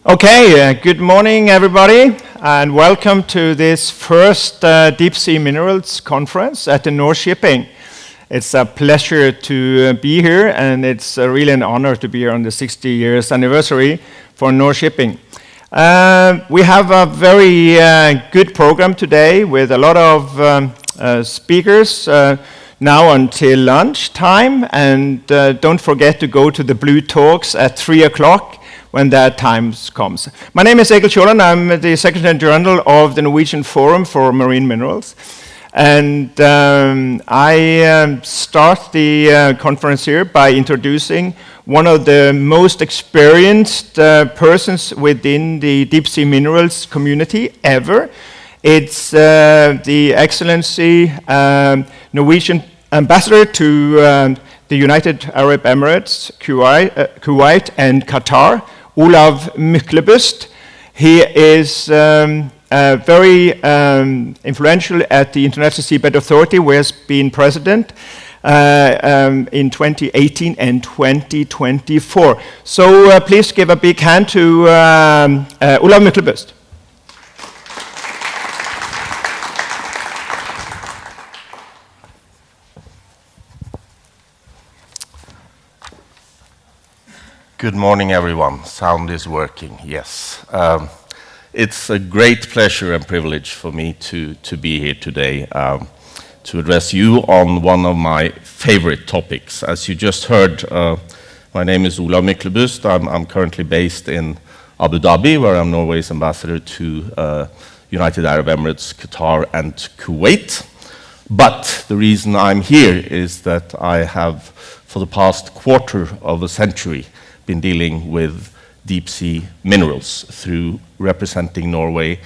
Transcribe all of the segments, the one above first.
Okay, good morning everybody, and welcome to this first Deepsea Minerals conference at the North Shipping. It's a pleasure to be here, and it's really an honor to be here on the 60 years anniversary for North Shipping. We have a very good program today with a lot of speakers now until lunchtime, and don't forget to go to the blue talks at 3 o'clock when that time comes. My name is Egil Kjolland. I'm the Secretary General of the Norwegian Forum for Marine Minerals. And I start the conference here by introducing one of the most experienced persons within the deep-sea minerals community ever. It's the Excellency Norwegian Ambassador to the United Arab Emirates, Kuwait and Qatar, Olav Myklebust. He is very influential at the International Seabed Authority, where he's been president in 2018 and 2024. So please give a big hand to Olav Myklebust. Good morning, everyone. Sound is working, yes. It's a great pleasure and privilege for me to be here today to address you on one of my favorite topics. As you just heard, my name is Olav Myklebust. I'm currently based in Abu Dhabi, where I'm Norway's ambassador to United Arab Emirates, Qatar, and Kuwait. But the reason I'm here is that I have, for the past quarter of a century, been dealing with deep-sea minerals through representing Norway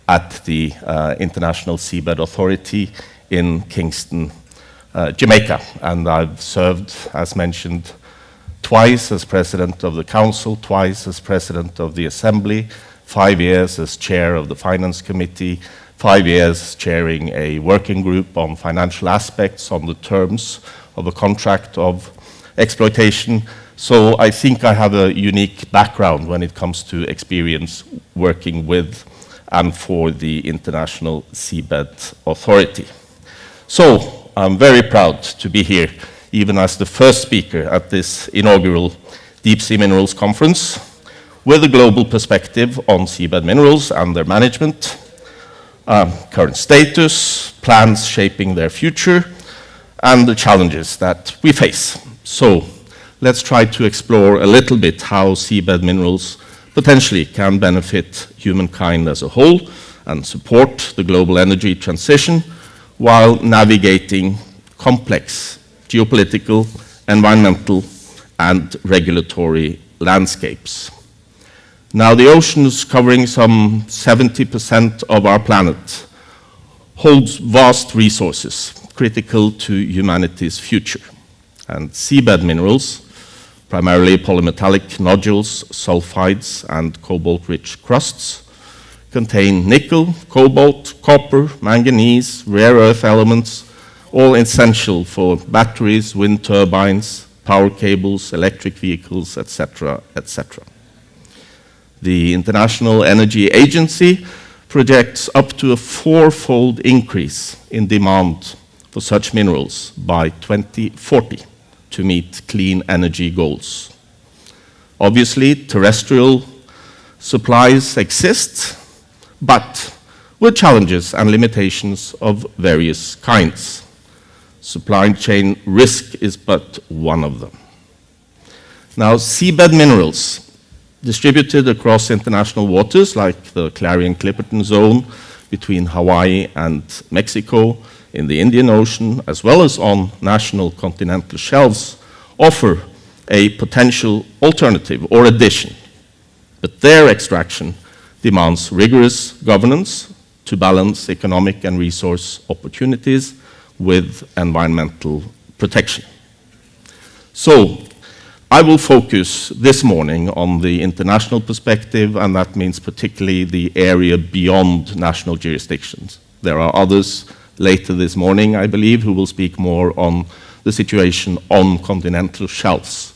at the International Seabed Authority in Kingston, Jamaica. And I've served, as mentioned, twice as President of the Council, twice as President of the Assembly, 5 years as Chair of the Finance Committee, 5 years chairing a working group on financial aspects on the terms of a contract of exploitation. So I think I have a unique background when it comes to experience working with and for the International Seabed Authority. So I'm very proud to be here, even as the first speaker at this inaugural Deep Sea Minerals Conference, with a global perspective on seabed minerals and their management, current status, plans shaping their future, and the challenges that we face. So let's try to explore a little bit how seabed minerals potentially can benefit humankind as a whole and support the global energy transition while navigating complex geopolitical, environmental, and regulatory landscapes. Now, the oceans, covering some 70% of our planet, holds vast resources critical to humanity's future. And seabed minerals, primarily polymetallic nodules, sulfides, and cobalt-rich crusts, contain nickel, cobalt, copper, manganese, rare earth elements, all essential for batteries, wind turbines, power cables, electric vehicles, etc., etc. The International Energy Agency projects up to a 4-fold increase in demand for such minerals by 2040. To meet clean energy goals. Obviously, terrestrial supplies exist, but with challenges and limitations of various kinds. Supply chain risk is but one of them. Now, seabed minerals distributed across international waters like the Clarion-Clipperton Zone between Hawaii and Mexico, in the Indian Ocean, as well as on national continental shelves, offer a potential alternative or addition. But their extraction demands rigorous governance to balance economic and resource opportunities with environmental protection. So, I will focus this morning on the international perspective, and that means particularly the area beyond national jurisdictions. There are others later this morning, I believe, who will speak more on the situation on continental shelves.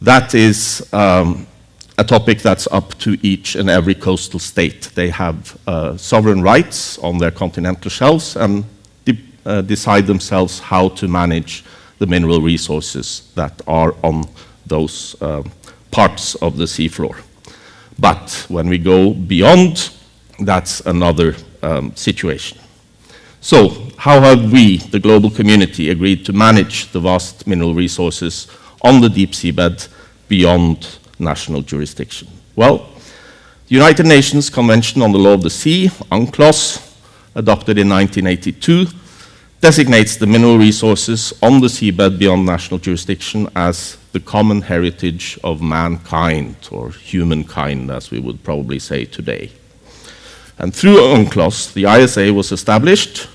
That is a a topic that's up to each and every coastal state. They have sovereign rights on their continental shelves and decide themselves how to manage the mineral resources that are on those parts of the seafloor. But when we go beyond, that's another situation. So, how have we, the global community, agreed to manage the vast mineral resources on the deep seabed beyond national jurisdiction? Well, the United Nations Convention on the Law of the Sea, UNCLOS, adopted in 1982, designates the mineral resources on the seabed beyond national jurisdiction as the common heritage of mankind, or humankind, as we would probably say today. And through UNCLOS, the ISA was established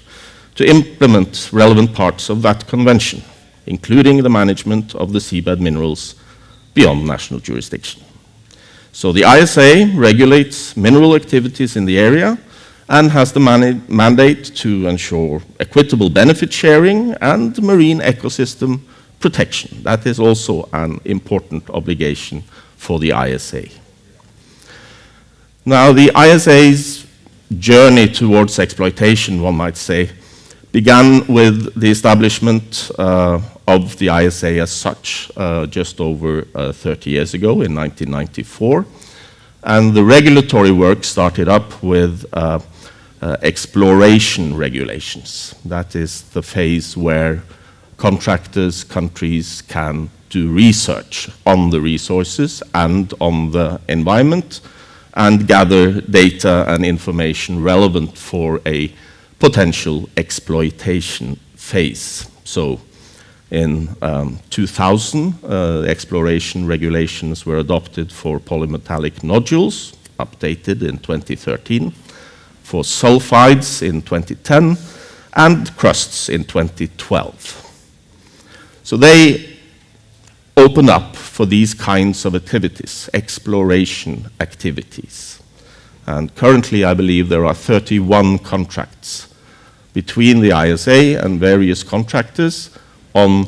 to implement relevant parts of that convention, including the management of the seabed minerals beyond national jurisdiction. So the ISA regulates mineral activities in the area and has the mandate to ensure equitable benefit sharing and marine ecosystem protection. That is also an important obligation for the ISA. Now, the ISA's journey towards exploitation, one might say, began with the establishment of the ISA as such just over 30 years ago in 1994. And the regulatory work started up with exploration regulations. That is the phase where contractors, countries can do research on the resources and on the environment and gather data and information relevant for a potential exploitation phase. So in 2000, exploration regulations were adopted for polymetallic nodules, updated in 2013, for sulfides in 2010, and crusts in 2012. So they open up for these kinds of activities, exploration activities. And currently, I believe there are 31 contracts between the ISA and various contractors on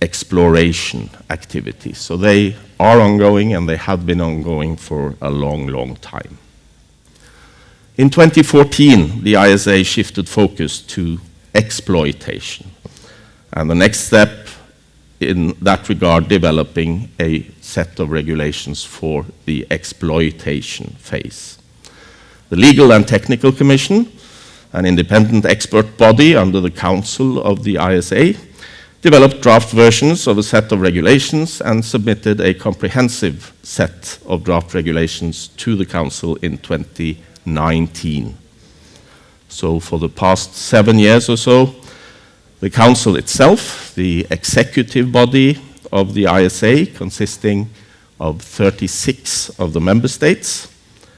exploration activities. So they are ongoing, and they have been ongoing for a long, long time. In 2014, the ISA shifted focus to exploitation. And the next step in that regard, developing a set of regulations for the exploitation phase. The Legal and Technical Commission, an independent expert body under the council of the ISA, developed draft versions of a set of regulations and submitted a comprehensive set of draft regulations to the council in 2019. So for the past 7 years or so, the council itself, the executive body of the ISA, consisting of 36 of the member states,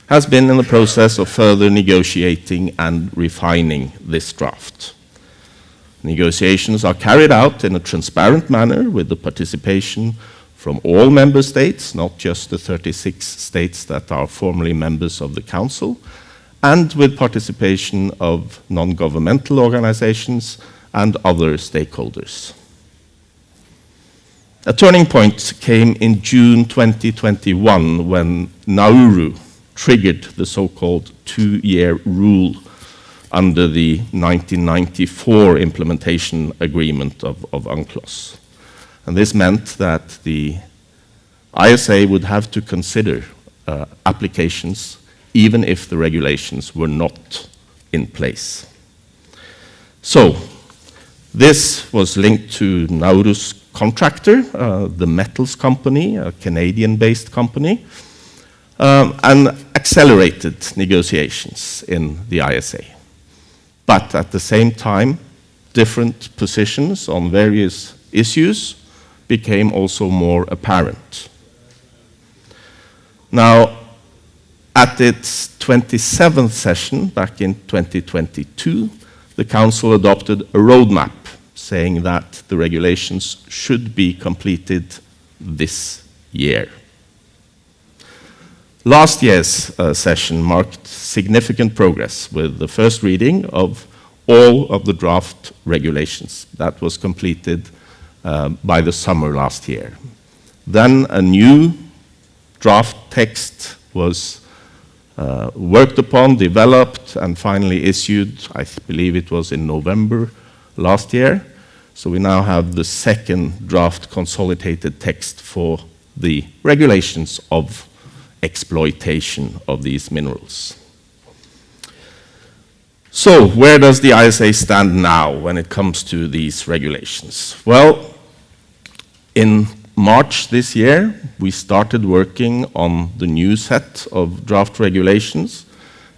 has been in the process of further negotiating and refining this draft. Negotiations are carried out in a transparent manner with the participation from all member states, not just the 36 states that are formally members of the council, and with participation of non-governmental organizations and other stakeholders. A turning point came in June 2021 when Nauru triggered the so-called 2-year rule under the 1994 implementation agreement of UNCLOS. And this meant that the ISA would have to consider applications even if the regulations were not in place. So, this was linked to Nauru's contractor, the Metals Company, a Canadian-based company, and accelerated negotiations in the ISA. But at the same time, different positions on various issues became also more apparent. Now, at its 27th session back in 2022, the Council adopted a roadmap saying that the regulations should be completed this year. Last year's session marked significant progress with the first reading of all of the draft regulations. That was completed by the summer last year. Then a new draft text was worked upon, developed, and finally issued. I believe it was in November last year. So we now have the second draft consolidated text for the regulations of exploitation of these minerals. So where does the ISA stand now when it comes to these regulations? Well, in March this year, we started working on the new set of draft regulations,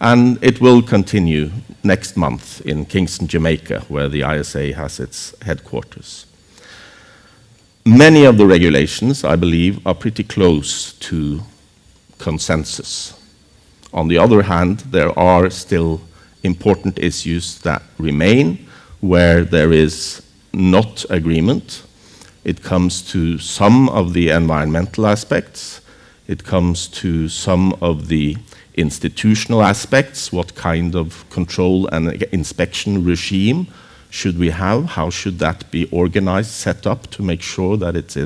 and it will continue next month in Kingston, Jamaica, where the ISA has its headquarters. Many of the regulations, I believe, are pretty close to consensus. On the other hand, there are still important issues that remain where there is not agreement. It comes to some of the environmental aspects. It comes to some of the institutional aspects. What kind of control and inspection regime should we have? How should that be organized, set up to make sure that it's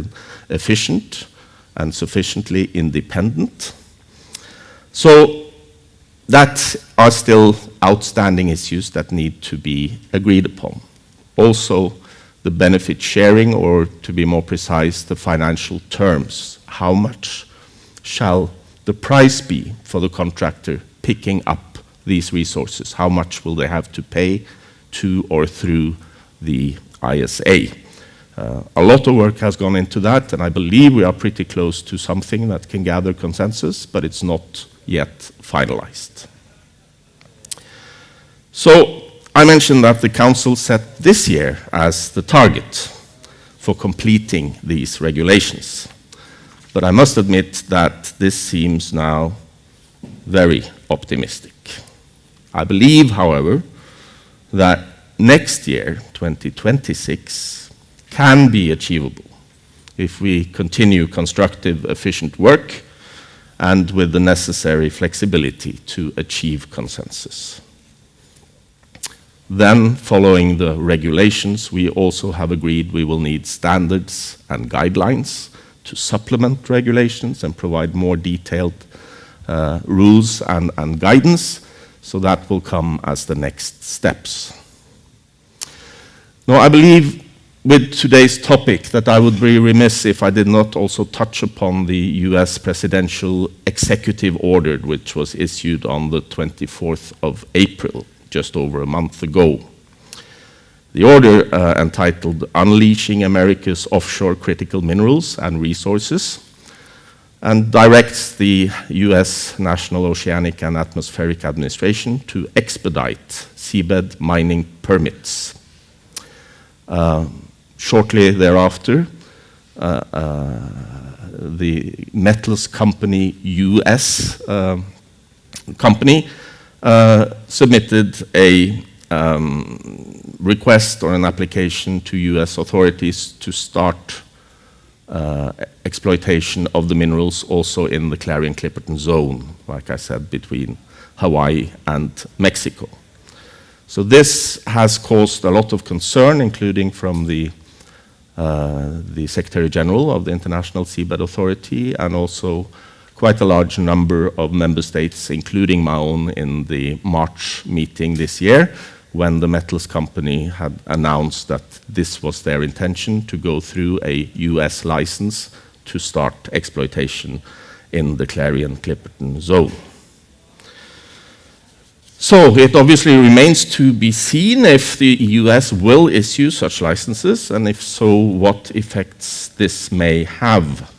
efficient and sufficiently independent? So that are still outstanding issues that need to be agreed upon. Also, the benefit sharing, or to be more precise, the financial terms. How much shall the price be for the contractor picking up these resources? How much will they have to pay to or through the ISA? A lot of work has gone into that, and I believe we are pretty close to something that can gather consensus, but it's not yet finalized. So I mentioned that the Council set this year as the target for completing these regulations. But I must admit that this seems now very optimistic. I believe, however, that next year, 2026, can be achievable if we continue constructive, efficient work and with the necessary flexibility to achieve consensus. Then, following the regulations, we also have agreed we will need standards and guidelines to supplement regulations and provide more detailed rules and guidance. So that will come as the next steps. Now, I believe with today's topic that I would be remiss if I did not also touch upon the US presidential executive order, which was issued on the 24th of April, just over a month ago. The order, entitled Unleashing America's Offshore Critical Minerals and Resources, and directs the US National Oceanic and Atmospheric Administration to expedite seabed mining permits. Shortly thereafter, the Metals Company US company submitted a request or an application to US authorities to start exploitation of the minerals also in the Clarion-Clipperton zone, like I said, between Hawaii and Mexico. So this has caused a lot of concern, including from the Secretary General of the International Seabed Authority, and also quite a large number of member states, including my own, in the March meeting this year, when the metals company had announced that this was their intention to go through a US license to start exploitation in the Clarion-Clipperton zone. So it obviously remains to be seen if the US will issue such licenses, and if so, what effects this may have.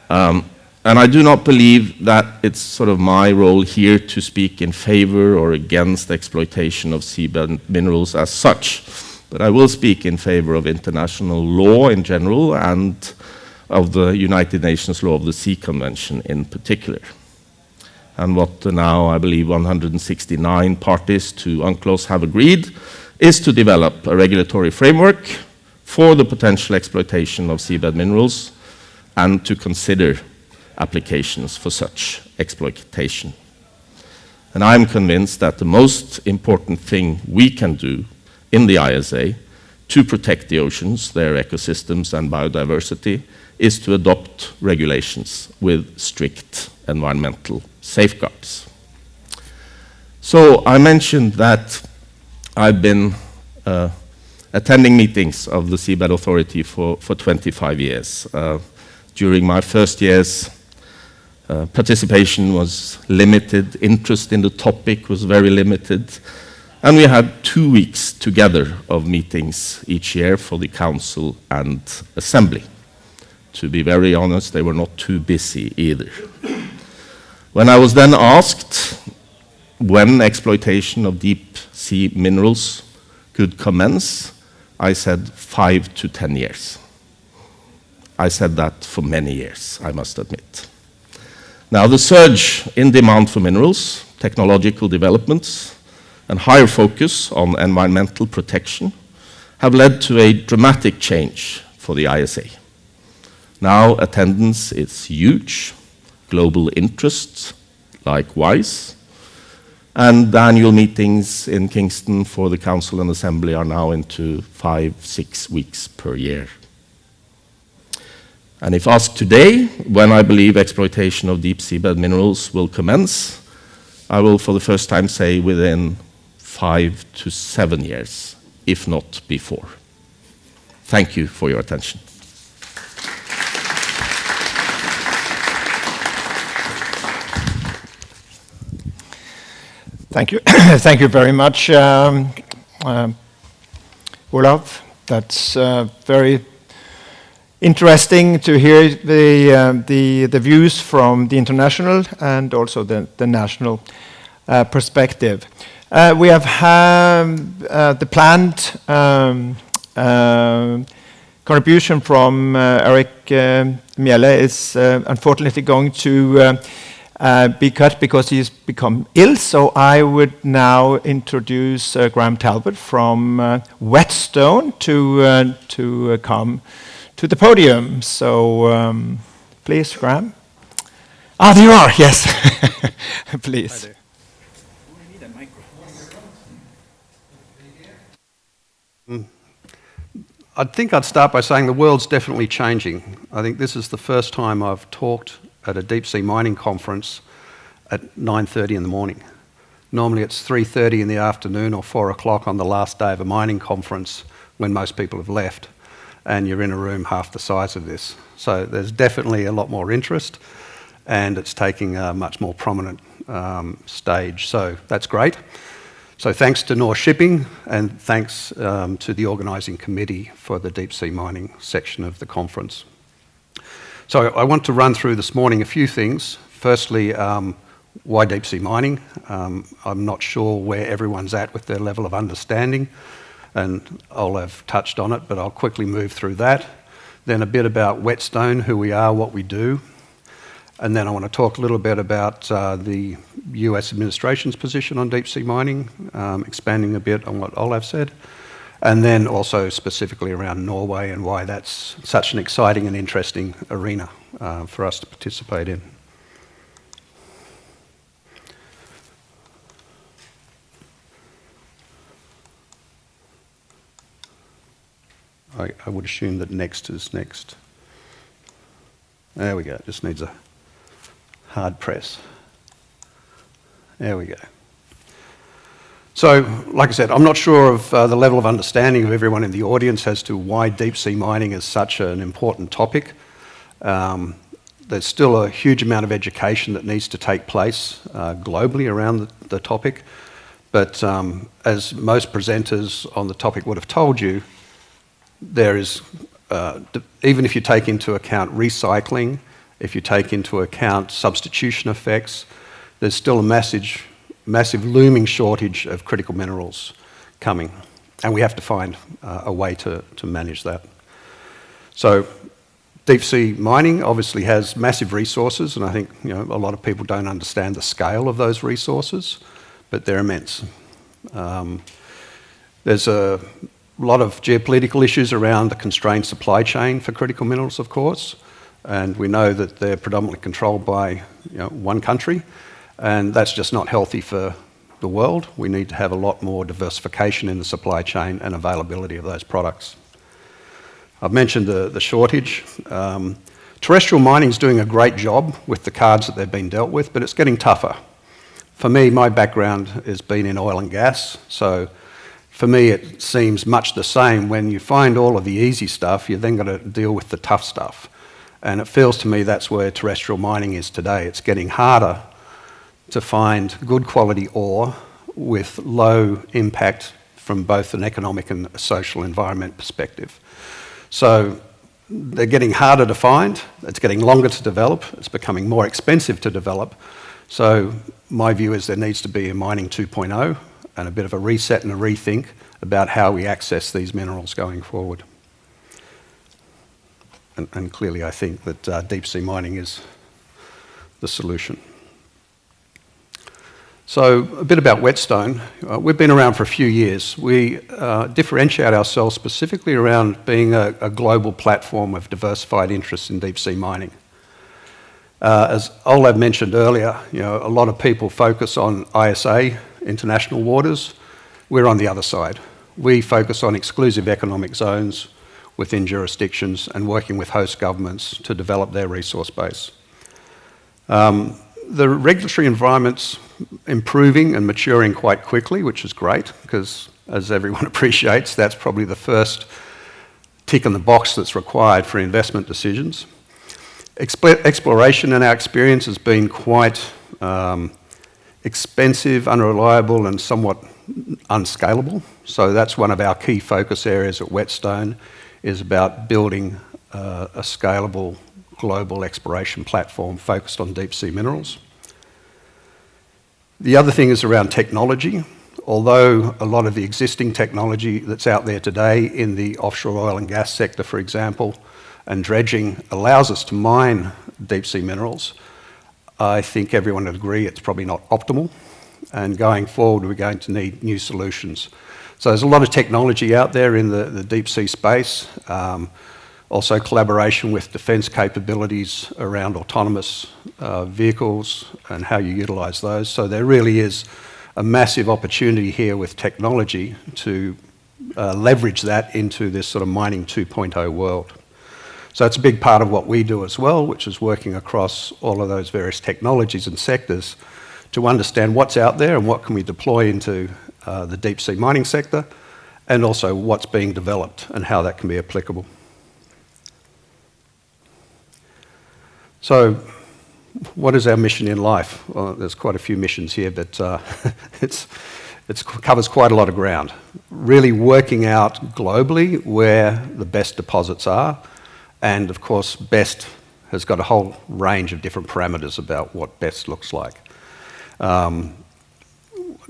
And I do not believe that it's sort of my role here to speak in favor or against exploitation of seabed minerals as such, but I will speak in favor of international law in general and of the United Nations Law of the Sea Convention in particular. And what now, I believe, 169 parties to UNCLOS have agreed is to develop a regulatory framework for the potential exploitation of seabed minerals and to consider applications for such exploitation. And I'm convinced that the most important thing we can do in the ISA to protect the oceans, their ecosystems and biodiversity, is to adopt regulations with strict environmental safeguards. So I mentioned that I've been attending meetings of the Seabed Authority for 25 years. During my first years, participation was limited, interest in the topic was very limited, and we had 2 weeks together of meetings each year for the Council and Assembly. To be very honest, they were not too busy either. When I was then asked when exploitation of deep sea minerals could commence, I said 5 to 10 years. I said that for many years, I must admit. Now, the surge in demand for minerals, technological developments, and higher focus on environmental protection have led to a dramatic change for the ISA. Now, attendance is huge, global interest likewise, and the annual meetings in Kingston for the Council and Assembly are now into 5-6 weeks per year. And if asked today when I believe exploitation of deep seabed minerals will commence, I will for the first time say within 5 to 7 years, if not before. Thank you for your attention. Thank you. Thank you very much, Olav. That's very interesting to hear the views from the international and also the national perspective. We have the planned contribution from Erik Mjelle is unfortunately going to be cut because he's become ill. So I would now introduce Graham Talbot from Whetstone to come to the podium. So please, Graham. Ah, there you are. Yes, please. I think I'd start by saying the world's definitely changing. I think this is the first time I've talked at a deep sea mining conference at 9:30 in the morning. Normally it's 3:30 in the afternoon or 4 o'clock on the last day of a mining conference when most people have left, and you're in a room half the size of this. So there's definitely a lot more interest, and it's taking a much more prominent stage. So that's great. So thanks to North Shipping, and thanks to the organising committee for the deep sea mining section of the conference. So I want to run through this morning a few things. Firstly, why deep sea mining? I'm not sure where everyone's at with their level of understanding, and Olav touched on it, but I'll quickly move through that. Then a bit about Whetstone, who we are, what we do. And then I want to talk a little bit about the US administration's position on deep sea mining, expanding a bit on what Olav said. And then also specifically around Norway and why that's such an exciting and interesting arena for us to participate in. I would assume that next is next. There we go, it just needs a hard press. There we go. So, like I said, I'm not sure of the level of understanding of everyone in the audience as to why deep sea mining is such an important topic. There's still a huge amount of education that needs to take place globally around the topic. But as most presenters on the topic would have told you, there is, even if you take into account recycling, if you take into account substitution effects, there's still a massive looming shortage of critical minerals coming, and we have to find a way to manage that. So deep sea mining obviously has massive resources, and I think a lot of people don't understand the scale of those resources, but they're immense. There's a lot of geopolitical issues around the constrained supply chain for critical minerals, of course, and we know that they're predominantly controlled by one country, and that's just not healthy for the world. We need to have a lot more diversification in the supply chain and availability of those products. I've mentioned the shortage. Terrestrial mining is doing a great job with the cards that they've been dealt with, but it's getting tougher. For me, my background has been in oil and gas, so for me it seems much the same. When you find all of the easy stuff, you've then got to deal with the tough stuff. And it feels to me that's where terrestrial mining is today. It's getting harder to find good quality ore with low impact from both an economic and a social environment perspective. So they're getting harder to find, it's getting longer to develop, it's becoming more expensive to develop. So my view is there needs to be a mining 2.0 and a bit of a reset and a rethink about how we access these minerals going forward. And clearly I think that deep sea mining is the solution. So a bit about Whetstone. We've been around for a few years. We differentiate ourselves specifically around being a global platform of diversified interests in deep sea mining. As Olav mentioned earlier, a lot of people focus on ISA, international waters. We're on the other side. We focus on exclusive economic zones within jurisdictions and working with host governments to develop their resource base. The regulatory environment's improving and maturing quite quickly, which is great, because as everyone appreciates, that's probably the first tick in the box that's required for investment decisions. Exploration, in our experience, has been quite expensive, unreliable, and somewhat unscalable. So that's one of our key focus areas at Whetstone, is about building a scalable global exploration platform focused on deep sea minerals. The other thing is around technology. Although a lot of the existing technology that's out there today in the offshore oil and gas sector, for example, and dredging allows us to mine deep sea minerals, I think everyone would agree it's probably not optimal. And going forward, we're going to need new solutions. So there's a lot of technology out there in the deep sea space. Also collaboration with defence capabilities around autonomous vehicles and how you utilise those. So there really is a massive opportunity here with technology to leverage that into this sort of mining 2.0 world. So it's a big part of what we do as well, which is working across all of those various technologies and sectors to understand what's out there and what can we deploy into the deep sea mining sector, and also what's being developed and how that can be applicable. So what is our mission in life? Well, there's quite a few missions here, but it covers quite a lot of ground. Really working out globally where the best deposits are, and of course best has got a whole range of different parameters about what best looks like.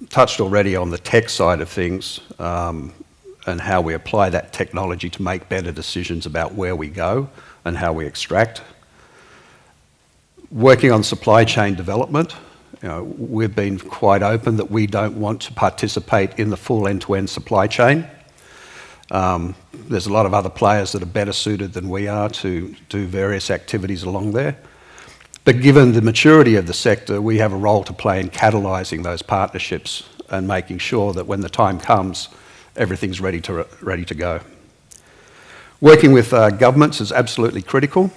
Touched already on the tech side of things and how we apply that technology to make better decisions about where we go and how we extract. Working on supply chain development, we've been quite open that we don't want to participate in the full end-to-end supply chain. There's a lot of other players that are better suited than we are to do various activities along there. But given the maturity of the sector, we have a role to play in catalysing those partnerships and making sure that when the time comes, everything's ready to go. Working with governments is absolutely critical.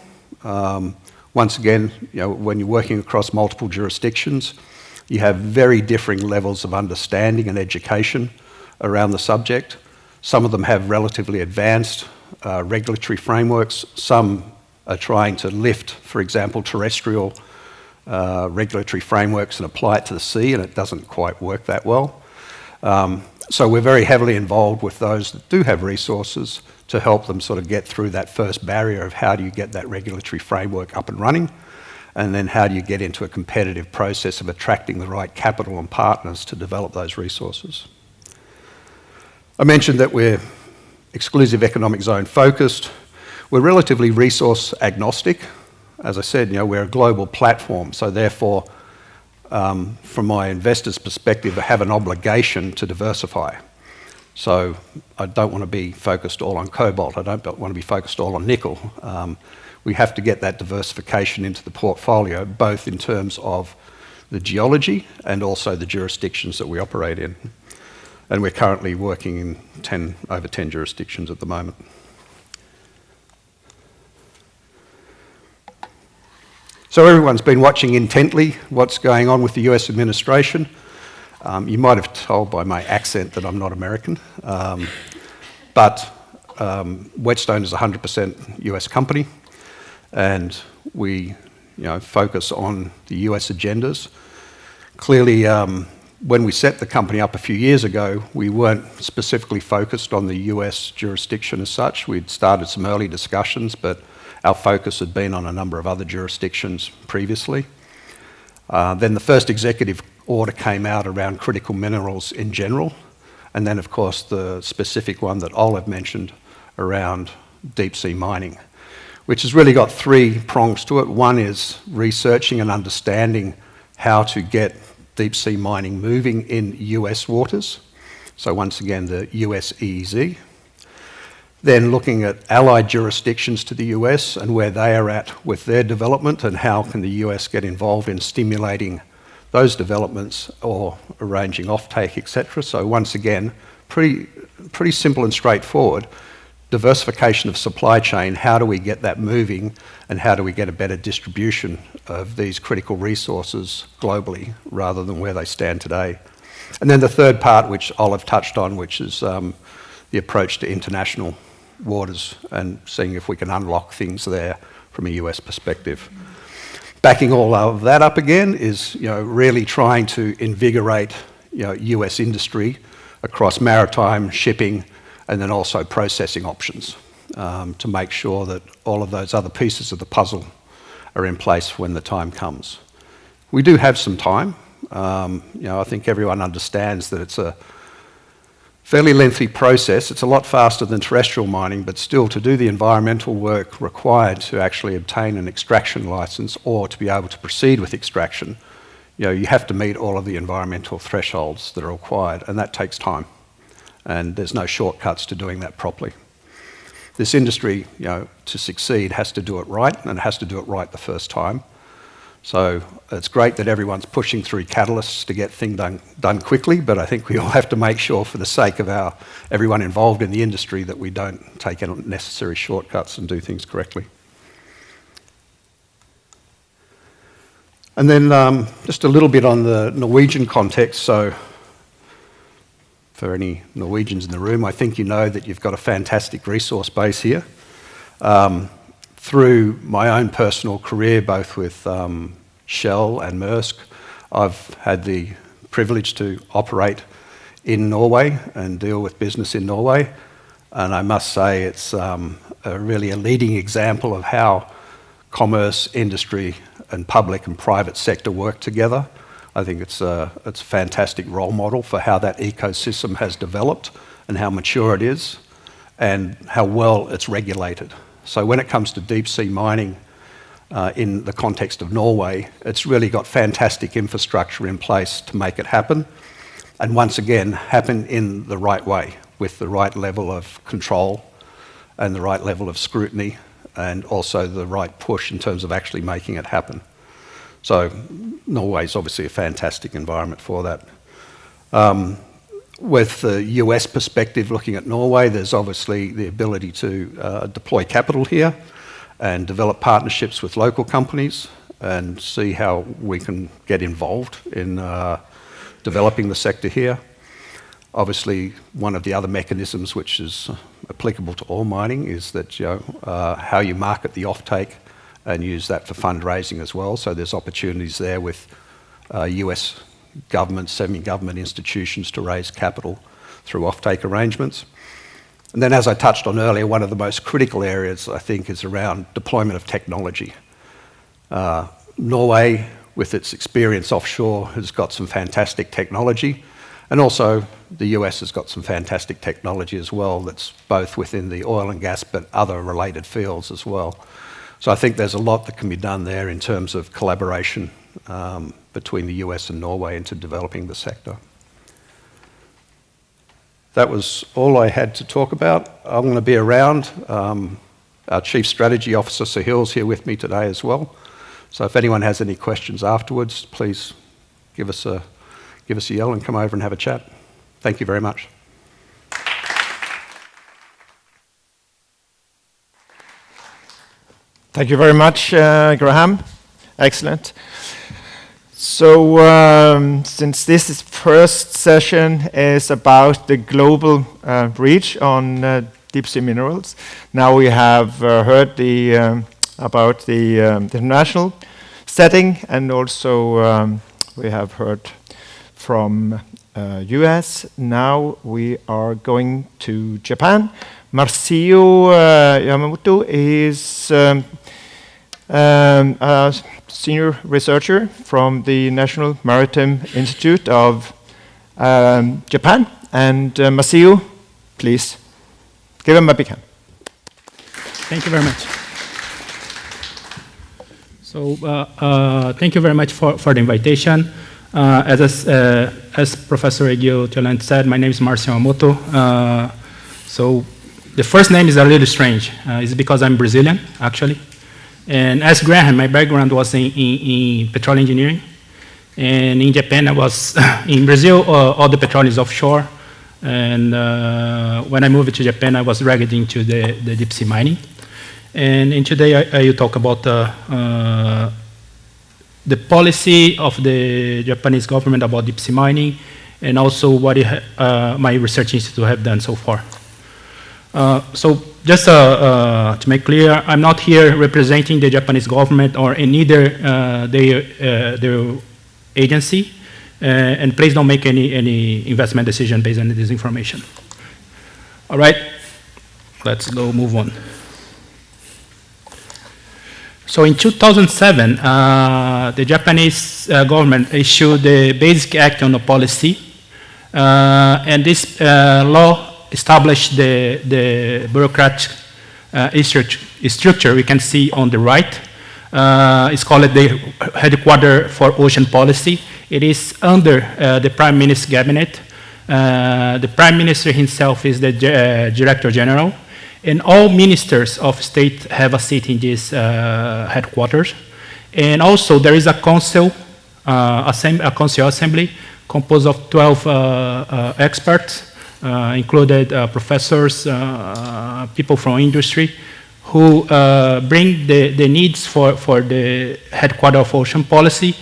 Once again, when you're working across multiple jurisdictions, you have very differing levels of understanding and education around the subject. Some of them have relatively advanced regulatory frameworks. Some are trying to lift, for example, terrestrial regulatory frameworks and apply it to the sea, and it doesn't quite work that well. So we're very heavily involved with those that do have resources to help them sort of get through that first barrier of how do you get that regulatory framework up and running, and then how do you get into a competitive process of attracting the right capital and partners to develop those resources. I mentioned that we're exclusive economic zone focused. We're relatively resource agnostic. As I said, we're a global platform, so therefore, from my investors' perspective, I have an obligation to diversify. So I don't want to be focused all on cobalt. I don't want to be focused all on nickel. We have to get that diversification into the portfolio, both in terms of the geology and also the jurisdictions that we operate in. And we're currently working in over 10 jurisdictions at the moment. So everyone's been watching intently what's going on with the US administration. You might have told by my accent that I'm not American, but Whetstone is a 100% US company, and we focus on the US agendas. Clearly, when we set the company up a few years ago, we weren't specifically focused on the US jurisdiction as such. We'd started some early discussions, but our focus had been on a number of other jurisdictions previously. Then the first executive order came out around critical minerals in general, and then of course the specific one that Olive mentioned around deep sea mining, which has really got three prongs to it. One is researching and understanding how to get deep sea mining moving in US waters. So once again, the US EEZ. Then looking at allied jurisdictions to the US and where they are at with their development, and how can the US get involved in stimulating those developments or arranging offtake, etc. So once again, pretty simple and straightforward. Diversification of supply chain, how do we get that moving, and how do we get a better distribution of these critical resources globally rather than where they stand today. And then the third part, which Olive touched on, which is the approach to international waters and seeing if we can unlock things there from a US perspective. Backing all of that up again is really trying to invigorate US industry across maritime, shipping, and then also processing options to make sure that all of those other pieces of the puzzle are in place when the time comes. We do have some time. I think everyone understands that it's a fairly lengthy process. It's a lot faster than terrestrial mining, but still, to do the environmental work required to actually obtain an extraction license or to be able to proceed with extraction, you have to meet all of the environmental thresholds that are required, and that takes time. And there's no shortcuts to doing that properly. This industry, to succeed, has to do it right, and it has to do it right the first time. So it's great that everyone's pushing through catalysts to get things done quickly, but I think we all have to make sure, for the sake of everyone involved in the industry, that we don't take unnecessary shortcuts and do things correctly. And then just a little bit on the Norwegian context. So for any Norwegians in the room, I think you know that you've got a fantastic resource base here. Through my own personal career, both with Shell and Maersk, I've had the privilege to operate in Norway and deal with business in Norway. And I must say it's really a leading example of how commerce, industry, and public and private sector work together. I think it's a fantastic role model for how that ecosystem has developed and how mature it is and how well it's regulated. So when it comes to deep sea mining in the context of Norway, it's really got fantastic infrastructure in place to make it happen. And once again, happen in the right way, with the right level of control and the right level of scrutiny, and also the right push in terms of actually making it happen. So Norway is obviously a fantastic environment for that. With the US perspective, looking at Norway, there's obviously the ability to deploy capital here and develop partnerships with local companies and see how we can get involved in developing the sector here. Obviously, one of the other mechanisms which is applicable to all mining is that how you market the offtake and use that for fundraising as well. So there's opportunities there with US government, semi-government institutions to raise capital through offtake arrangements. And then, as I touched on earlier, one of the most critical areas, I think, is around deployment of technology. Norway, with its experience offshore, has got some fantastic technology, and also the US has got some fantastic technology as well that's both within the oil and gas but other related fields as well. So I think there's a lot that can be done there in terms of collaboration between the US and Norway into developing the sector. That was all I had to talk about. I'm going to be around. Our Chief Strategy Officer, Sahil's here with me today as well. So if anyone has any questions afterwards, please give us a yell and come over and have a chat. Thank you very much. Thank you very much, Graham. Excellent. So, since this first session is about the global reach on deep sea minerals, now we have heard about the international setting, and also we have heard from US. Now we are going to Japan. Marcio Yamamoto is a senior researcher from the National Maritime Institute of Japan. And Marcio, please give him a big hand. Thank you very much. So thank you very much for the invitation. As Professor Egil Tiolant said, my name is Marcio Yamamoto. So the first name is a little strange. It's because I'm Brazilian, actually. And as Graham, my background was in petroleum engineering. And in Japan, I was in Brazil, all the petroleum is offshore. And when I moved to Japan, I was dragged into the deep sea mining. And today, I will talk about the policy of the Japanese government about deep sea mining, and also what my research institute have done so far. So just to make clear, I'm not here representing the Japanese government or in either their agency, and please don't make any investment decision based on this information. All right, let's go move on. So in 2007, the Japanese government issued the Basic Act on the Policy, and this law established the bureaucratic structure we can see on the right. It's called the Headquarters for Ocean Policy. It is under the Prime Minister's cabinet. The Prime Minister himself is the Director General. And all ministers of state have a seat in this headquarters. And also there is a council, a council assembly composed of 12 experts, included professors, people from industry, who bring the needs for the headquarters of ocean policy.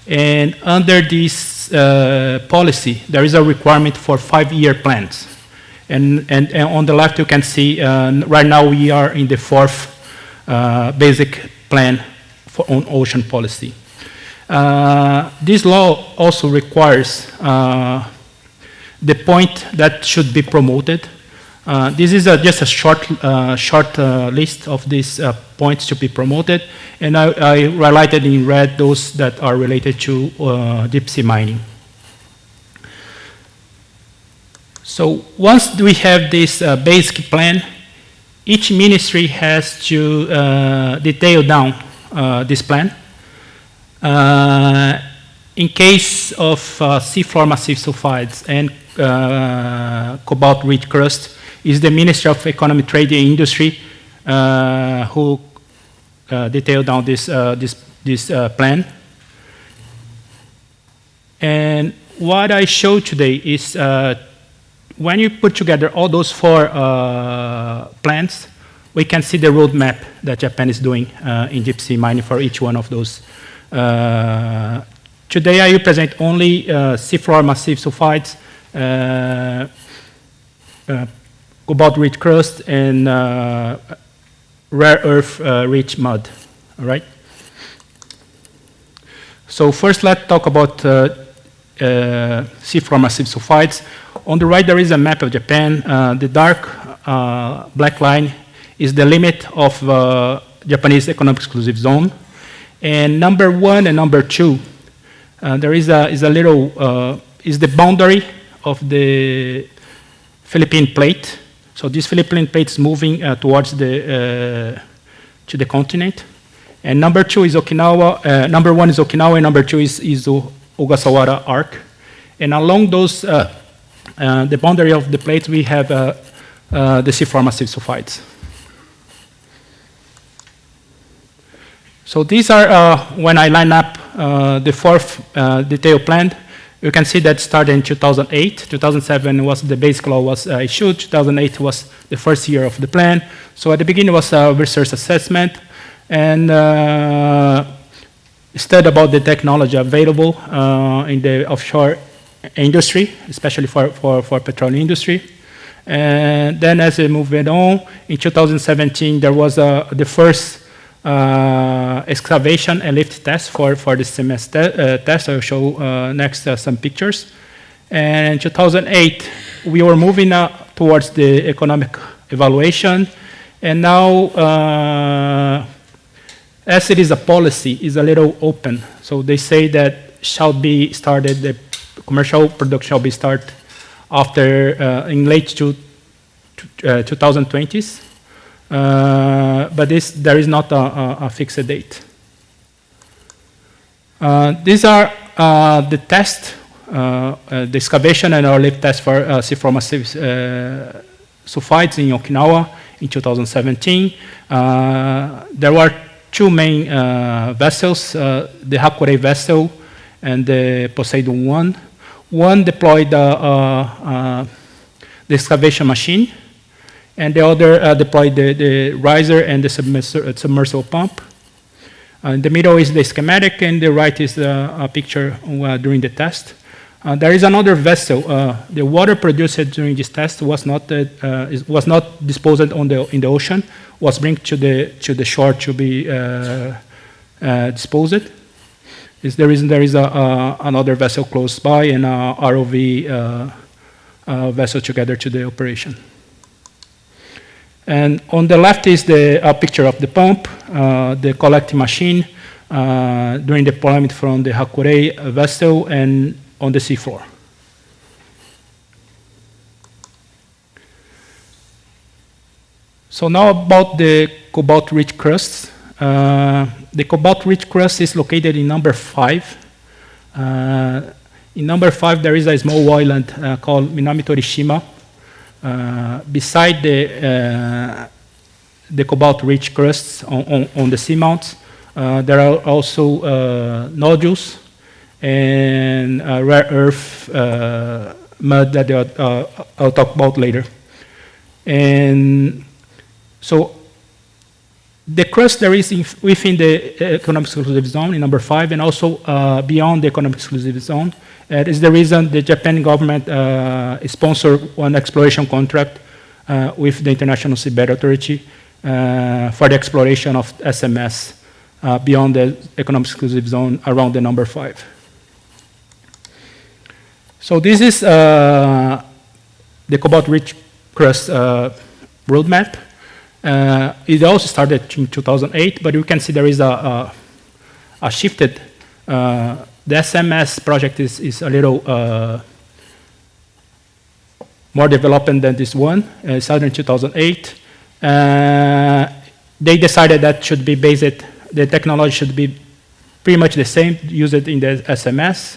And under this policy, there is a requirement for 5-year plans. And on the left, you can see right now we are in the 4th basic plan on ocean policy. This law also requires the point that should be promoted. This is just a short list of these points to be promoted, and I highlighted in red those that are related to deep sea mining. So once we have this basic plan, each ministry has to detail down this plan. In case of seafloor massive sulfides and cobalt-rich crust, is the Ministry of Economy, Trade and Industry who detail down this plan. And what I show today is when you put together all those 4 plans, we can see the roadmap that Japan is doing in deep sea mining for each one of those. Today I will present only seafloor massive sulfides, cobalt-rich crust, and rare earth-rich mud. All right. So first, let's talk about seafloor massive sulfides. On the right, there is a map of Japan. The dark black line is the limit of Japanese economic exclusive zone. And number 1 and number 2, there is a little, is the boundary of the Philippine plate. So this Philippine plate is moving towards to the continent. And number 2 is Okinawa, number 1 is Okinawa, and number 2 is Ogasawara Arc. And along those, the boundary of the plate, we have the seafloor massive sulfides. So these are, when I line up the 4th detailed plan, you can see that started in 2008. 2007 was the basic law was issued. 2008 was the first year of the plan. So at the beginning was a research assessment. And study about the technology available in the offshore industry, especially for petroleum industry. And then as we moved on, in 2017, there was the first excavation and lift test for the semester test. I'll show next some pictures. And in 2008, we were moving towards the economic evaluation. And now, as it is a policy, is a little open. So they say that shall be started, the commercial production shall be started after in late 2020s. But there is not a fixed date. These are the tests, the excavation and our lift test for seafloor massive sulfides in Okinawa in 2017. There were two main vessels, the Hakurei vessel and the Poseidon 1. One deployed the excavation machine, and the other deployed the riser and the submersible pump. In the middle is the schematic, and the right is a picture during the test. There is another vessel. The water produced during this test was not disposed in the ocean. Was brought to the shore to be disposed. Is the reason there is another vessel close by and a ROV vessel together to the operation. And on the left is a picture of the pump, the collecting machine during deployment from the Hakurei vessel and on the seafloor. So now about the cobalt-rich crusts. The cobalt-rich crust is located in number 5. In number 5, there is a small island called Minami Torishima. Beside the cobalt-rich crusts on the seamounts, there are also nodules and rare earth mud that I'll talk about later. And so the crust there is within the economic exclusive zone in number 5 and also beyond the economic exclusive zone. That is the reason the Japan government sponsored one exploration contract with the International Seabed Authority for the exploration of SMS beyond the economic exclusive zone around the number 5. So this is the cobalt-rich crust roadmap. It also started in 2008, but you can see there is a shifted. The SMS project is a little more developed than this one. It started in 2008. They decided that should be based, the technology should be pretty much the same, use it in the SMS.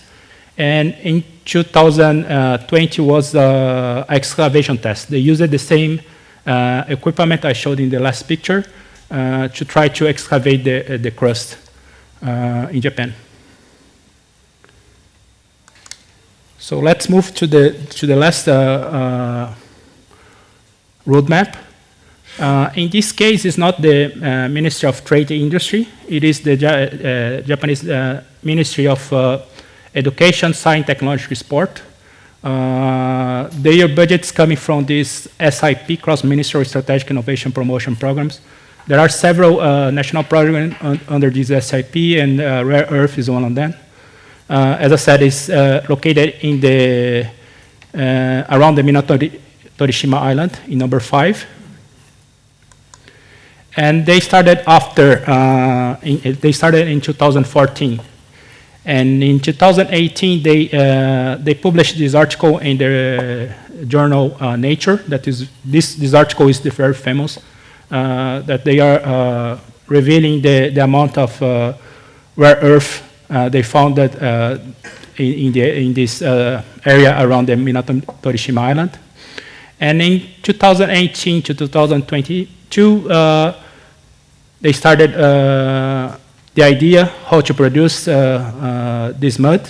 And in 2020 was the excavation test. They used the same equipment I showed in the last picture to try to excavate the crust in Japan. So let's move to the last roadmap. In this case, it's not the Ministry of Trade and Industry. It is the Japanese Ministry of Education, Science, Technology, Sport. Their budget's coming from this SIP, Cross-Ministerial Strategic Innovation Promotion Programs. There are several national programs under this SIP, and rare earth is one of them. As I said, it's located in the around the Minami Torishima Island in number 5. And they started they started in 2014. And in 2018, they published this article in the journal Nature. That is, this article is very famous. That they are revealing the amount of rare earth they found that in this area around the Minami Torishima Island. And in 2018 to 2022, they started the idea how to produce this mud.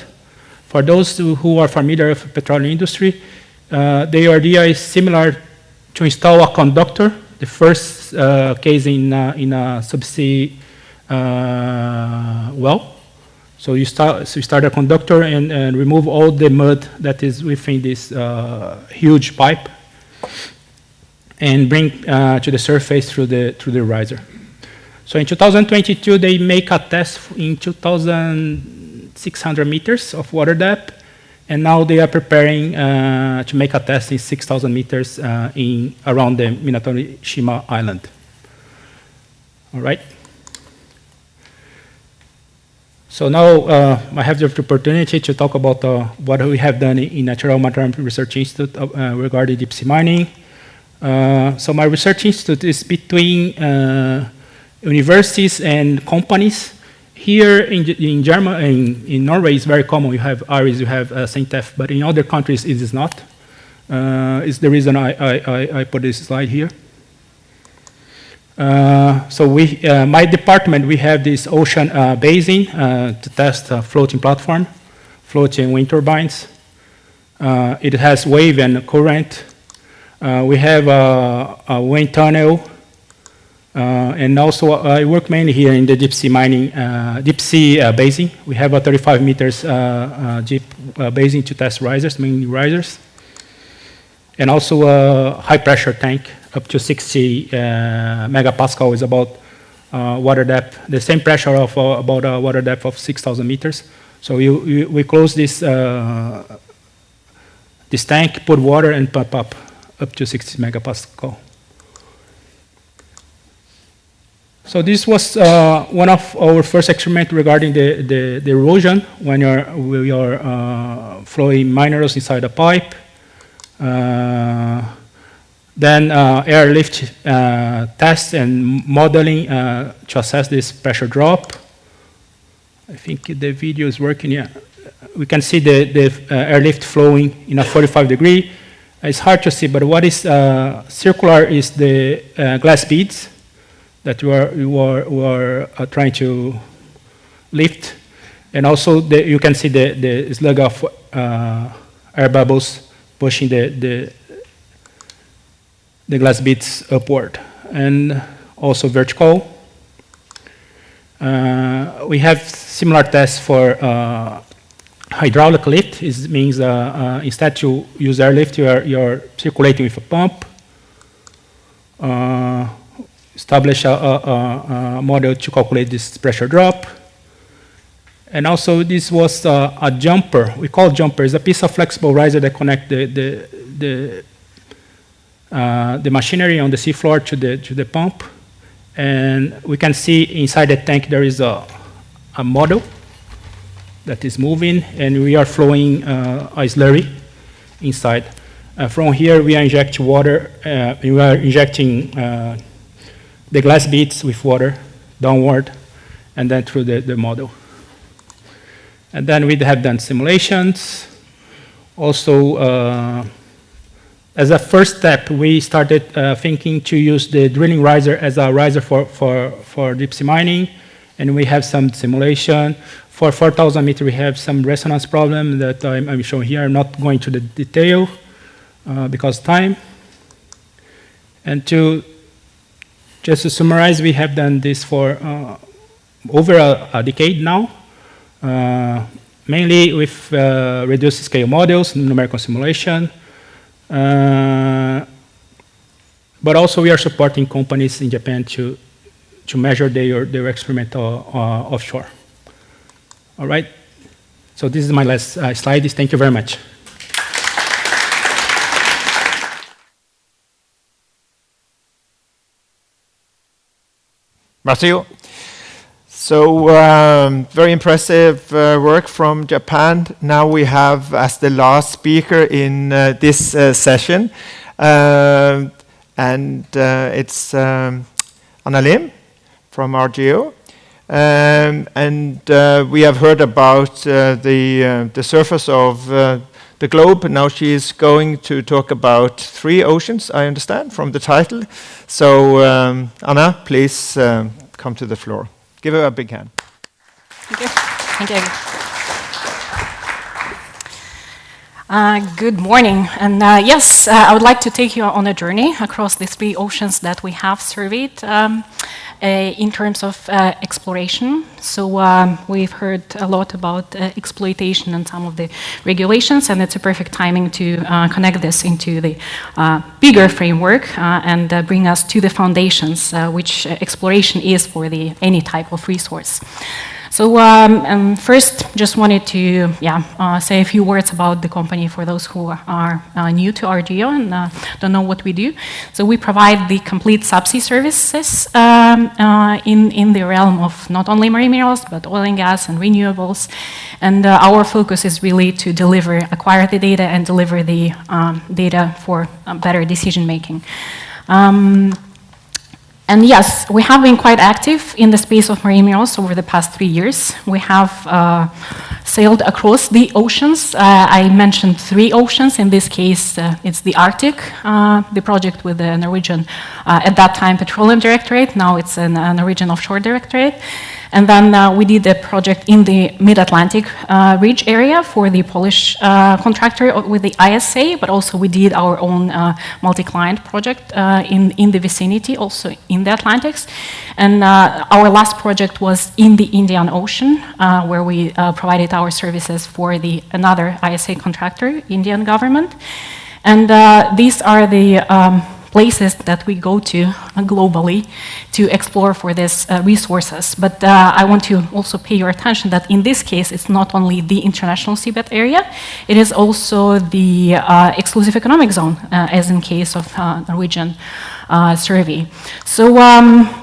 For those who are familiar with the petroleum industry, the idea is similar to install a conductor, the first case in a subsea well. So you start a conductor and remove all the mud that is within this huge pipe, and bring to the surface through the riser. So in 2022, they make a test in 2,600 meters of water depth, and now they are preparing to make a test in 6,000 meters around the Minatorishima Island. All right. So now I have the opportunity to talk about what we have done in Natural Maritime Research Institute regarding deep sea mining. So my research institute is between universities and companies. Here in Germany, in Norway, it's very common. You have ARIS, you have SINTEF, but in other countries it is not. It's the reason I put this slide here. So my department, we have this ocean basin to test a floating platform, floating wind turbines. It has wave and current. We have a wind tunnel, and also I work mainly here in the deep sea mining, deep sea basin. We have a 35 meters deep basin to test risers, mainly risers, and also a high pressure tank up to 60 megapascal is about water depth, the same pressure of about a water depth of 6,000 meters. So we close this this tank, put water, and pump up to 60 megapascal. So this was one of our first experiments regarding the erosion when we are flowing minerals inside a pipe. Then airlift tests and modeling to assess this pressure drop. I think the video is working. Yeah, we can see the airlift flowing in a 45 degree. It's hard to see, but what is circular is the glass beads that we are trying to lift, and also you can see the slug of air bubbles pushing the glass beads upward, and also vertical. We have similar tests for hydraulic lift. It means instead to use airlift, you're circulating with a pump. Establish a model to calculate this pressure drop. And also this was a jumper. We call jumper. It's a piece of flexible riser that connects the machinery on the seafloor to the pump, and we can see inside the tank there is a model that is moving, and we are flowing a slurry inside. From here we are injecting water. We are injecting the glass beads with water downward, and then through the model. And then we have done simulations. Also, as a first step, we started thinking to use the drilling riser as a riser for deep sea mining, and we have some simulation. For 4,000 meters, we have some resonance problem that I'm showing here. I'm not going to the detail because of time. And just to summarize, we have done this for over a decade now, mainly with reduced scale models, numerical simulation. But also we are supporting companies in Japan to measure their experimental offshore. All right, so this is my last slide. Thank you very much. Matthew. So very impressive work from Japan. Now we have as the last speaker in this session, and it's Anna Lim from RGO. And we have heard about the surface of the globe. Now she is going to talk about 3 oceans, I understand, from the title. So Anna, please come to the floor. Give her a big hand. Thank you. Thank you. Good morning. And I would like to take you on a journey across the 3 oceans that we have surveyed. in terms of exploration. So we've heard a lot about exploitation and some of the regulations, and it's a perfect timing to connect this into the bigger framework and bring us to the foundations, which exploration is for any type of resource. So first, just wanted to say a few words about the company for those who are new to RGO and don't know what we do. So we provide the complete subsea services in the realm of not only marine minerals, but oil and gas and renewables. And our focus is really to acquire the data and deliver the data for better decision making. And yes, we have been quite active in the space of marine minerals over the past 3 years. We have sailed across the oceans. I mentioned 3 oceans. In this case, it's the Arctic, the project with the Norwegian, at that time, Petroleum Directorate. Now it's a Norwegian Offshore Directorate. And then we did a project in the Mid-Atlantic Ridge area for the Polish contractor with the ISA, but also we did our own multi-client project in the vicinity, also in the Atlantics. And our last project was in the Indian Ocean, where we provided our services for another ISA contractor, Indian government. And these are the places that we go to globally to explore for these resources. But I want to also pay your attention that in this case, it's not only the international seabed area, it is also the exclusive economic zone, as in case of Norwegian survey. So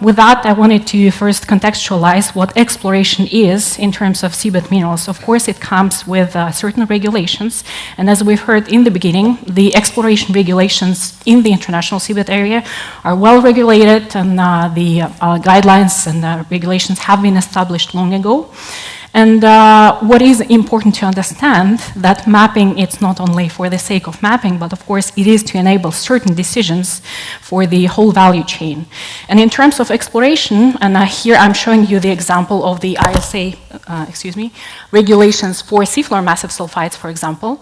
with that, I wanted to first contextualize what exploration is in terms of seabed minerals. Of course, it comes with certain regulations, and as we've heard in the beginning, the exploration regulations in the international seabed area are well regulated, and the guidelines and regulations have been established long ago. And what is important to understand, that mapping, it's not only for the sake of mapping, but of course it is to enable certain decisions for the whole value chain. And in terms of exploration, and here I'm showing you the example of the ISA, regulations for seafloor massive sulfides, for example.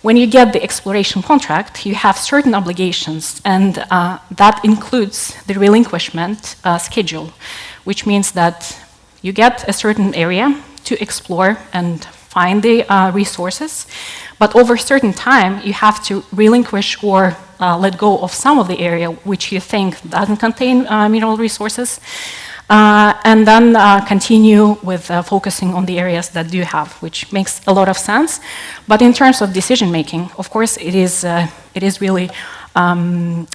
When you get the exploration contract, you have certain obligations, and that includes the relinquishment schedule, which means that you get a certain area to explore and find the resources, but over a certain time, you have to relinquish or let go of some of the area which you think doesn't contain mineral resources, and then continue with focusing on the areas that do have, which makes a lot of sense. But in terms of decision making, of course, it is really an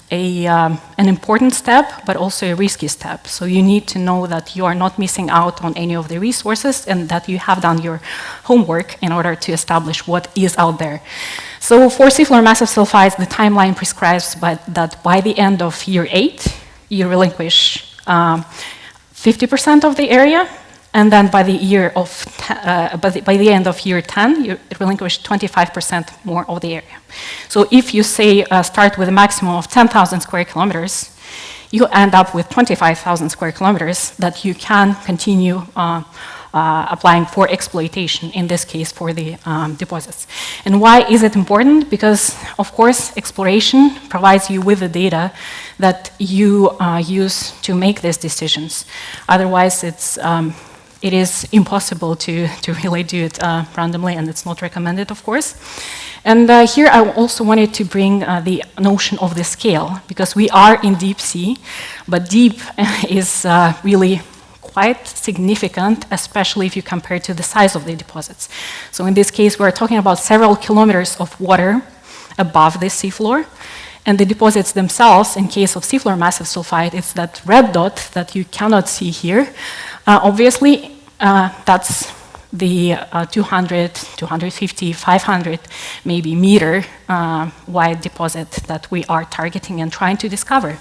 important step, but also a risky step. So you need to know that you are not missing out on any of the resources and that you have done your homework in order to establish what is out there. So for seafloor massive sulfides, the timeline prescribes that by the end of year 8, you relinquish 50% of the area, and then by the end of year 10, you relinquish 25% more of the area. So if you say start with a maximum of 10,000 square kilometers, you end up with 25,000 square kilometers that you can continue applying for exploitation, in this case for the deposits. And why is it important? Because, of course, exploration provides you with the data that you use to make these decisions. Otherwise, it is impossible to really do it randomly, and it's not recommended, of course. And here I also wanted to bring the notion of the scale, because we are in deep sea, but deep is really quite significant, especially if you compare to the size of the deposits. So in this case, we're talking about several kilometers of water above the seafloor. And the deposits themselves, in case of seafloor massive sulfide, it's that red dot that you cannot see here. Obviously, that's the 200, 250, 500 maybe meter wide deposit that we are targeting and trying to discover.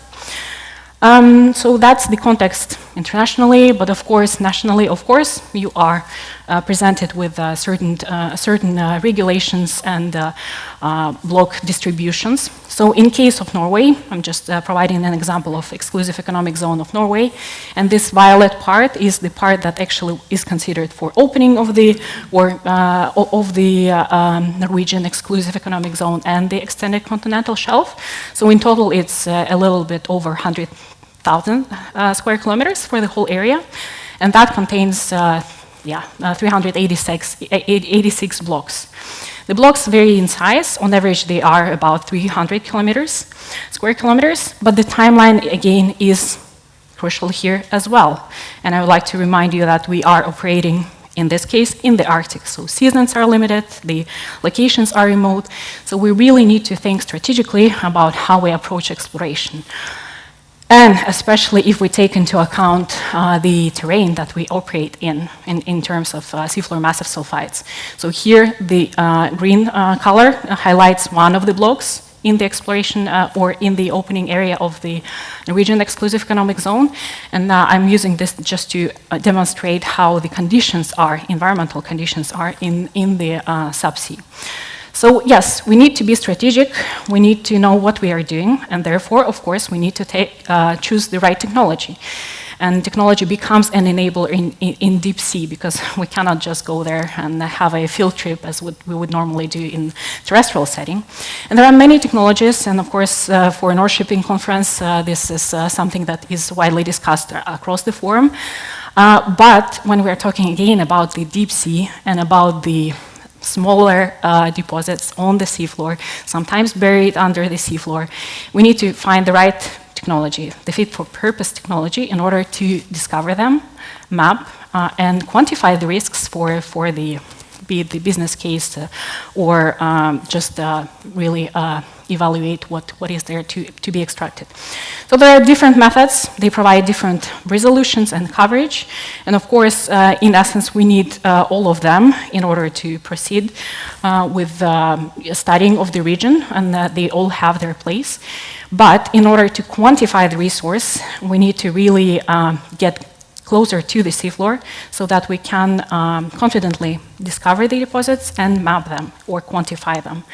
So that's the context internationally, but of course, nationally, of course, you are presented with certain regulations and block distributions. So in case of Norway, I'm just providing an example of exclusive economic zone of Norway, and this violet part is the part that actually is considered for opening of the Norwegian exclusive economic zone and the extended continental shelf. So in total, it's a little bit over 100 1,000 square kilometers for the whole area, and that contains 386 blocks. The blocks vary in size. On average, they are about 300 square kilometers, but the timeline, again, is crucial here as well. And I would like to remind you that we are operating, in this case, in the Arctic. So seasons are limited, the locations are remote, so we really need to think strategically about how we approach exploration. And especially if we take into account the terrain that we operate in terms of seafloor massive sulfides. So here, the green color highlights one of the blocks in the exploration or in the opening area of the Norwegian Exclusive Economic Zone. And I'm using this just to demonstrate how the conditions are, environmental conditions are in the subsea. So yes, we need to be strategic, we need to know what we are doing, and therefore, of course, we need to choose the right technology. And technology becomes an enabler in deep sea, because we cannot just go there and have a field trip as we would normally do in terrestrial setting. And there are many technologies, and of course, for a North Shipping Conference, this is something that is widely discussed across the forum. But when we are talking again about the deep sea and about the smaller deposits on the seafloor, sometimes buried under the seafloor, we need to find the right technology, the fit-for-purpose technology, in order to discover them, map, and quantify the risks for the, be it the business case or just really evaluate what is there to be extracted. So there are different methods. They provide different resolutions and coverage. And of course, in essence, we need all of them in order to proceed with studying of the region, and they all have their place. But in order to quantify the resource, we need to really get closer to the seafloor so that we can confidently discover the deposits and map them or quantify them.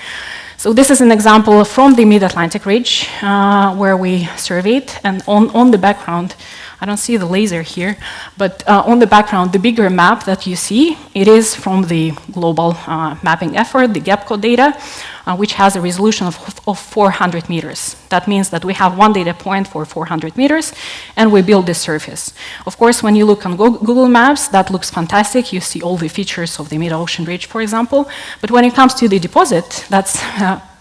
So this is an example from the Mid-Atlantic Ridge where we surveyed, and on the background, I don't see the laser here, but on the background, the bigger map that you see, it is from the global mapping effort, the GAPCO data, which has a resolution of 400 meters. That means that we have one data point for 400 meters, and we build this surface. Of course, when you look on Google Maps, that looks fantastic. You see all the features of the mid-ocean ridge, for example. But when it comes to the deposit, that's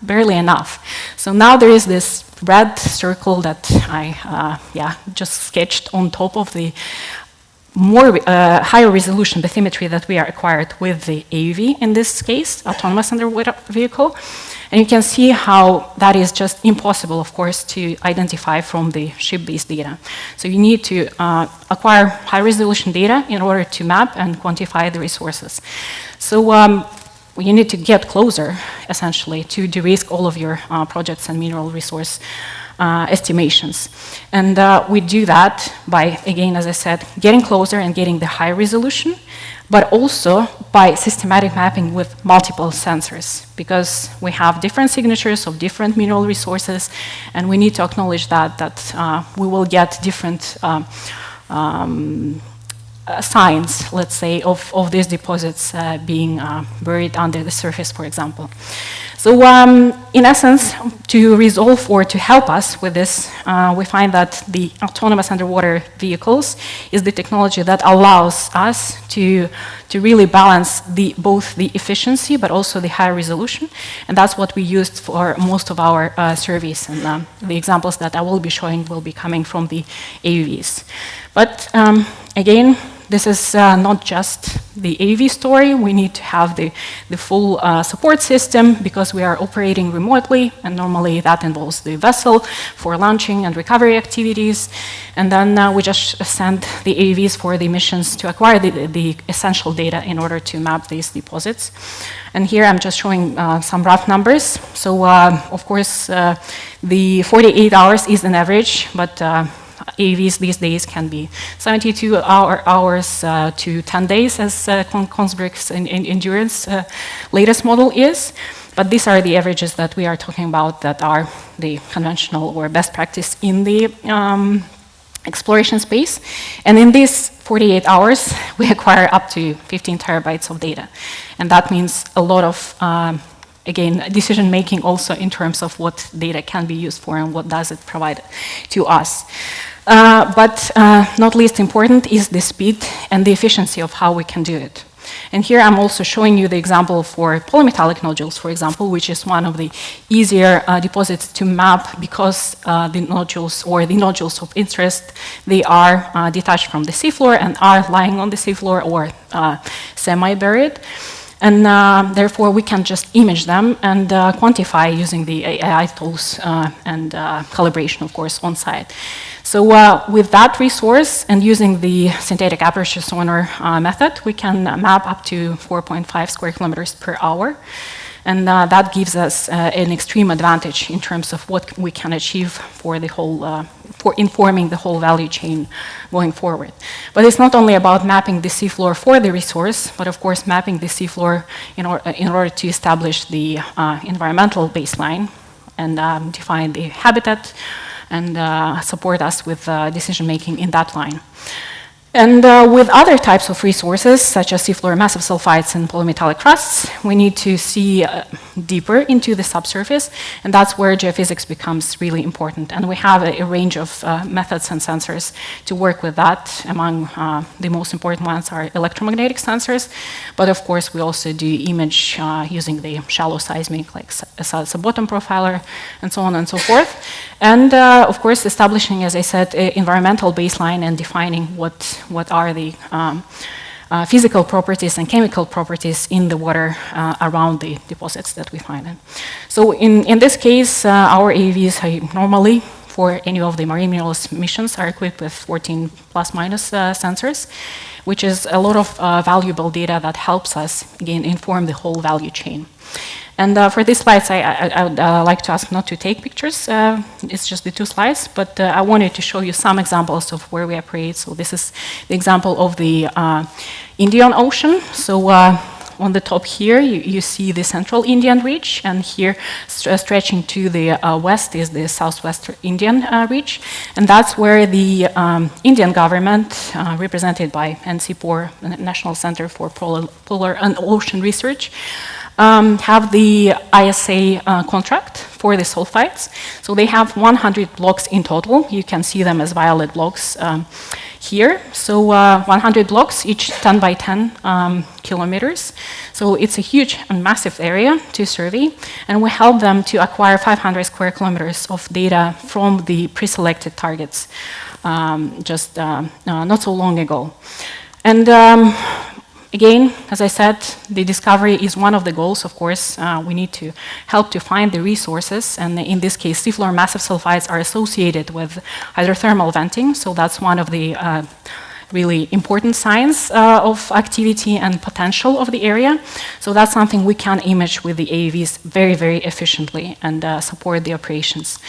barely enough. So now there is this red circle that I just sketched on top of the more higher resolution bathymetry that we are acquired with the AUV, in this case, autonomous underwater vehicle. And you can see how that is just impossible, of course, to identify from the ship-based data. So you need to acquire high-resolution data in order to map and quantify the resources. So you need to get closer, essentially, to de-risk all of your projects and mineral resource estimations. And we do that by, again, as I said, getting closer and getting the high resolution, but also by systematic mapping with multiple sensors, because we have different signatures of different mineral resources, and we need to acknowledge that we will get different signs, let's say, of these deposits being buried under the surface, for example. So in essence, to resolve or to help us with this, we find that the autonomous underwater vehicles is the technology that allows us to really balance both the efficiency but also the high resolution. And that's what we used for most of our surveys. And the examples that I will be showing will be coming from the AUVs. But again, this is not just the AV story. We need to have the full support system, because we are operating remotely, and normally that involves the vessel for launching and recovery activities. And then we just send the AVs for the missions to acquire the essential data in order to map these deposits. And here I'm just showing some rough numbers. So of course, the 48 hours is an average, but AVs these days can be 72 hours to 10 days, as Kongsberg's endurance latest model is. But these are the averages that we are talking about that are the conventional or best practice in the exploration space. And in these 48 hours, we acquire up to 15 terabytes of data. And that means a lot of again, decision making also in terms of what data can be used for and what does it provide to us. But not least important is the speed and the efficiency of how we can do it. And here I'm also showing you the example for polymetallic nodules, for example, which is one of the easier deposits to map because the nodules or the nodules of interest, they are detached from the seafloor and are lying on the seafloor or semi-buried. And therefore, we can just image them and quantify using the AI tools and calibration, of course, on site. So with that resource and using the synthetic aperture sonar method, we can map up to 4.5 square kilometers per hour. And that gives us an extreme advantage in terms of what we can achieve for the whole, for informing the whole value chain going forward. But it's not only about mapping the seafloor for the resource, but of course mapping the seafloor in order to establish the environmental baseline and define the habitat and support us with decision-making in that line. And with other types of resources, such as seafloor massive sulfides and polymetallic crusts, we need to see deeper into the subsurface, and that's where geophysics becomes really important. And we have a range of methods and sensors to work with that. Among the most important ones are electromagnetic sensors, but of course we also do image using the shallow seismic, like a bottom profiler, and so on and so forth. And of course, establishing, as I said, environmental baseline and defining what are the physical properties and chemical properties in the water around the deposits that we find in. So in this case, our AUVs are normally, for any of the marine minerals missions, are equipped with 14 plus minus sensors, which is a lot of valuable data that helps us, again, inform the whole value chain. And for these slides, I would like to ask not to take pictures. It's just the 2 slides, but I wanted to show you some examples of where we operate. So this is the example of the Indian Ocean. So on the top here, you see the central Indian Reach, and here stretching to the west is the southwest Indian Reach. And that's where the Indian government, represented by NCPOR, National Center for Polar and Ocean Research, have the ISA contract for the sulfides. So they have 100 blocks in total. You can see them as violet blocks here. So 100 blocks, each 10 by 10 kilometers. So it's a huge and massive area to survey. And we help them to acquire 500 square kilometers of data from the pre-selected targets just not so long ago. And again, as I said, the discovery is one of the goals, of course. We need to help to find the resources, and in this case, seafloor massive sulfides are associated with hydrothermal venting, so that's one of the really important signs of activity and potential of the area. So that's something we can image with the AUVs very, very efficiently and support the operations.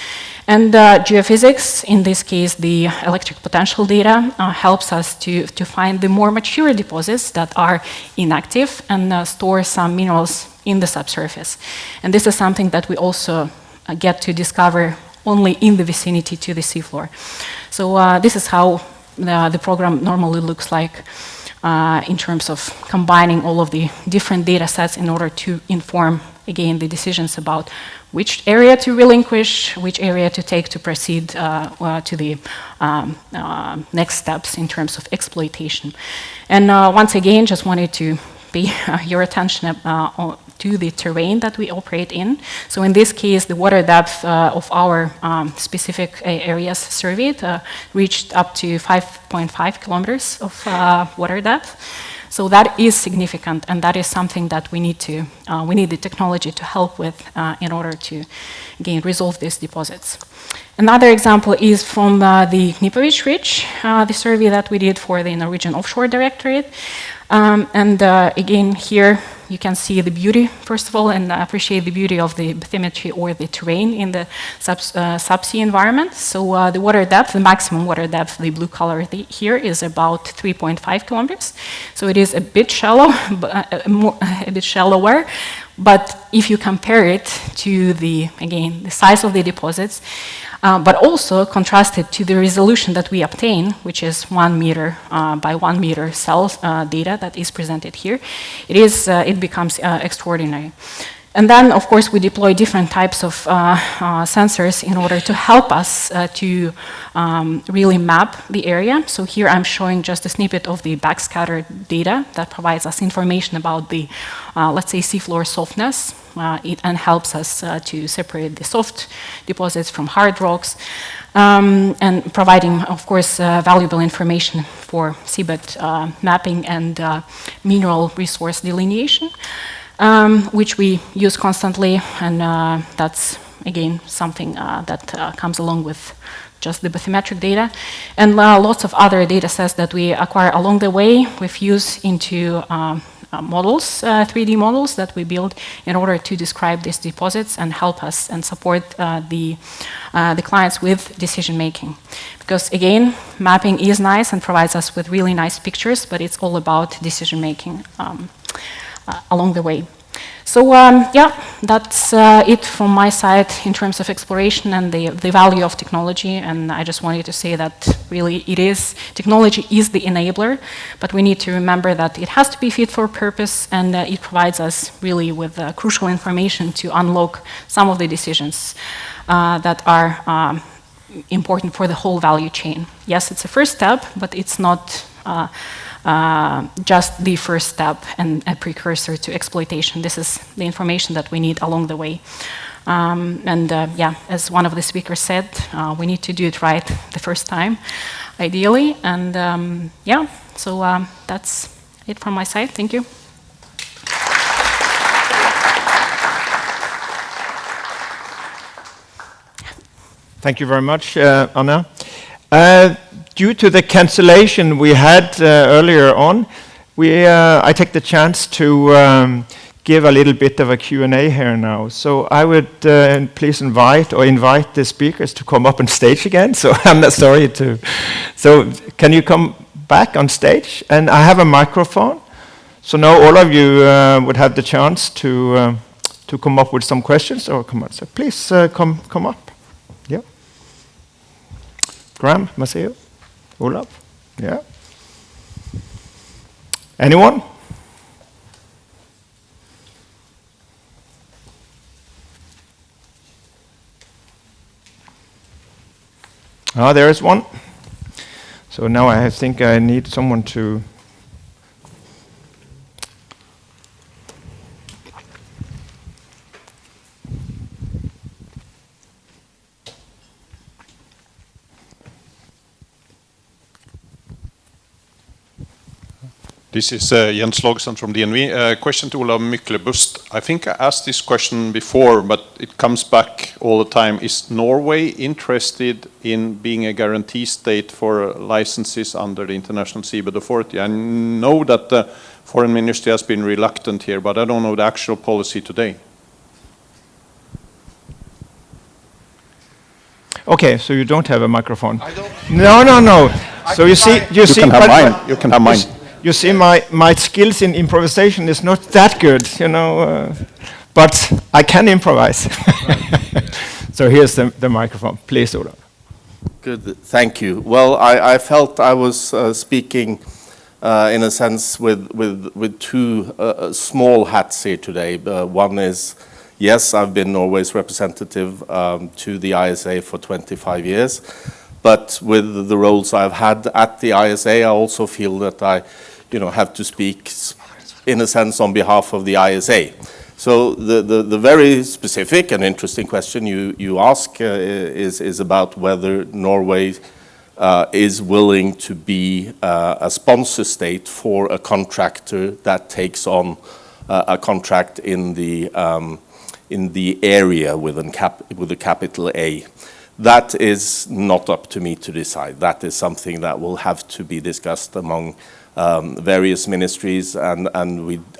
And geophysics, in this case, the electric potential data, helps us to find the more mature deposits that are inactive and store some minerals in the subsurface. And this is something that we also get to discover only in the vicinity to the seafloor. So this is how the program normally looks like in terms of combining all of the different data sets in order to inform, again, the decisions about which area to relinquish, which area to take to proceed to the next steps in terms of exploitation. And once again, just wanted to pay your attention to the terrain that we operate in. So in this case, the water depth of our specific areas surveyed reached up to 5.5 kilometers of water depth. So that is significant, and that is something that we need the technology to help with in order to, again, resolve these deposits. Another example is from the Knipovich Ridge, the survey that we did for the Norwegian Offshore Directorate. And again, here you can see the beauty, first of all, and appreciate the beauty of the bathymetry or the terrain in the subsea environment. So the water depth, the maximum water depth, the blue color here is about 3.5 kilometers. So it is a bit shallow, a bit shallower. But if you compare it to the size of the deposits, but also contrasted to the resolution that we obtain, which is 1 meter by 1 meter cell data that is presented here, it becomes extraordinary. And then, of course, we deploy different types of sensors in order to help us to really map the area. So here I'm showing just a snippet of the backscatter data that provides us information about the, let's say, seafloor softness. And helps us to separate the soft deposits from hard rocks, and providing, of course, valuable information for seabed mapping and mineral resource delineation, which we use constantly, and that's, again, something that comes along with just the bathymetric data, and lots of other data sets that we acquire along the way we've used into models, 3D models that we build in order to describe these deposits and help us and support the clients with decision making. Because again, mapping is nice and provides us with really nice pictures, but it's all about decision making along the way. So yeah, that's it from my side in terms of exploration and the value of technology. And I just wanted to say that really technology is the enabler, but we need to remember that it has to be fit for purpose, and it provides us really with crucial information to unlock some of the decisions that are important for the whole value chain. Yes, it's a first step, but it's not just the first step and a precursor to exploitation. This is the information that we need along the way. Yeah, as one of the speakers said, we need to do it right the first time, ideally. And yeah, so that's it from my side. Thank you. Thank you very much, Anna. Due to the cancellation we had earlier on, I take the chance to give a little bit of a Q&A here now. So I would please invite the speakers to come up on stage again. So I'm not sorry to. So can you come back on stage? And I have a microphone. So now all of you would have the chance to come up with some questions or comments. So please come up. Yeah. Graham, Maceo, Olaf. Yeah. Anyone? Ah, there is one. So now I think I need someone to. This is Jens Logson from DNV. Question to Olav Myklebust. I think I asked this question before, but it comes back all the time. Is Norway interested in being a guarantee state for licenses under the International Seabed Authority? I know that the Foreign Ministry has been reluctant here, but I don't know the actual policy today. Okay, so you don't have a microphone. I don't. No. So you see, You can have mine. You can have mine. You see, my skills in improvisation is not that good, you know, but I can improvise. So here's the microphone. Please, Ola. Good, thank you. Well, I felt I was speaking in a sense with two small hats here today. One is, yes, I've been Norway's representative to the ISA for 25 years. But with the roles I've had at the ISA, I also feel that I, have to speak, in a sense, on behalf of the ISA. So the very specific and interesting question you ask is about whether Norway is willing to be a sponsor state for a contractor that takes on a contract in the area with a capital A. That is not up to me to decide. That is something that will have to be discussed among various ministries, and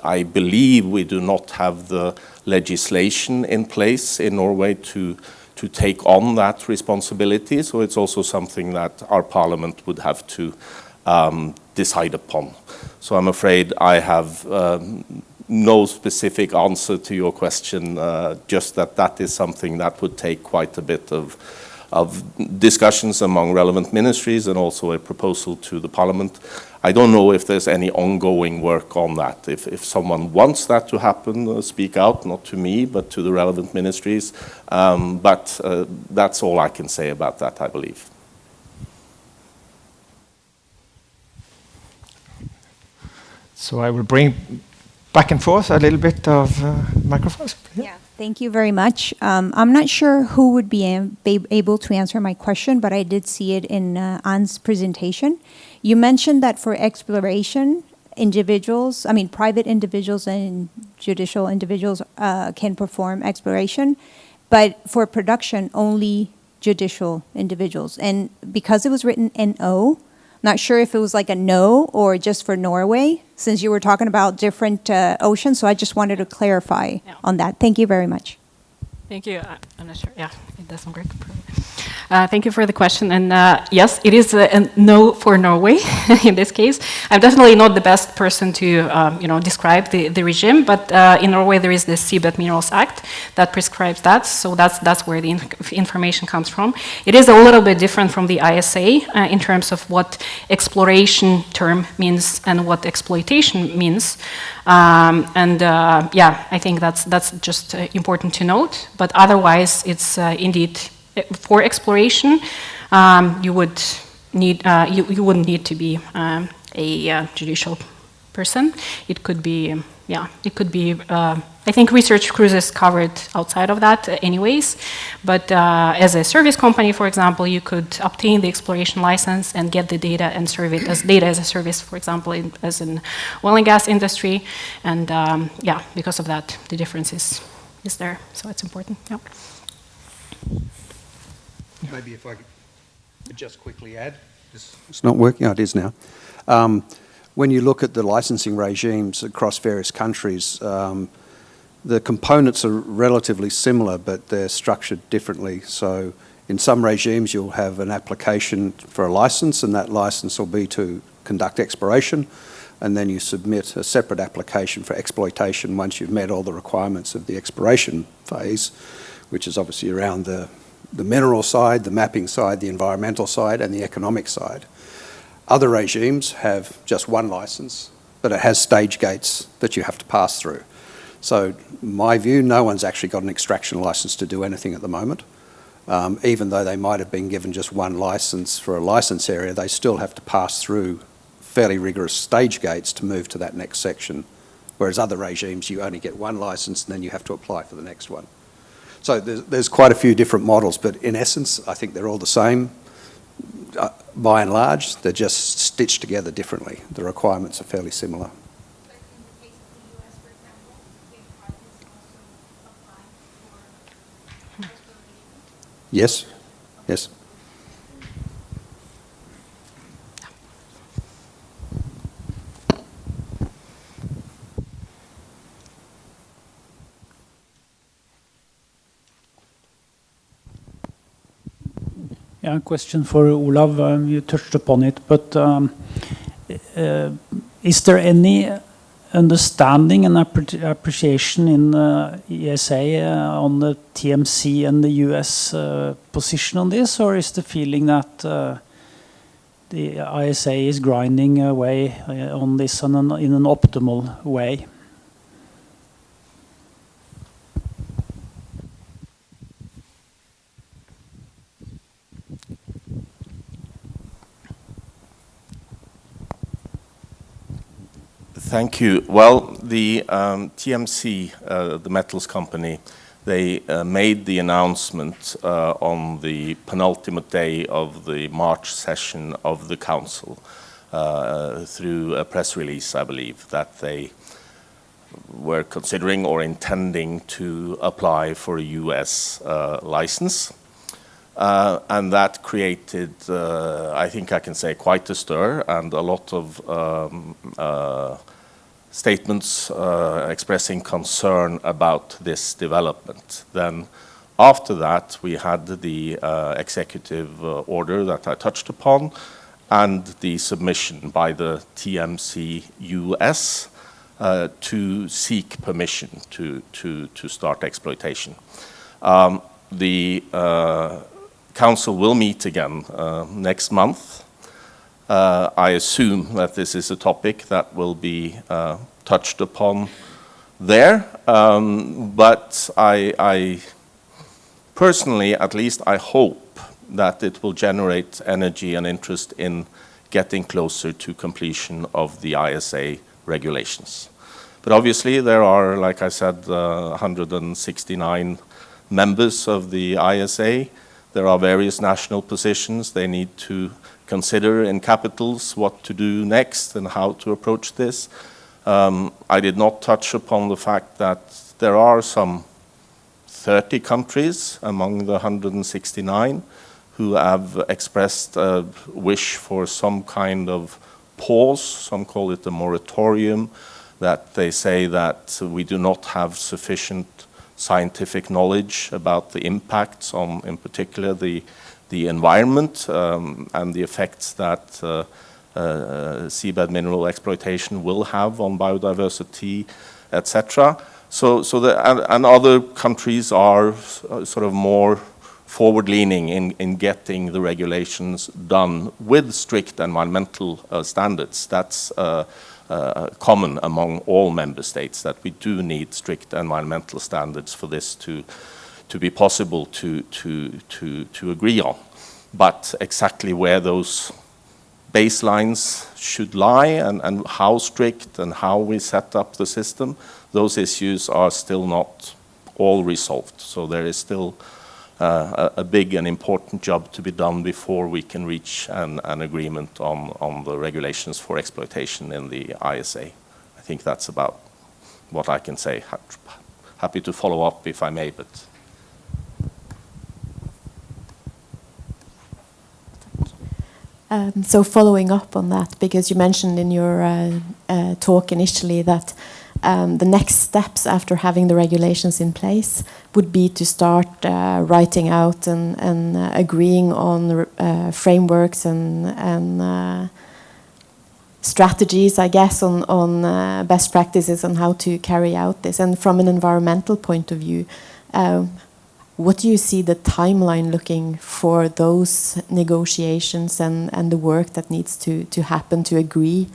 I believe we do not have the legislation in place in Norway to take on that responsibility. So it's also something that our parliament would have to decide upon. So I'm afraid I have no specific answer to your question, just that is something that would take quite a bit of discussions among relevant ministries and also a proposal to the Parliament. I don't know if there's any ongoing work on that. If someone wants that to happen, speak out, not to me, but to the relevant ministries. But that's all I can say about that, I believe. So I will bring back and forth a little bit of microphones. Yeah, thank you very much. I'm not sure who would be able to answer my question, but I did see it in Anne's presentation. You mentioned that for exploration, private individuals and judicial individuals can perform exploration, but for production, only judicial individuals. And because it was written NO, not sure if it was like a no or just for Norway, since you were talking about different oceans. So I just wanted to clarify on that. Thank you very much. Thank you. I'm not sure. Yeah, it doesn't work. Thank you for the question. And yes, it is a no for Norway in this case. I'm definitely not the best person to describe the regime, but in Norway there is the Seabed Minerals Act that prescribes that. So that's where the information comes from. It is a little bit different from the ISA in terms of what exploration term means and what exploitation means. I think that's just important to note. But otherwise, it's indeed for exploration. You wouldn't need to be a judicial person. It could be, I think research cruises covered outside of that anyways. But as a service company, for example, you could obtain the exploration license and get the data and serve it as data as a service, for example, as in oil and gas industry. And because of that, the difference is there. So it's important. Yeah. Maybe if I could just quickly add. It's not working. Oh, it is now. When you look at the licensing regimes across various countries, the components are relatively similar, but they're structured differently. So in some regimes, you'll have an application for a license, and that license will be to conduct exploration, and then you submit a separate application for exploitation once you've met all the requirements of the exploration phase, which is obviously around the mineral side, the mapping side, the environmental side, and the economic side. Other regimes have just one license, but it has stage gates that you have to pass through. So, in my view, no one's actually got an extraction license to do anything at the moment. Even though they might have been given just one license for a license area, they still have to pass through fairly rigorous stage gates to move to that next section. Whereas other regimes, you only get one license and then you have to apply for the next one. So there's quite a few different models, but in essence, I think they're all the same. By and large, they're just stitched together differently. The requirements are fairly similar. But in the case of the US, for example, big partners also apply for exploration? Yes, yes. Yeah, a question for Olav. You touched upon it, but is there any understanding and appreciation in ESA on the TMC and the US position on this, or is the feeling that the ISA is grinding away on this in an optimal way? Thank you. Well, the TMC, the metals company, they made the announcement on the penultimate day of the March session of the Council through a press release, I believe, that they were considering or intending to apply for a US license. And that created, I think I can say, quite a stir and a lot of statements expressing concern about this development. Then after that, we had the executive order that I touched upon and the submission by the TMC US to seek permission to start exploitation. The Council will meet again next month. I assume that this is a topic that will be touched upon there, but I personally, at least, I hope that it will generate energy and interest in getting closer to completion of the ISA regulations. But obviously there are, like I said, 169 members of the ISA. There are various national positions. They need to consider in capitals what to do next and how to approach this. I did not touch upon the fact that there are some 30 countries among the 169 who have expressed a wish for some kind of pause. Some call it a moratorium, that they say that we do not have sufficient scientific knowledge about the impacts on, in particular, the environment and the effects that seabed mineral exploitation will have on biodiversity, etc. And other countries are sort of more forward-leaning in getting the regulations done with strict environmental standards. That's common among all member states, that we do need strict environmental standards for this to be possible to agree on. But exactly where those baselines should lie and how strict and how we set up the system, those issues are still not all resolved. So there is still a big and important job to be done before we can reach an agreement on the regulations for exploitation in the ISA. I think that's about what I can say. Happy to follow up if I may, but... So following up on that, because you mentioned in your talk initially that the next steps after having the regulations in place would be to start writing out and agreeing on frameworks and strategies, I guess, on best practices on how to carry out this. And from an environmental point of view, what do you see the timeline looking for those negotiations and the work that needs to happen to agree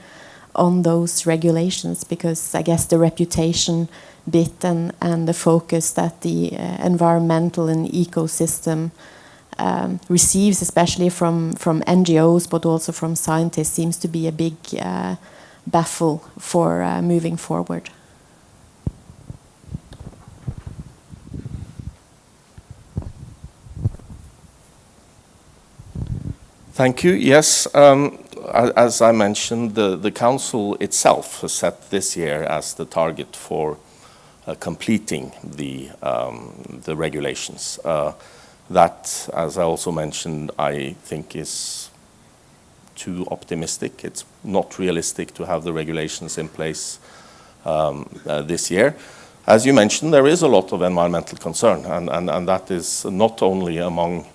on those regulations? Because I guess the reputation bit and the focus that the environmental and ecosystem receives, especially from NGOs but also from scientists, seems to be a big baffle for moving forward. Thank you. Yes, as I mentioned, the Council itself has set this year as the target for completing the regulations. That, as I also mentioned, I think is too optimistic. It's not realistic to have the regulations in place this year. As you mentioned, there is a lot of environmental concern, and that is not only among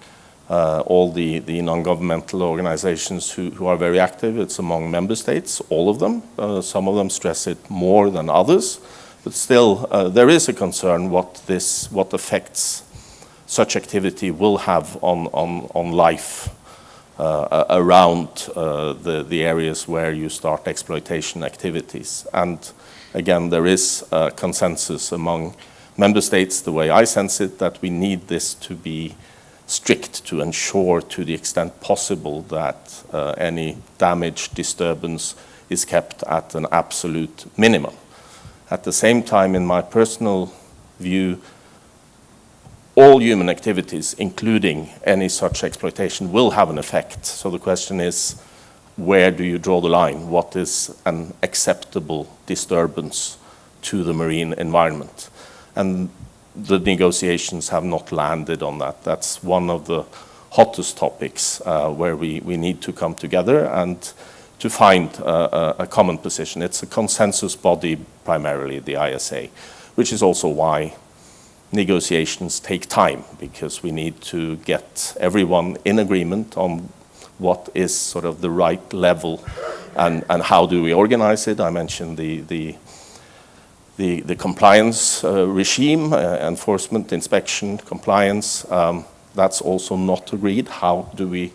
all the non-governmental organizations who are very active. It's among member states, all of them. Some of them stress it more than others, but still there is a concern what effects such activity will have on life around the areas where you start exploitation activities. And again, there is a consensus among member states, the way I sense it, that we need this to be strict to ensure to the extent possible that any damage, disturbance is kept at an absolute minimum. At the same time, in my personal view, all human activities, including any such exploitation, will have an effect. So the question is, where do you draw the line? What is an acceptable disturbance to the marine environment? And the negotiations have not landed on that. That's one of the hottest topics where we need to come together and to find a common position. It's a consensus body, primarily the ISA, which is also why negotiations take time, because we need to get everyone in agreement on what is sort of the right level and how do we organize it. I mentioned the compliance regime, enforcement, inspection, compliance, That's also not agreed. How do we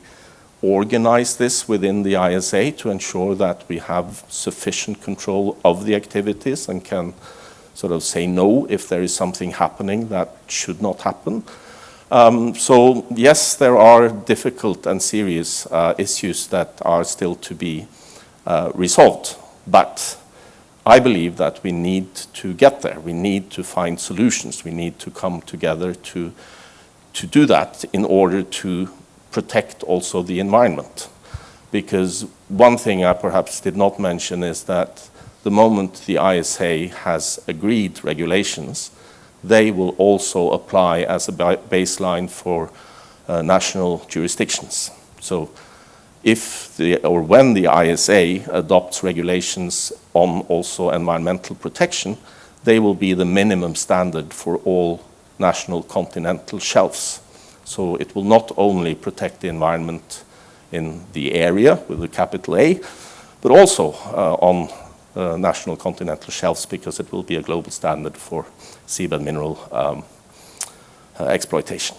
organize this within the ISA to ensure that we have sufficient control of the activities and can sort of say no if there is something happening that should not happen? So yes, there are difficult and serious issues that are still to be resolved, but I believe that we need to get there. We need to find solutions. We need to come together to do that in order to protect also the environment. Because one thing I perhaps did not mention is that the moment the ISA has agreed regulations, they will also apply as a baseline for national jurisdictions. So if when the ISA adopts regulations on also environmental protection, they will be the minimum standard for all national continental shelves. So it will not only protect the environment in the area with a capital A, but also on national continental shelves, because it will be a global standard for seabed mineral exploitation.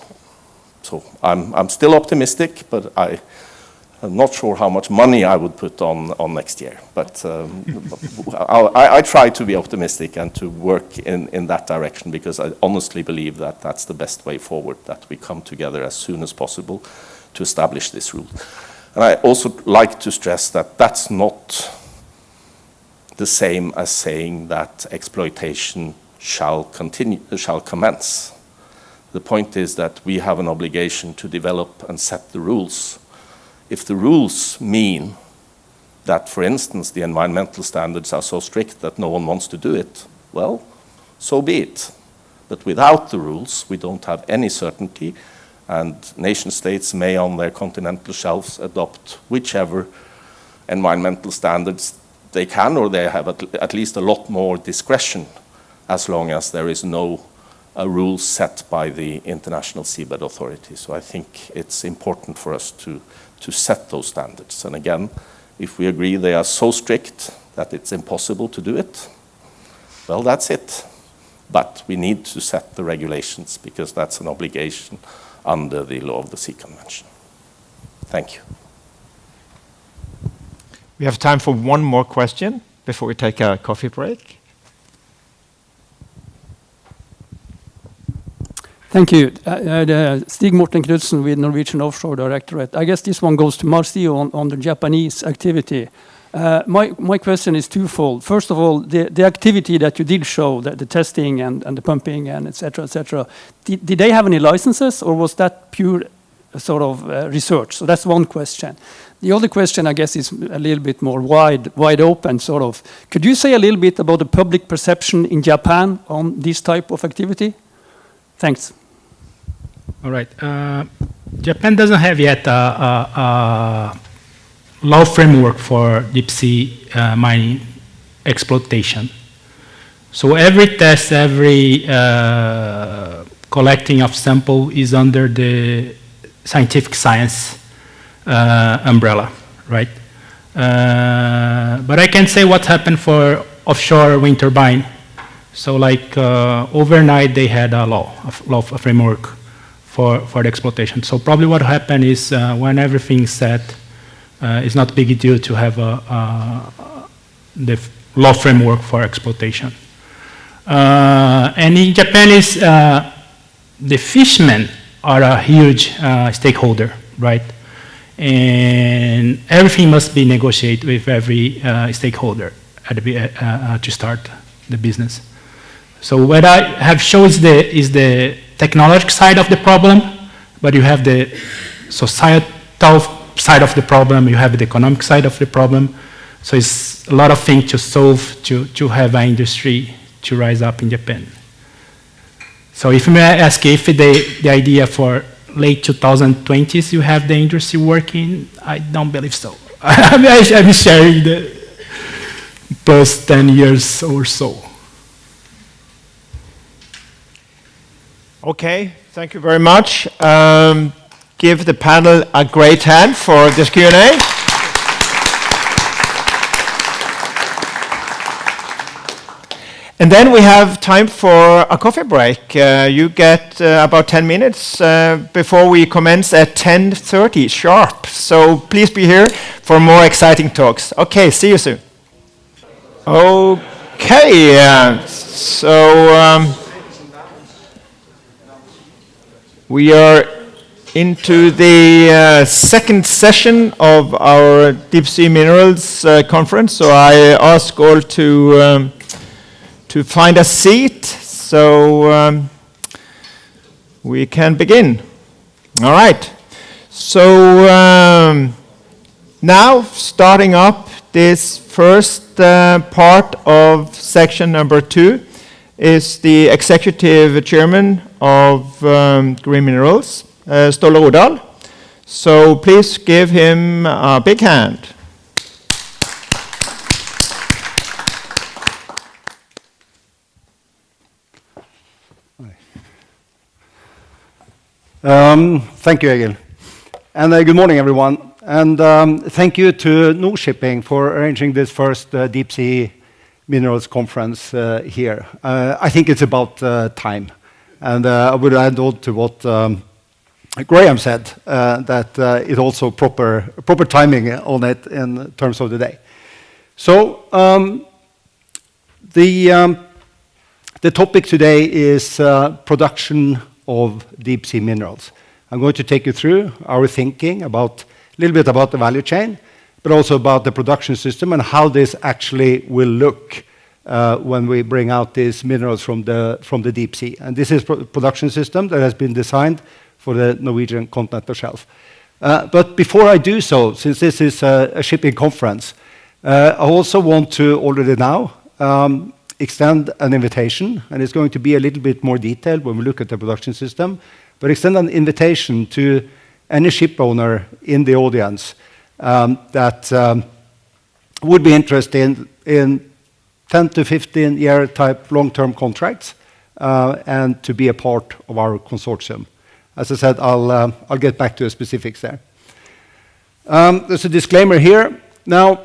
So I'm still optimistic, but I'm not sure how much money I would put on next year. But I try to be optimistic and to work in that direction, because I honestly believe that that's the best way forward, that we come together as soon as possible to establish this rule. And I also like to stress that that's not the same as saying that exploitation shall commence. The point is that we have an obligation to develop and set the rules. If the rules mean that, for instance, the environmental standards are so strict that no one wants to do it, well, so be it. But without the rules, we don't have any certainty, and nation states may on their continental shelves adopt whichever environmental standards they can, or they have at least a lot more discretion, as long as there is no rule set by the International Seabed Authority. So I think it's important for us to set those standards. And again, if we agree they are so strict that it's impossible to do it, well, that's it. But we need to set the regulations, because that's an obligation under the Law of the Sea Convention. Thank you. We have time for one more question before we take a coffee break. Thank you. Stig Morten Knudsen with Norwegian Offshore Directorate. I guess this one goes to Marcio on the Japanese activity. My question is twofold. First of all, the activity that you did show, the testing and the pumping and et cetera, did they have any licenses, or was that pure sort of research? So that's one question. The other question, I guess, is a little bit more wide open, sort of. Could you say a little bit about the public perception in Japan on this type of activity? Thanks. All right. Japan doesn't have yet a law framework for deep sea mining exploitation. So every test, every collecting of sample is under the scientific science umbrella, right? But I can say what happened for offshore wind turbine. So like overnight they had a law framework for the exploitation. So probably what happened is when everything's set, it's not a big deal to have the law framework for exploitation. And in Japan is the fishermen are a huge stakeholder, right? And everything must be negotiated with every stakeholder at to start the business. So what I have shown is the technological side of the problem, but you have the societal side of the problem, you have the economic side of the problem. So it's a lot of things to solve to have an industry to rise up in Japan. So if you may ask if the idea for late 2020s you have the industry working, I don't believe so. I'm sharing the plus 10 years or so. Okay, thank you very much. Give the panel a great hand for this Q&A. And then we have time for a coffee break. You get about 10 minutes before we commence at 10:30 sharp. So please be here for more exciting talks. Okay, see you soon. Okay, we are into the second session of our Deepsea Minerals conference. So I ask all to find a seat so we can begin. All right. So now starting up this first part of section number 2 is the executive chairman of Green Minerals, Ståle Rodal. So please give him a big hand. Thank you, Egil. And good morning, everyone. And thank you to Nor-Shipping for arranging this first Deepsea Minerals conference here. I think it's about time. And I would add on to what Graham said, that it's also proper timing on it in terms of the day. So the topic today is production of deep sea minerals. I'm going to take you through our thinking about a little bit about the value chain, but also about the production system and how this actually will look when we bring out these minerals from the deep sea. And this is a production system that has been designed for the Norwegian continental shelf. But before I do so, since this is a shipping conference, I also want to already now extend an invitation, and it's going to be a little bit more detailed when we look at the production system, but extend an invitation to any ship owner in the audience that would be interested in 10 to 15 year type long-term contracts and to be a part of our consortium. As I said, I'll get back to the specifics there. There's a disclaimer here. Now,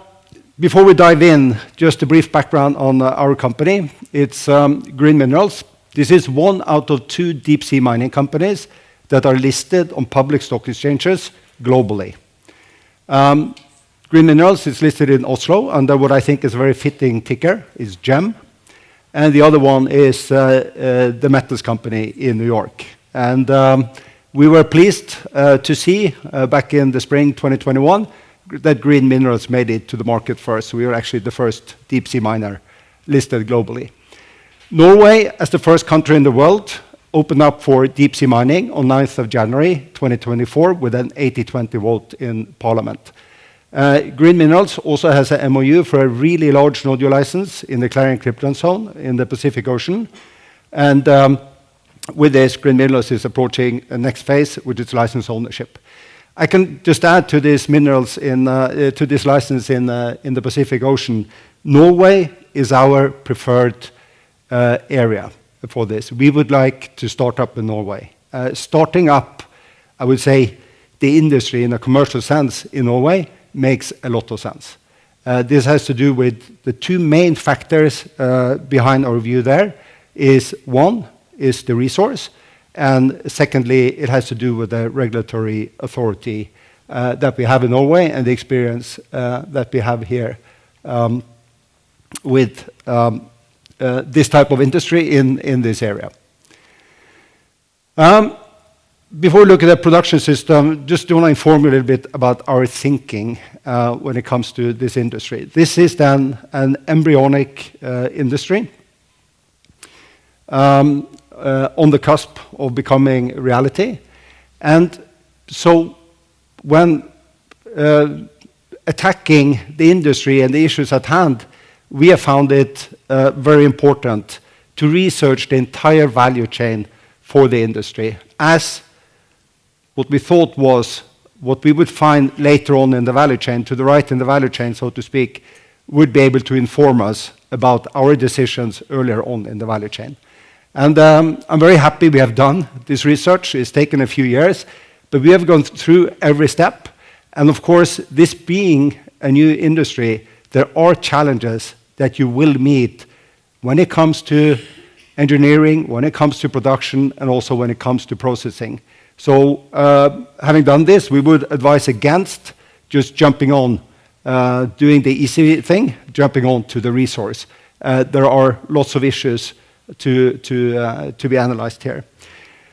before we dive in, just a brief background on our company. It's Green Minerals. This is one out of 2 deep sea mining companies that are listed on public stock exchanges globally. Green Minerals is listed in Oslo under what I think is a very fitting ticker, is GEM. And the other one is the Metals Company in New York. And we were pleased to see back in the spring 2021 that Green Minerals made it to the market first. So we were actually the first deep sea miner listed globally. Norway, as the first country in the world, opened up for deep sea mining on 9th of January 2024 with an 80-20 vote in Parliament. Green Minerals also has an MOU for a really large nodule license in the Clarion-Clipperton zone in the Pacific Ocean. And with this, Green Minerals is approaching the next phase, which is license ownership. I can just add to this minerals to this license in the Pacific Ocean. Norway is our preferred area for this. We would like to start up in Norway. Starting up, I would say, the industry in a commercial sense in Norway makes a lot of sense. This has to do with the 2 main factors behind our view there. One is the resource, and secondly, it has to do with the regulatory authority that we have in Norway and the experience that we have here with this type of industry in this area. Before we look at the production system, just want to inform you a little bit about our thinking when it comes to this industry. This is then an embryonic industry on the cusp of becoming reality. And so when attacking the industry and the issues at hand, we have found it very important to research the entire value chain for the industry, as what we thought was what we would find later on in the value chain, to the right in the value chain, so to speak, would be able to inform us about our decisions earlier on in the value chain. And I'm very happy we have done this research. It's taken a few years, but we have gone through every step. And of course, this being a new industry, there are challenges that you will meet when it comes to engineering, when it comes to production, and also when it comes to processing. So having done this, we would advise against just jumping on, doing the easy thing, jumping on to the resource. There are lots of issues to be analyzed here.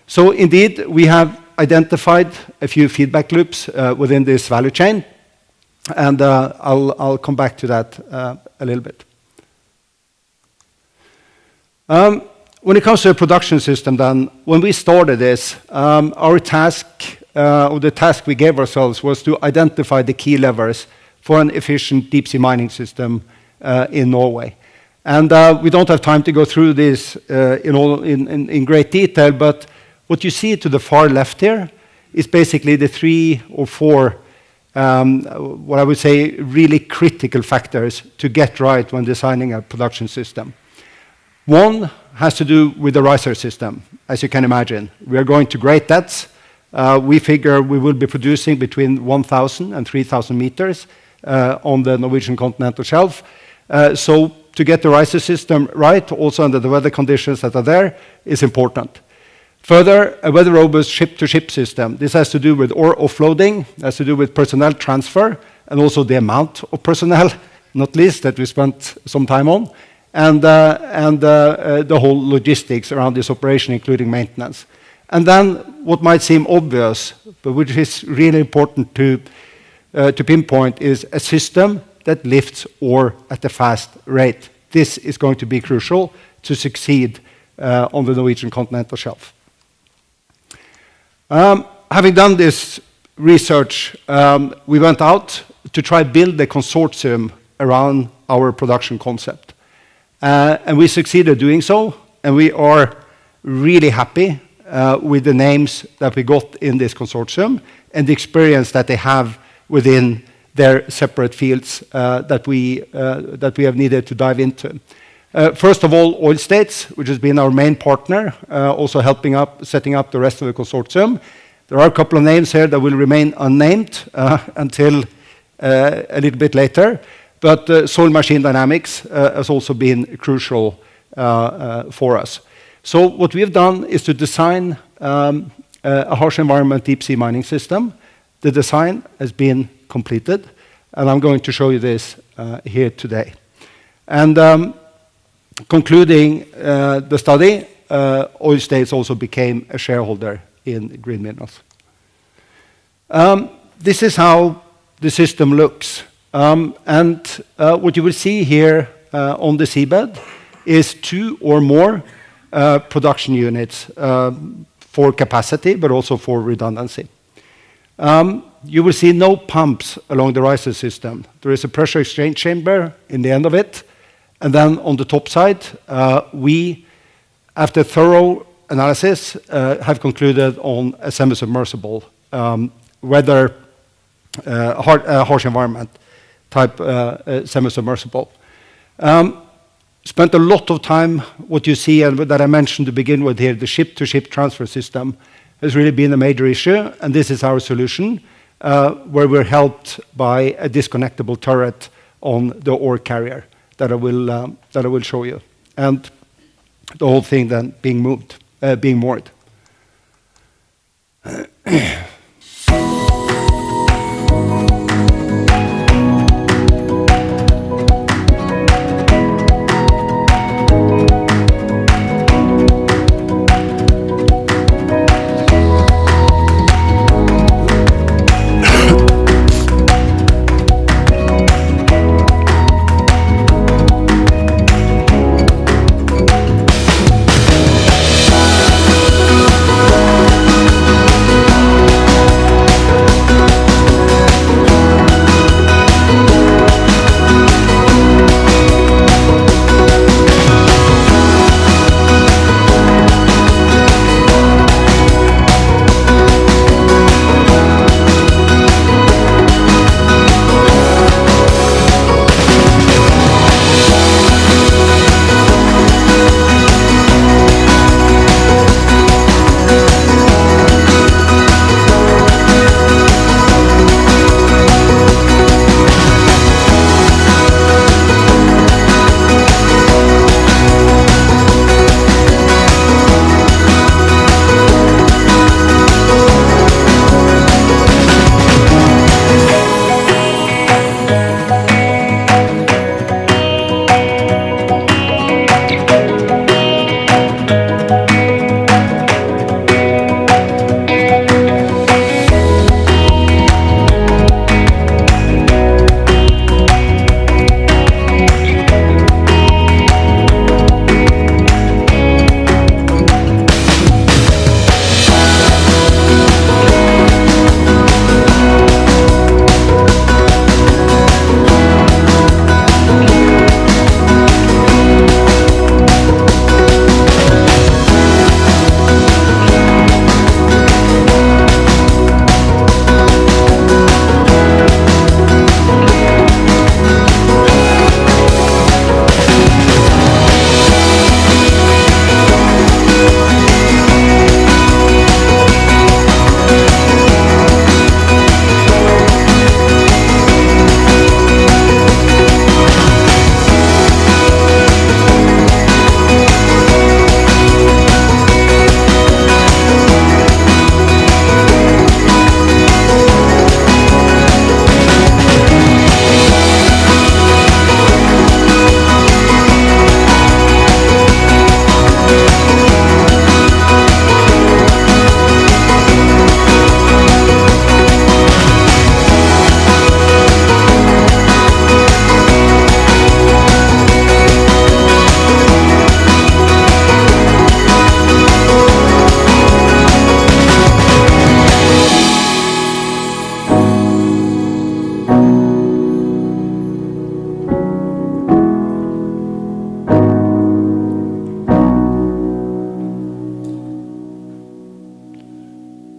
So indeed, we have identified a few feedback loops within this value chain, and I'll come back to that a little bit. When it comes to a production system, then, when we started this, our task, or the task we gave ourselves, was to identify the key levers for an efficient deep-sea mining system in Norway. And we don't have time to go through this in great detail, but what you see to the far left here is basically the 3 or 4, what I would say, really critical factors to get right when designing a production system. One has to do with the riser system, as you can imagine. We are going to great depths. We figure we will be producing between 1,000 and 3,000 meters on the Norwegian continental shelf. So to get the riser system right, also under the weather conditions that are there, is important. Further, a weather-robust ship-to-ship system. This has to do with ore offloading, has to do with personnel transfer, and also the amount of personnel, not least, that we spent some time on, and the whole logistics around this operation, including maintenance. And then what might seem obvious, but which is really important to pinpoint, is a system that lifts ore at a fast rate. This is going to be crucial to succeed on the Norwegian continental shelf. Having done this research, we went out to try to build a consortium around our production concept. And we succeeded doing so, and we are really happy with the names that we got in this consortium and the experience that they have within their separate fields that we have needed to dive into. First of all, Oil States, which has been our main partner, also helping up setting up the rest of the consortium. There are a couple of names here that will remain unnamed until a little bit later. But Soil Machine Dynamics has also been crucial for us. So what we have done is to design a harsh environment deep-sea mining system. The design has been completed, and I'm going to show you this here today. And concluding the study, Oil States also became a shareholder in Green Minerals. This is how the system looks. And what you will see here on the seabed is 2 or more production units for capacity, but also for redundancy. You will see no pumps along the riser system. There is a pressure exchange chamber in the end of it. And then on the top side, we, after thorough analysis, have concluded on a semi-submersible, whether harsh environment type semi-submersible. Spent a lot of time, what you see and that I mentioned to begin with here, the ship-to-ship transfer system has really been a major issue, and this is our solution, where we're helped by a disconnectable turret on the ore carrier that I will show you, and the whole thing then being moored.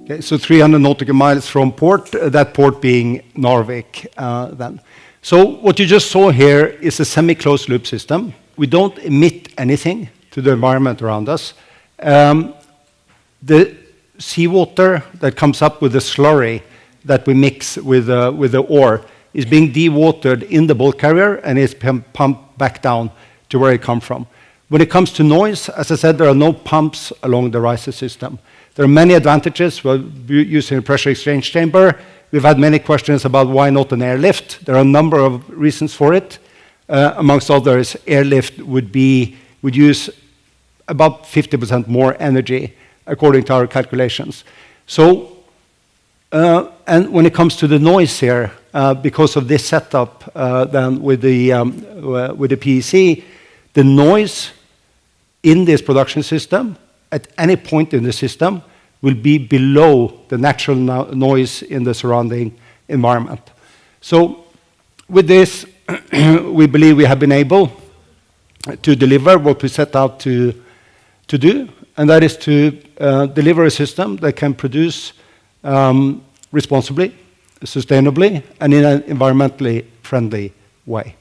Okay, so 300 nautical miles from port, that port being Narvik then. So what you just saw here is a semi-closed loop system. We don't emit anything to the environment around us. The seawater that comes up with the slurry that we mix with the ore is being dewatered in the bulk carrier and is pumped back down to where it comes from. When it comes to noise, as I said, there are no pumps along the riser system. There are many advantages. We're using a pressure exchange chamber. We've had many questions about why not an airlift. There are a number of reasons for it. Amongst others, airlift would use about 50% more energy, according to our calculations. So, and when it comes to the noise here, because of this setup then with the PEC, the noise in this production system at any point in the system will be below the natural noise in the surrounding environment. So with this, we believe we have been able to deliver what we set out to do, and that is to deliver a system that can produce responsibly, sustainably, and in an environmentally friendly way.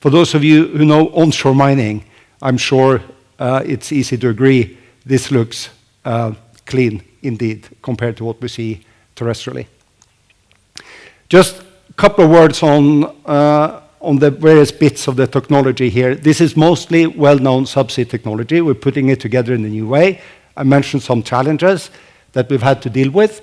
For those of you who know onshore mining, I'm sure it's easy to agree this looks clean indeed compared to what we see terrestrially. Just a couple of words on the various bits of the technology here. This is mostly well-known subsea technology. We're putting it together in a new way. I mentioned some challenges that we've had to deal with.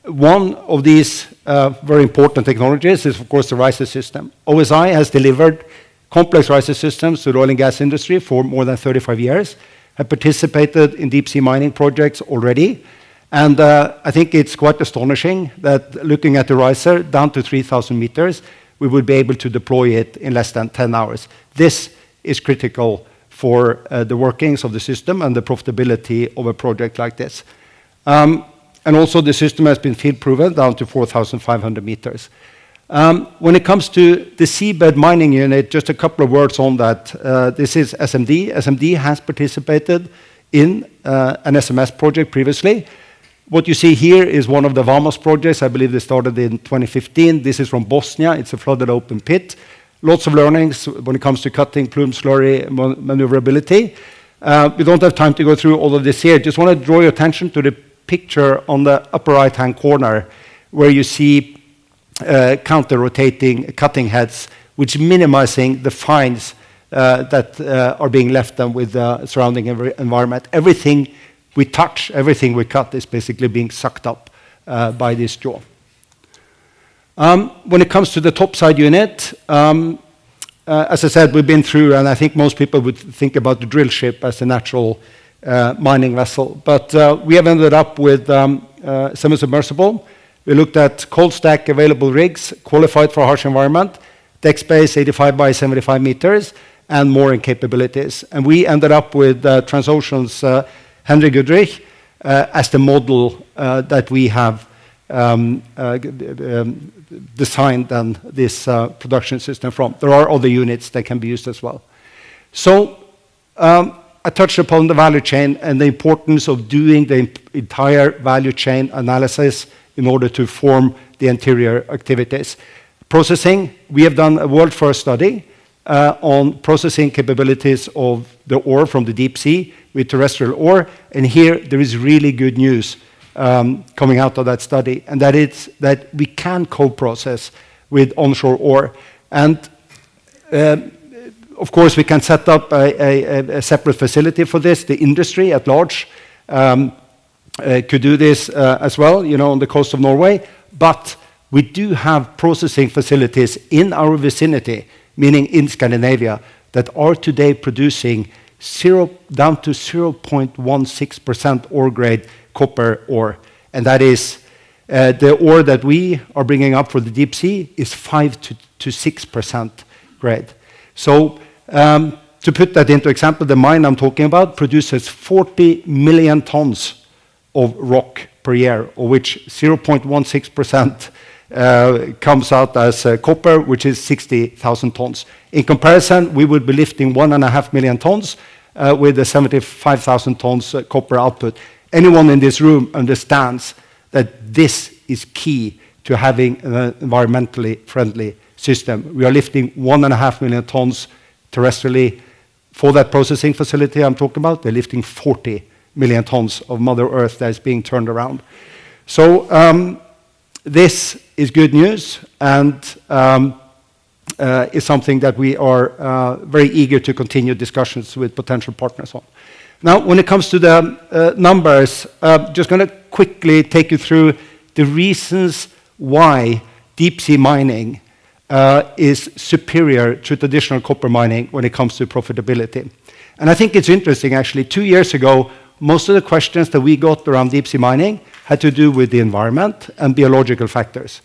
One of these very important technologies is, of course, the riser system. OSI has delivered complex riser systems to the oil and gas industry for more than 35 years, have participated in deep sea mining projects already. And I think it's quite astonishing that looking at the riser down to 3,000 meters, we would be able to deploy it in less than 10 hours. This is critical for the workings of the system and the profitability of a project like this. And also the system has been field proven down to 4,500 meters. When it comes to the seabed mining unit, just a couple of words on that. This is SMD. SMD has participated in an SMS project previously. What you see here is one of the VAMOS projects. I believe they started in 2015. This is from Bosnia. It's a flooded open pit. Lots of learnings when it comes to cutting, plume slurry, maneuverability. We don't have time to go through all of this here. Just want to draw your attention to the picture on the upper right-hand corner where you see counter-rotating cutting heads, which minimizing the fines that are being left them with the surrounding environment. Everything we touch, everything we cut is basically being sucked up by this jaw. When it comes to the topside unit, as I said, we've been through, and I think most people would think about the drill ship as a natural mining vessel. But we have ended up with semi-submersible. We looked at cold stack available rigs, qualified for harsh environment, deck space 85 by 75 meters, and mooring capabilities. And we ended up with Transocean's Henry Goodrich as the model that we have designed this production system from. There are other units that can be used as well. So I touched upon the value chain and the importance of doing the entire value chain analysis in order to form the interior activities. Processing, we have done a world-first study on processing capabilities of the ore from the deep sea with terrestrial ore, and here there is really good news coming out of that study, and that is that we can co-process with onshore ore. And of course, we can set up a separate facility for this. The industry at large could do this as well, you know, on the coast of Norway. But we do have processing facilities in our vicinity, meaning in Scandinavia, that are today producing down to 0.16% ore grade copper ore. And that is the ore that we are bringing up for the deep sea is 5 to 6% grade. So to put that into example, the mine I'm talking about produces 40 million tons of rock per year, of which 0.16% comes out as copper, which is 60,000 tons. In comparison, we would be lifting 1.5 million tons, with the 75,000 tons copper output. Anyone in this room understands that this is key to having an environmentally friendly system. We are lifting 1.5 million tons terrestrially. For that processing facility I'm talking about, they're lifting 40 million tons of Mother Earth that is being turned around. So this is good news, and is something that we are very eager to continue discussions with potential partners on. Now, when it comes to the numbers, just going to quickly take you through the reasons why deep sea mining is superior to traditional copper mining when it comes to profitability. And I think it's interesting, actually. 2 years ago, most of the questions that we got around deep sea mining had to do with the environment and biological factors.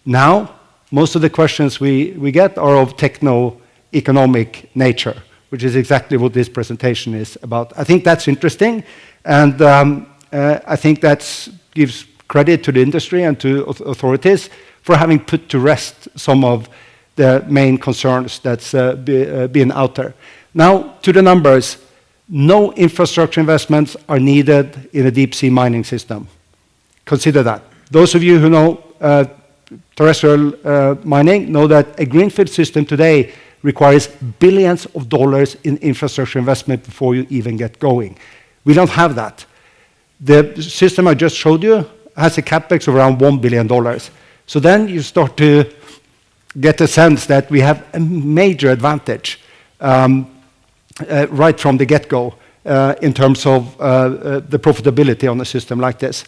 Now, most of the questions we get are of techno-economic nature, which is exactly what this presentation is about. I think that's interesting, and I think that gives credit to the industry and to authorities for having put to rest some of the main concerns that's been out there. Now, to the numbers. No infrastructure investments are needed in a deep sea mining system. Consider that. Those of you who know terrestrial mining know that a greenfield system today requires billions of dollars in infrastructure investment before you even get going. We don't have that. The system I just showed you has a capex of around $1 billion. So then you start to get a sense that we have a major advantage right from the get-go in terms of the profitability on a system like this.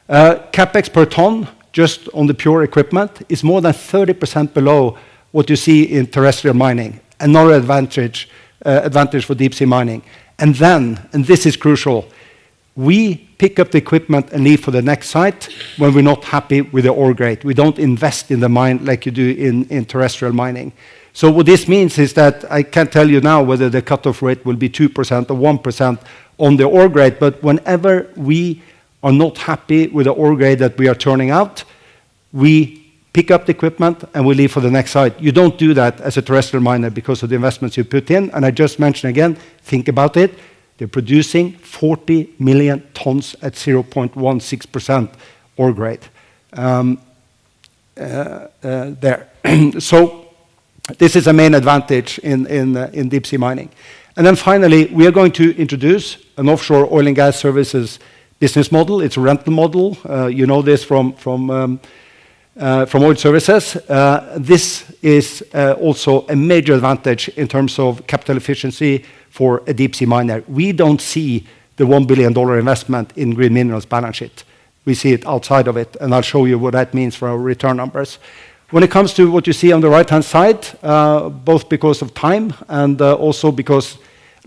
Capex per ton, just on the pure equipment, is more than 30% below what you see in terrestrial mining. Another advantage for deep sea mining. And then, and this is crucial, we pick up the equipment and leave for the next site when we're not happy with the ore grade. We don't invest in the mine like you do in terrestrial mining. So what this means is that I can't tell you now whether the cutoff rate will be 2% or 1% on the ore grade, but whenever we are not happy with the ore grade that we are turning out, we pick up the equipment and we leave for the next site. You don't do that as a terrestrial miner because of the investments you put in. And I just mentioned again, think about it. They're producing 40 million tons at 0.16% ore grade there. So this is a main advantage in deep sea mining. And then finally, we are going to introduce an offshore oil and gas services business model. It's a rental model. You know this from oil services. This is also a major advantage in terms of capital efficiency for a deep sea miner. We don't see the $1 billion investment in Green Minerals balance sheet. We see it outside of it, and I'll show you what that means for our return numbers. When it comes to what you see on the right-hand side, both because of time and also because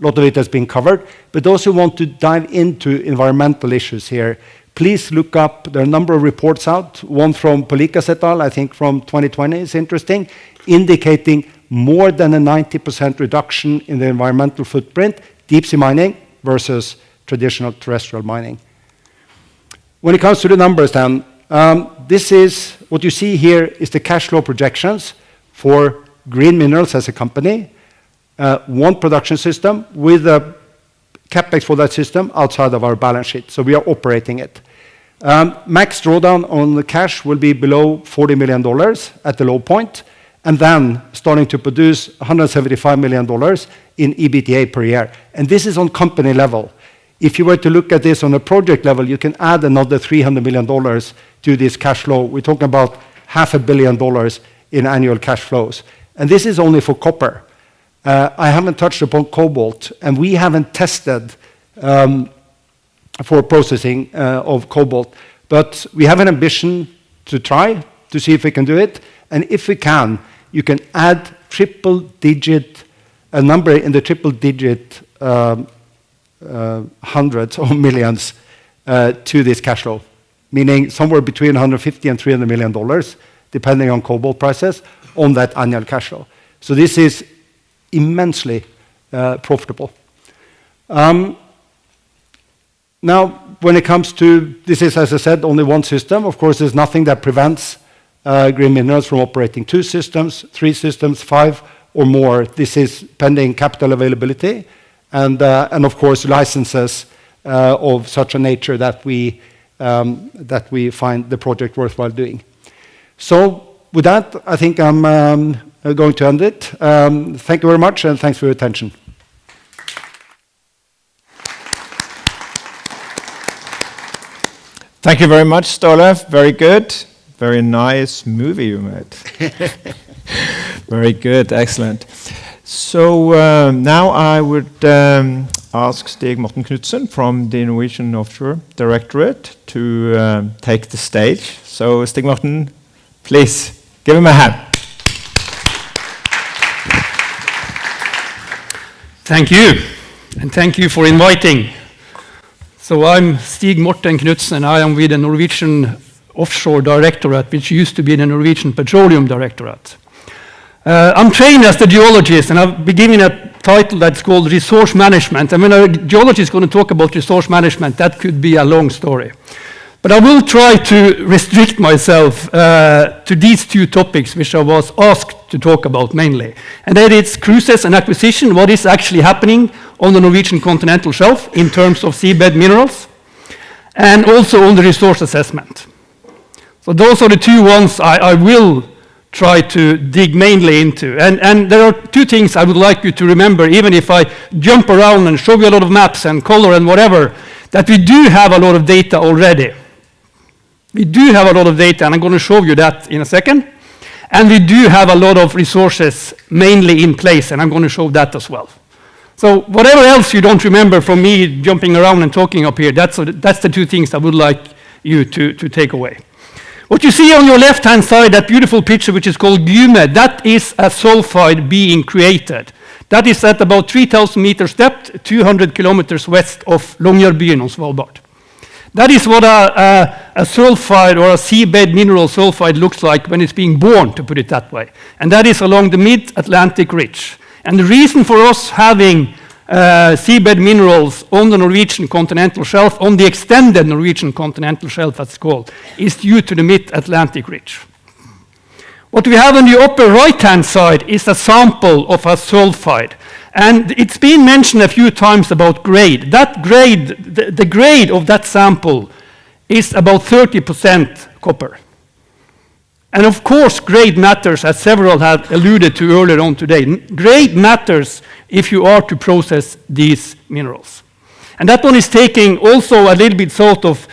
a lot of it has been covered, but those who want to dive into environmental issues here, please look up, there are a number of reports out, one from Polikas et al., I think from 2020 is interesting, indicating more than a 90% reduction in the environmental footprint, deep sea mining versus traditional terrestrial mining. When it comes to the numbers then, this is, what you see here is the cash flow projections for Green Minerals as a company, one production system with a capex for that system outside of our balance sheet. So we are operating it. Max drawdown on the cash will be below $40 million at the low point, and then starting to produce $175 million in EBITDA per year. And this is on company level. If you were to look at this on a project level, you can add another $300 million to this cash flow. We're talking about $500 million in annual cash flows. And this is only for copper. I haven't touched upon cobalt, and we haven't tested for processing of cobalt. But we have an ambition to try to see if we can do it. And if we can, you can add a number in the triple-digit hundreds of millions to this cash flow, meaning somewhere between $150 and $300 million, depending on cobalt prices, on that annual cash flow. So this is immensely profitable. Now, when it comes to, this is, as I said, only one system. Of course, there's nothing that prevents Green Minerals from operating 2 systems, 3 systems, 5 or more. This is pending capital availability and of course licenses of such a nature that we find the project worthwhile doing. So with that, I think I'm going to end it. Thank you very much, and thanks for your attention. Thank you very much, Ståle. Very good. Very nice movie you made. Very good. Excellent. So now I would ask Stig Morten Knudsen from the Norwegian Offshore Directorate to take the stage. So Stig Morten, please give him a hand. Thank you, and thank you for inviting. So I'm Stig Morten Knudsen. I am with the Norwegian Offshore Directorate, which used to be the Norwegian Petroleum Directorate. I'm trained as a geologist, and I've been given a title that's called resource management. And when a geologist is going to talk about resource management, that could be a long story. But I will try to restrict myself to these two topics, which I was asked to talk about mainly. And that is cruises and acquisition, what is actually happening on the Norwegian continental shelf in terms of seabed minerals, and also on the resource assessment. So those are the two ones I will try to dig mainly into. And there are two things I would like you to remember, even if I jump around and show you a lot of maps and color and whatever, that we do have a lot of data already. We do have a lot of data, and I'm going to show you that in a second. And we do have a lot of resources mainly in place, and I'm going to show that as well. So whatever else you don't remember from me jumping around and talking up here, that's the two things I would like you to take away. What you see on your left-hand side, that beautiful picture which is called Gyme, that is a sulfide being created. That is at about 3,000 meters depth, 200 kilometers west of Longyearbyen on Svalbard. That is what a sulfide or a seabed mineral sulfide looks like when it's being born, to put it that way. And that is along the mid-Atlantic ridge. And the reason for us having seabed minerals on the Norwegian continental shelf, on the extended Norwegian continental shelf as it's called, is due to the mid-Atlantic ridge. What we have on the upper right-hand side is a sample of a sulfide. And it's been mentioned a few times about grade. That grade, the grade of that sample is about 30% copper. And of course, grade matters, as several have alluded to earlier on today. Grade matters if you are to process these minerals. And that one is taking also a little bit south of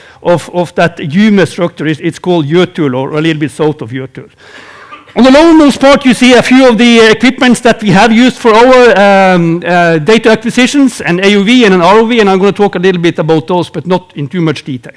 that Gyme structure. It's called Jøtul, or a little bit south of Jøtul. On the lowermost part, you see a few of the equipments that we have used for our data acquisitions, an AUV and an ROV, and I'm going to talk a little bit about those, but not in too much detail.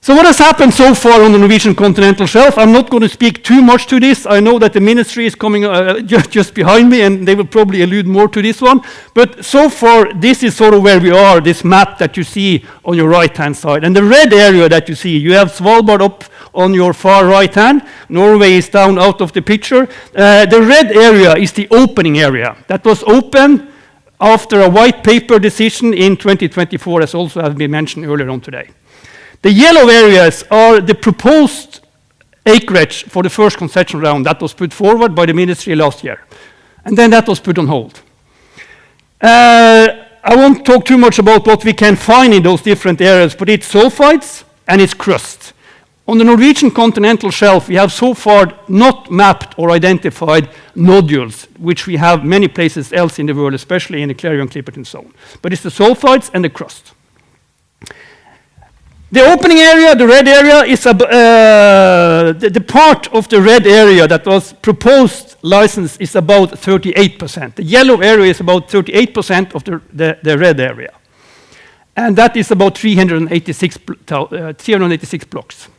So what has happened so far on the Norwegian continental shelf? I'm not going to speak too much to this. I know that the ministry is coming just behind me, and they will probably allude more to this one. But so far, this is sort of where we are, this map that you see on your right-hand side. And the red area that you see, you have Svalbard up on your far right hand. Norway is down out of the picture. The red area is the opening area. That was open after a white paper decision in 2024, as also has been mentioned earlier on today. The yellow areas are the proposed acreage for the first concession round that was put forward by the ministry last year. And then that was put on hold. I won't talk too much about what we can find in those different areas, but it's sulfides and it's crust. On the Norwegian continental shelf, we have so far not mapped or identified nodules, which we have many places else in the world, especially in the Clarion-Clipperton zone. But it's the sulfides and the crust. The opening area, the red area, is the part of the red area that was proposed license is about 38%. The yellow area is about 38% of the red area. And that is about 386 blocks.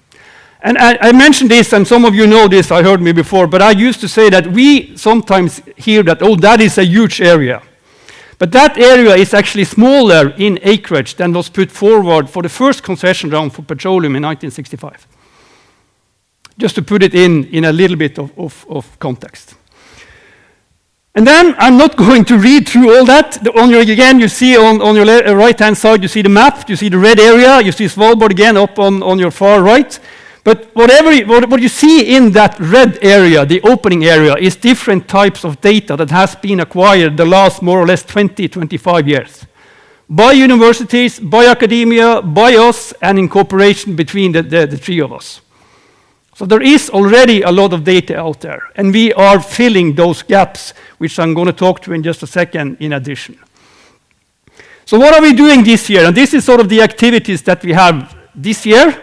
And I mentioned this, and some of you know this, I heard me before, but I used to say that we sometimes hear that, oh, that is a huge area. But that area is actually smaller in acreage than was put forward for the first concession round for petroleum in 1965. Just to put it in a little bit of context. And then I'm not going to read through all that. Again, you see on your right-hand side, you see the map, you see the red area, you see Svalbard again up on your far right. But what you see in that red area, the opening area, is different types of data that has been acquired the last more or less 20, 25 years. By universities, by academia, by us, and in cooperation between the three of us. So there is already a lot of data out there, and we are filling those gaps, which I'm going to talk to in just a second in addition. So what are we doing this year? And this is sort of the activities that we have this year.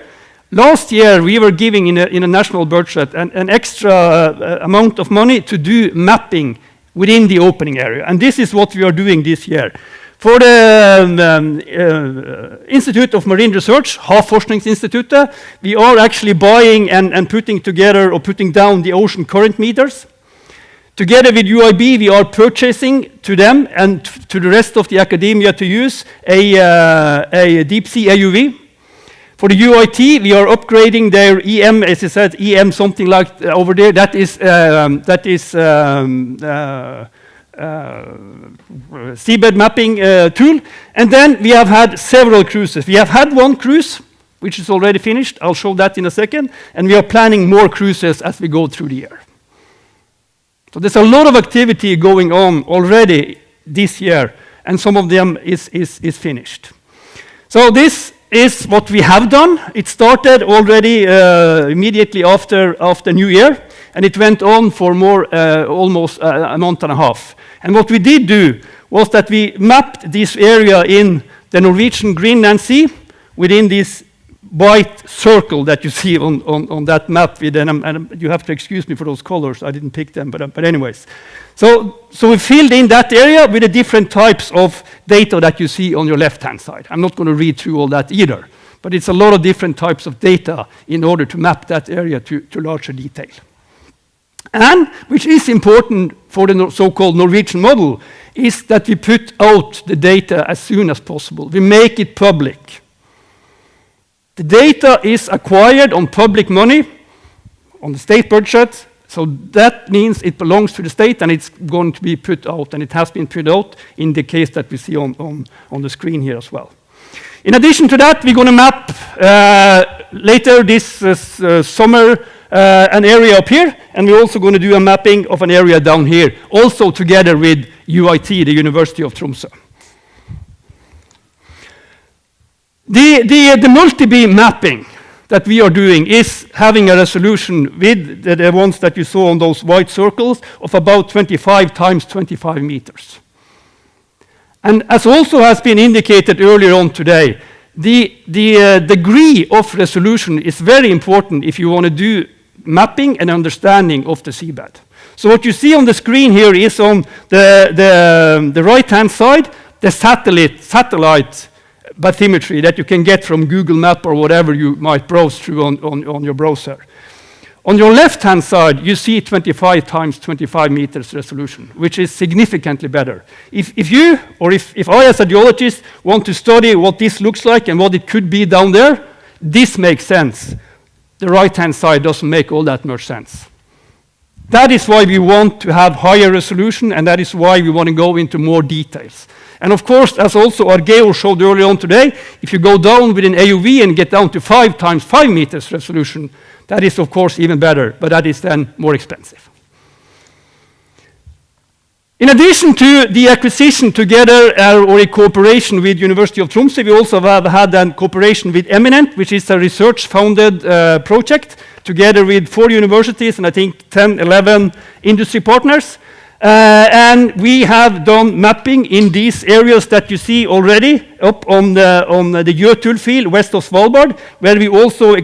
Last year, we were giving in a national budget an extra amount of money to do mapping within the opening area. And this is what we are doing this year. For the Institute of Marine Research, Havforskningsinstituttet, we are actually buying and putting together or putting down the ocean current meters. Together with UIB, we are purchasing to them and to the rest of the academia to use a Deepsea AUV. For the UIT, we are upgrading their EM, as I said, EM something like over there. That is seabed mapping tool. And then we have had several cruises. We have had one cruise, which is already finished. I'll show that in a second. And we are planning more cruises as we go through the year. So there's a lot of activity going on already this year, and some of them is finished. So this is what we have done. It started already immediately after New Year, and it went on for more almost a month and a half. And what we did do was that we mapped this area in the Norwegian Greenland Sea within this white circle that you see on that map. And you have to excuse me for those colors. I didn't pick them, but anyways. So we filled in that area with the different types of data that you see on your left-hand side. I'm not going to read through all that either, but it's a lot of different types of data in order to map that area to larger detail. And, which is important for the so-called Norwegian model, is that we put out the data as soon as possible. We make it public. The data is acquired on public money, on the state budget, so that means it belongs to the state and it's going to be put out, and it has been put out in the case that we see on the screen here as well. In addition to that, we're going to map later this summer an area up here, and we're also going to do a mapping of an area down here, also together with UiT, the University of Tromsø. The multi-beam mapping that we are doing is having a resolution with the ones that you saw on those white circles of about 25 times 25 meters. And as also has been indicated earlier on today, the degree of resolution is very important if you want to do mapping and understanding of the seabed. So what you see on the screen here is on the right-hand side, the satellite bathymetry that you can get from Google Map or whatever you might browse through on your browser. On your left-hand side, you see 25 times 25 meters resolution, which is significantly better. If you, or if I as a geologist want to study what this looks like and what it could be down there, this makes sense. The right-hand side doesn't make all that much sense. That is why we want to have higher resolution, and that is why we want to go into more details. And of course, as also Argeo showed earlier on today, if you go down with an AUV and get down to 5 times 5 meters resolution, that is of course even better, but that is then more expensive. In addition to the acquisition together or in cooperation with University of Tromsø, we also have had a cooperation with Eminent, which is a research-funded project, together with 4 universities and I think 10, 11 industry partners. And we have done mapping in these areas that you see already up on the Jøtul field west of Svalbard, where we also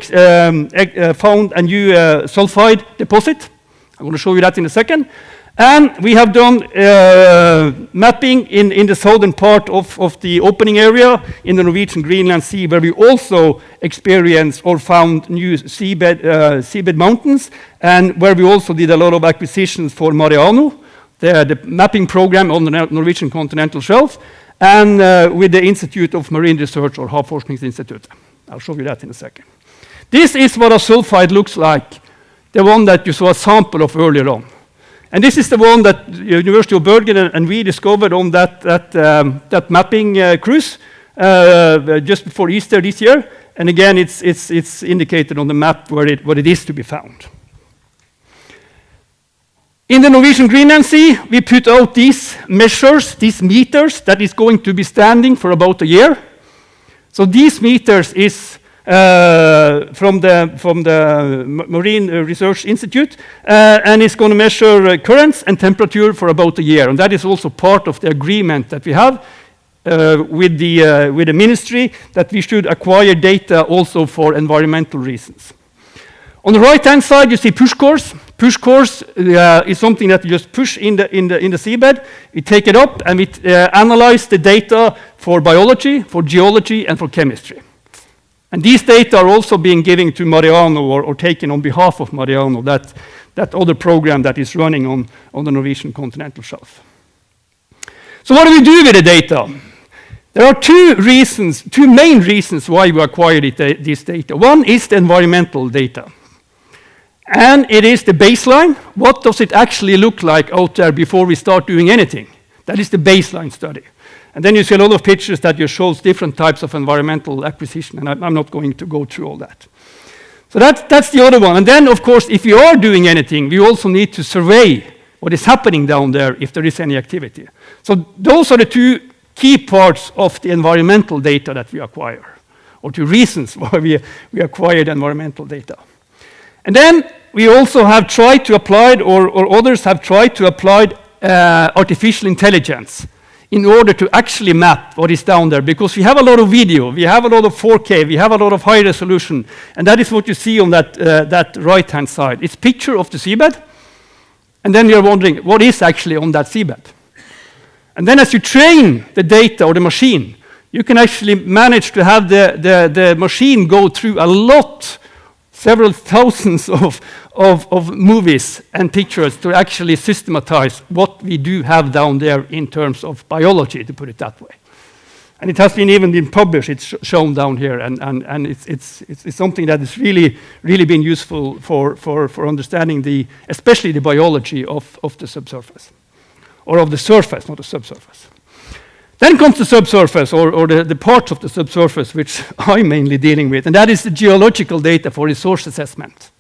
found a new sulfide deposit. I'm going to show you that in a second. And we have done mapping in the southern part of the opening area in the Norwegian Greenland Sea, where we also experienced or found new seabed mountains, and where we also did a lot of acquisitions for Mariano, the mapping program on the Norwegian continental shelf, and with the Institute of Marine Research, or Havforskningsinstituttet. I'll show you that in a second. This is what a sulfide looks like, the one that you saw a sample of earlier on. And this is the one that University of Bergen and we discovered on that mapping cruise just before Easter this year. And again, it's indicated on the map where it is to be found. In the Norwegian Greenland Sea, we put out these measures, these meters, that is going to be standing for about a year. So these meters is from the Marine Research Institute, and it's going to measure currents and temperature for about a year. And that is also part of the agreement that we have with the ministry, that we should acquire data also for environmental reasons. On the right-hand side, you see push cores. Push cores is something that you just push in the seabed. We take it up and we analyze the data for biology, for geology, and for chemistry. And these data are also being given to Mariano or taken on behalf of Mariano, that other program that is running on the Norwegian continental shelf. So what do we do with the data? There are two main reasons why we acquired this data. One is the environmental data. And it is the baseline. What does it actually look like out there before we start doing anything? That is the baseline study. And then you see a lot of pictures that just shows different types of environmental acquisition, and I'm not going to go through all that. So that's the other one. And then, of course, if we are doing anything, we also need to survey what is happening down there if there is any activity. So those are the two key parts of the environmental data that we acquire, or two reasons why we acquired environmental data. And then we also have tried to apply, or others have tried to apply artificial intelligence in order to actually map what is down there, because we have a lot of video, we have a lot of 4K, we have a lot of high resolution, and that is what you see on that right-hand side. It's a picture of the seabed, and then you're wondering what is actually on that seabed. And then as you train the data or the machine, you can actually manage to have the machine go through a lot, several thousands of movies and pictures to actually systematize what we do have down there in terms of biology, to put it that way. And it has even been published, it's shown down here, and it's something that has really been useful for understanding especially the biology of the subsurface, or of the surface, not the subsurface. Then comes the subsurface, or the part of the subsurface which I'm mainly dealing with, and that is the geological data for resource assessment.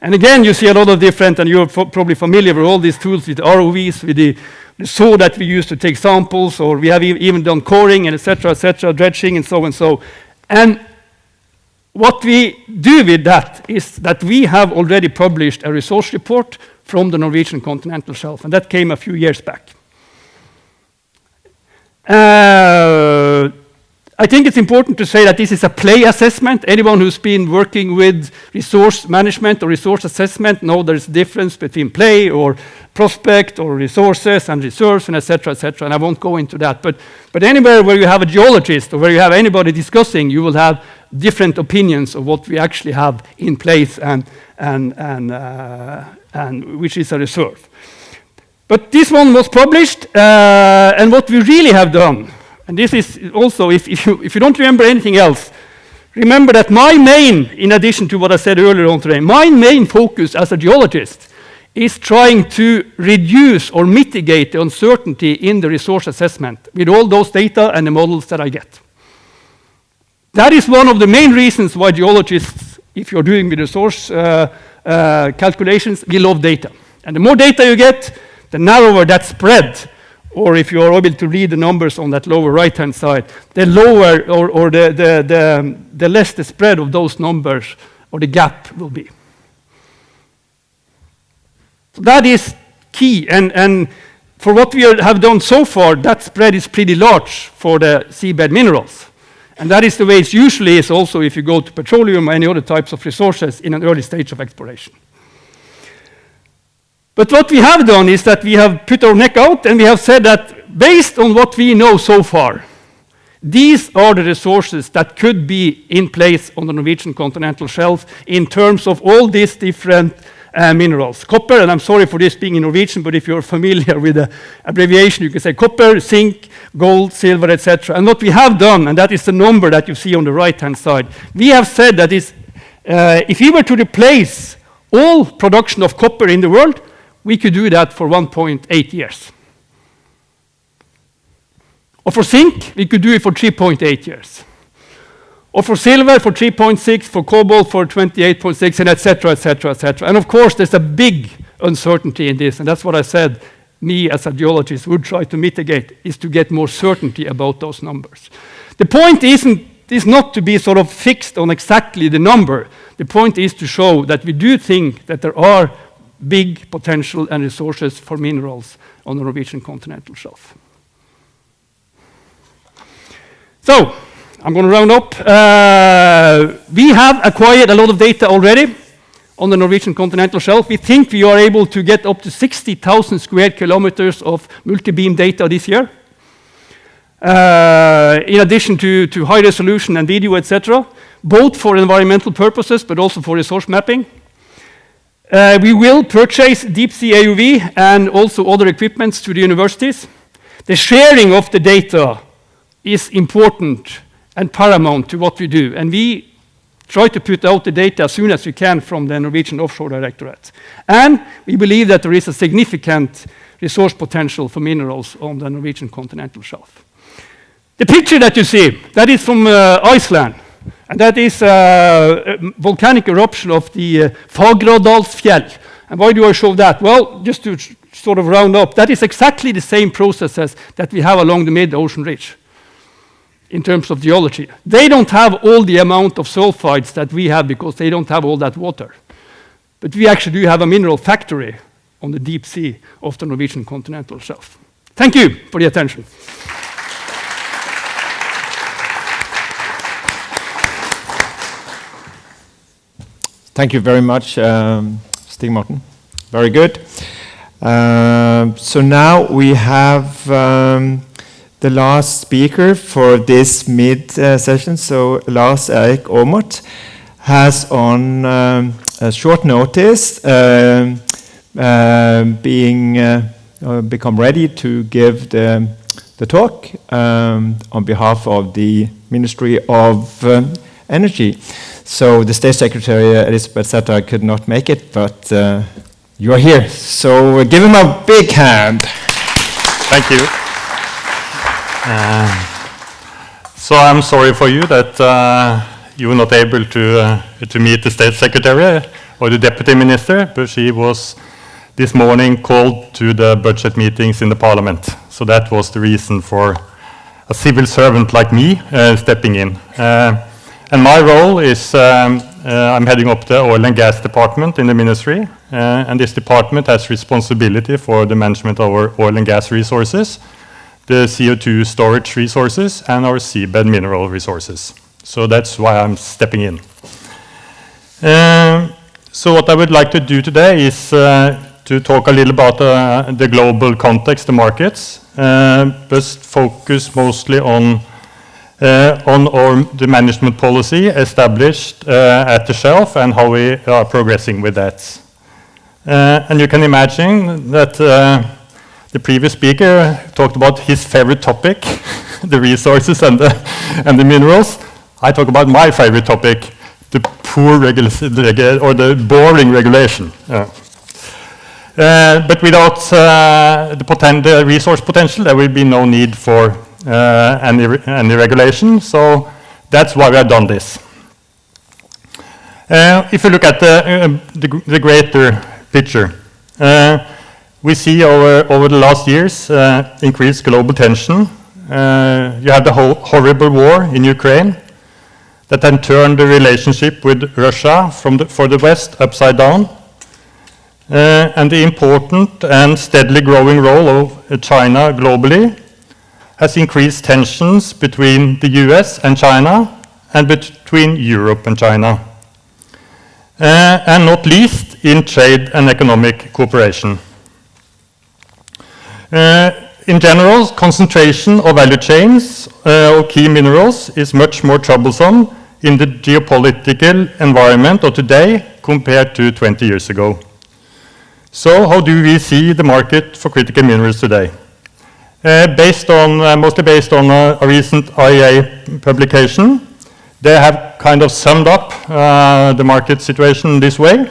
And again, you see a lot of different, and you're probably familiar with all these tools, with ROVs, with the saw that we use to take samples, or we have even done coring, and etc., dredging, and so and so. And what we do with that is that we have already published a resource report from the Norwegian continental shelf, and that came a few years back. I think it's important to say that this is a play assessment. Anyone who's been working with resource management or resource assessment knows there's a difference between play or prospect or resources and reserves and etc., and I won't go into that. But anywhere where you have a geologist or where you have anybody discussing, you will have different opinions of what we actually have in place and which is a reserve. But this one was published, and what we really have done, and this is also, if you don't remember anything else, remember that in addition to what I said earlier on today, my main focus as a geologist is trying to reduce or mitigate the uncertainty in the resource assessment with all those data and the models that I get. That is one of the main reasons why geologists, if you're doing the resource calculations, we love data. And the more data you get, the narrower that spread, or if you are able to read the numbers on that lower right-hand side, the lower or the less the spread of those numbers or the gap will be. So that is key, and for what we have done so far, that spread is pretty large for the seabed minerals. And that is the way it usually is also if you go to petroleum or any other types of resources in an early stage of exploration. But what we have done is that we have put our neck out and we have said that based on what we know so far, these are the resources that could be in place on the Norwegian continental shelf in terms of all these different minerals. Copper, and I'm sorry for this being in Norwegian, but if you're familiar with the abbreviation, you can say copper, zinc, gold, silver, etc. And what we have done, and that is the number that you see on the right-hand side, we have said that if we were to replace all production of copper in the world, we could do that for 1.8 years. Or for zinc, we could do it for 3.8 years. Or for silver, for 3.6, for cobalt, for 28.6, and et cetera, et cetera, et cetera. And of course, there's a big uncertainty in this, and that's what I said, me as a geologist would try to mitigate, is to get more certainty about those numbers. The point is not to be sort of fixed on exactly the number. The point is to show that we do think that there are big potential and resources for minerals on the Norwegian continental shelf. So, I'm going to round up. We have acquired a lot of data already on the Norwegian continental shelf. We think we are able to get up to 60,000 square kilometers of multi-beam data this year. In addition to high resolution and video, etc., both for environmental purposes but also for resource mapping. We will purchase Deepsea AUV and also other equipments to the universities. The sharing of the data is important and paramount to what we do, and we try to put out the data as soon as we can from the Norwegian Offshore Directorate. And we believe that there is a significant resource potential for minerals on the Norwegian continental shelf. The picture that you see, that is from Iceland, and that is a volcanic eruption of the Fagradalsfjell. And why do I show that? Well, just to sort of round up, that is exactly the same processes that we have along the mid-ocean ridge in terms of geology. They don't have all the amount of sulfides that we have because they don't have all that water. But we actually do have a mineral factory on the deep sea of the Norwegian continental shelf. Thank you for the attention. Thank you very much, Stig Morten. Very good. So now we have the last speaker for this mid-session. So Lars Erik Aamodt has on a short notice become ready to give the talk on behalf of the Ministry of Energy. So the State Secretary, Elisabeth Sæther, could not make it, but you're here. So give him a big hand. Thank you. So I'm sorry for you that you were not able to meet the State Secretary or the Deputy Minister, but she was this morning called to the budget meetings in the Parliament. So that was the reason for a civil servant like me stepping in. And my role is, I'm heading up the oil and gas department in the ministry, and this department has responsibility for the management of our oil and gas resources, the CO2 storage resources, and our seabed mineral resources. So that's why I'm stepping in. So what I would like to do today is to talk a little about the global context, the markets, but focus mostly on the management policy established at the shelf and how we are progressing with that. And you can imagine that the previous speaker talked about his favorite topic, the resources and the minerals. I talk about my favorite topic, the poor or the boring regulation. But without the resource potential, there will be no need for any regulation, so that's why we have done this. If you look at the greater picture, we see over the last years increased global tension. You have the horrible war in Ukraine that then turned the relationship with Russia for the West upside down, and the important and steadily growing role of China globally has increased tensions between the US and China and between Europe and China, and not least in trade and economic cooperation. In general, concentration of value chains of key minerals is much more troublesome in the geopolitical environment of today compared to 20 years ago. So how do we see the market for critical minerals today? Mostly based on a recent IEA publication, they have kind of summed up the market situation this way,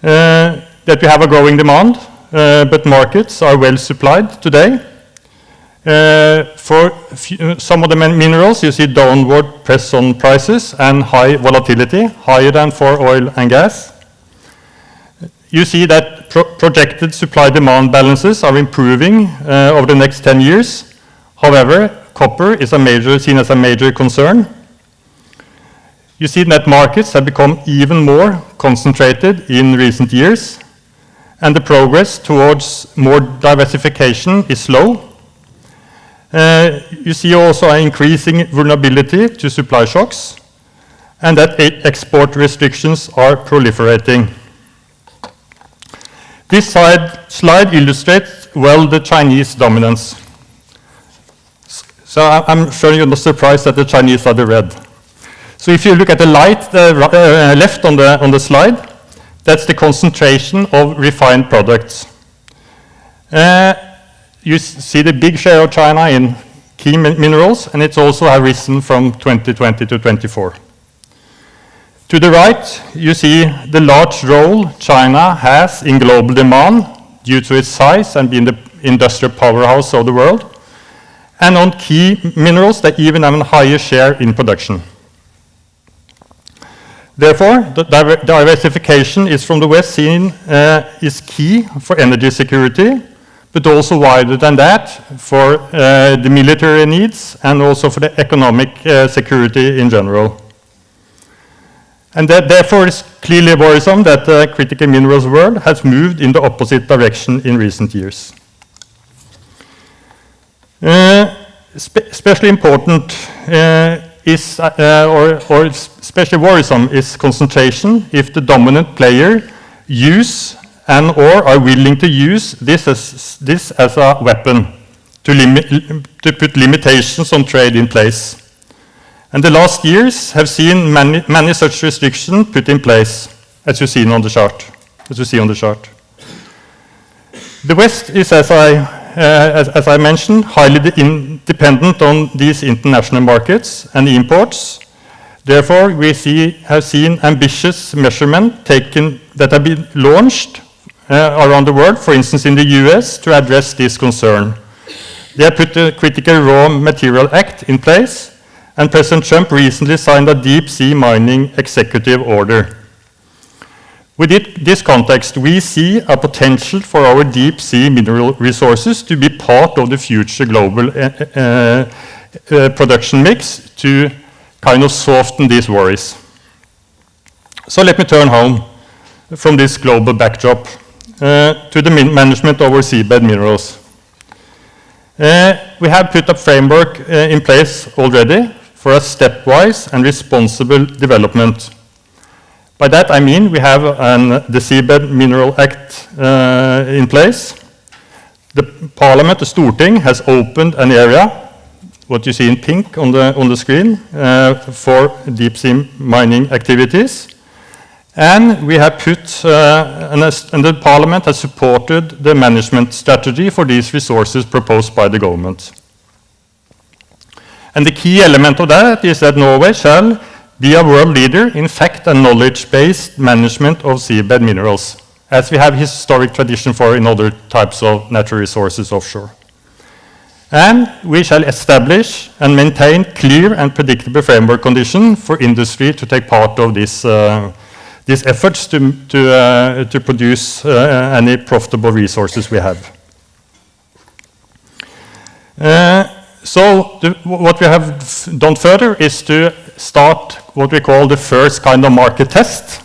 that we have a growing demand, but markets are well supplied today. for some of the minerals, you see downward press on prices and high volatility, higher than for oil and gas. You see that projected supply-demand balances are improving over the next 10 years. However, copper is seen as a major concern. You see that markets have become even more concentrated in recent years, and the progress towards more diversification is slow. You see also an increasing vulnerability to supply shocks, and that export restrictions are proliferating. This slide illustrates well the Chinese dominance. So I'm sure you're not surprised that the Chinese are the red. So if you look at the light left on the slide, that's the concentration of refined products. You see the big share of China in key minerals, and it's also risen from 2020 to 24. To the right, you see the large role China has in global demand due to its size and being the industrial powerhouse of the world. And on key minerals, they even have a higher share in production. Therefore, the diversification is from the West seen is key for energy security, but also wider than that for the military needs and also for the economic security in general. And therefore, it's clearly worrisome that the critical minerals world has moved in the opposite direction in recent years. Especially important or especially worrisome is concentration if the dominant player use and or are willing to use this as a weapon to put limitations on trade in place. And the last years have seen many such restrictions put in place, as you see on the chart. The West is, as I mentioned, highly dependent on these international markets and imports. Therefore, we have seen ambitious measurements taken that have been launched around the world, for instance in the US, to address this concern. They have put the Critical Raw Material Act in place, and President Trump recently signed a deep-sea mining executive order. Within this context, we see a potential for our deep-sea mineral resources to be part of the future global production mix to kind of soften these worries. So let me turn home from this global backdrop to the management of our seabed minerals. We have put a framework in place already for a stepwise and responsible development. By that I mean we have the Seabed Mineral Act in place. The Parliament, the Storting, has opened an area, what you see in pink on the screen, for deep-sea mining activities. And we have put, and the Parliament has supported the management strategy for these resources proposed by the government. And the key element of that is that Norway shall be a world leader in fact and knowledge-based management of seabed minerals, as we have historic tradition for in other types of natural resources offshore. And we shall establish and maintain clear and predictable framework conditions for industry to take part of these efforts to produce any profitable resources we have. So what we have done further is to start what we call the first kind of market test,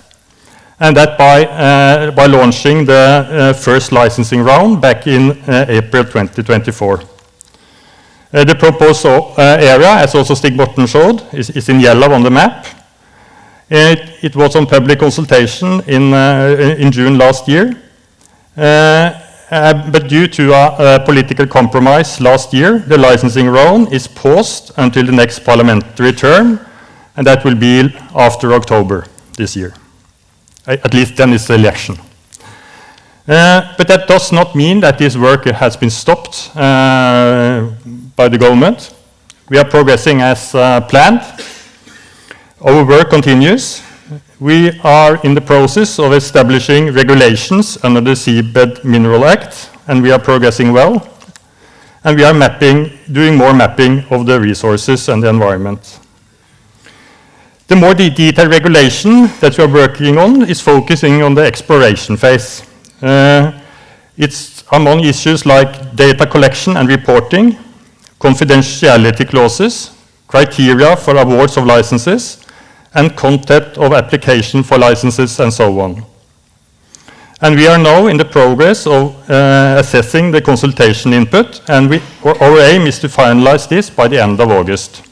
and that by launching the first licensing round back in April 2024. The proposed area, as also Stig Morten showed, is in yellow on the map. It was on public consultation in June last year. But due to a political compromise last year, the licensing round is paused until the next parliamentary term, and that will be after October this year. At least then it's the election. But that does not mean that this work has been stopped by the government. We are progressing as planned. Our work continues. We are in the process of establishing regulations under the Seabed Mineral Act, and we are progressing well. And we are doing more mapping of the resources and the environment. The more detailed regulation that we are working on is focusing on the exploration phase. It's among issues like data collection and reporting, confidentiality clauses, criteria for awards of licenses, and content of application for licenses and so on. And we are now in the progress of assessing the consultation input, and our aim is to finalize this by the end of August.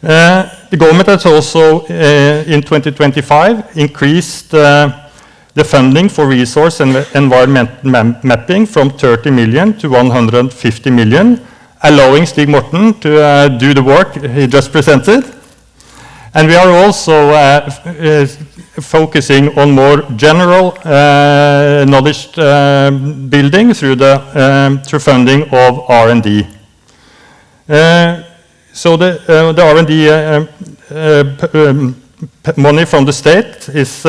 The government has also, in 2025, increased the funding for resource and environment mapping from 30 million to 150 million, allowing Stig Morten to do the work he just presented. And we are also focusing on more general knowledge building through funding of R&D. So the R&D money from the state is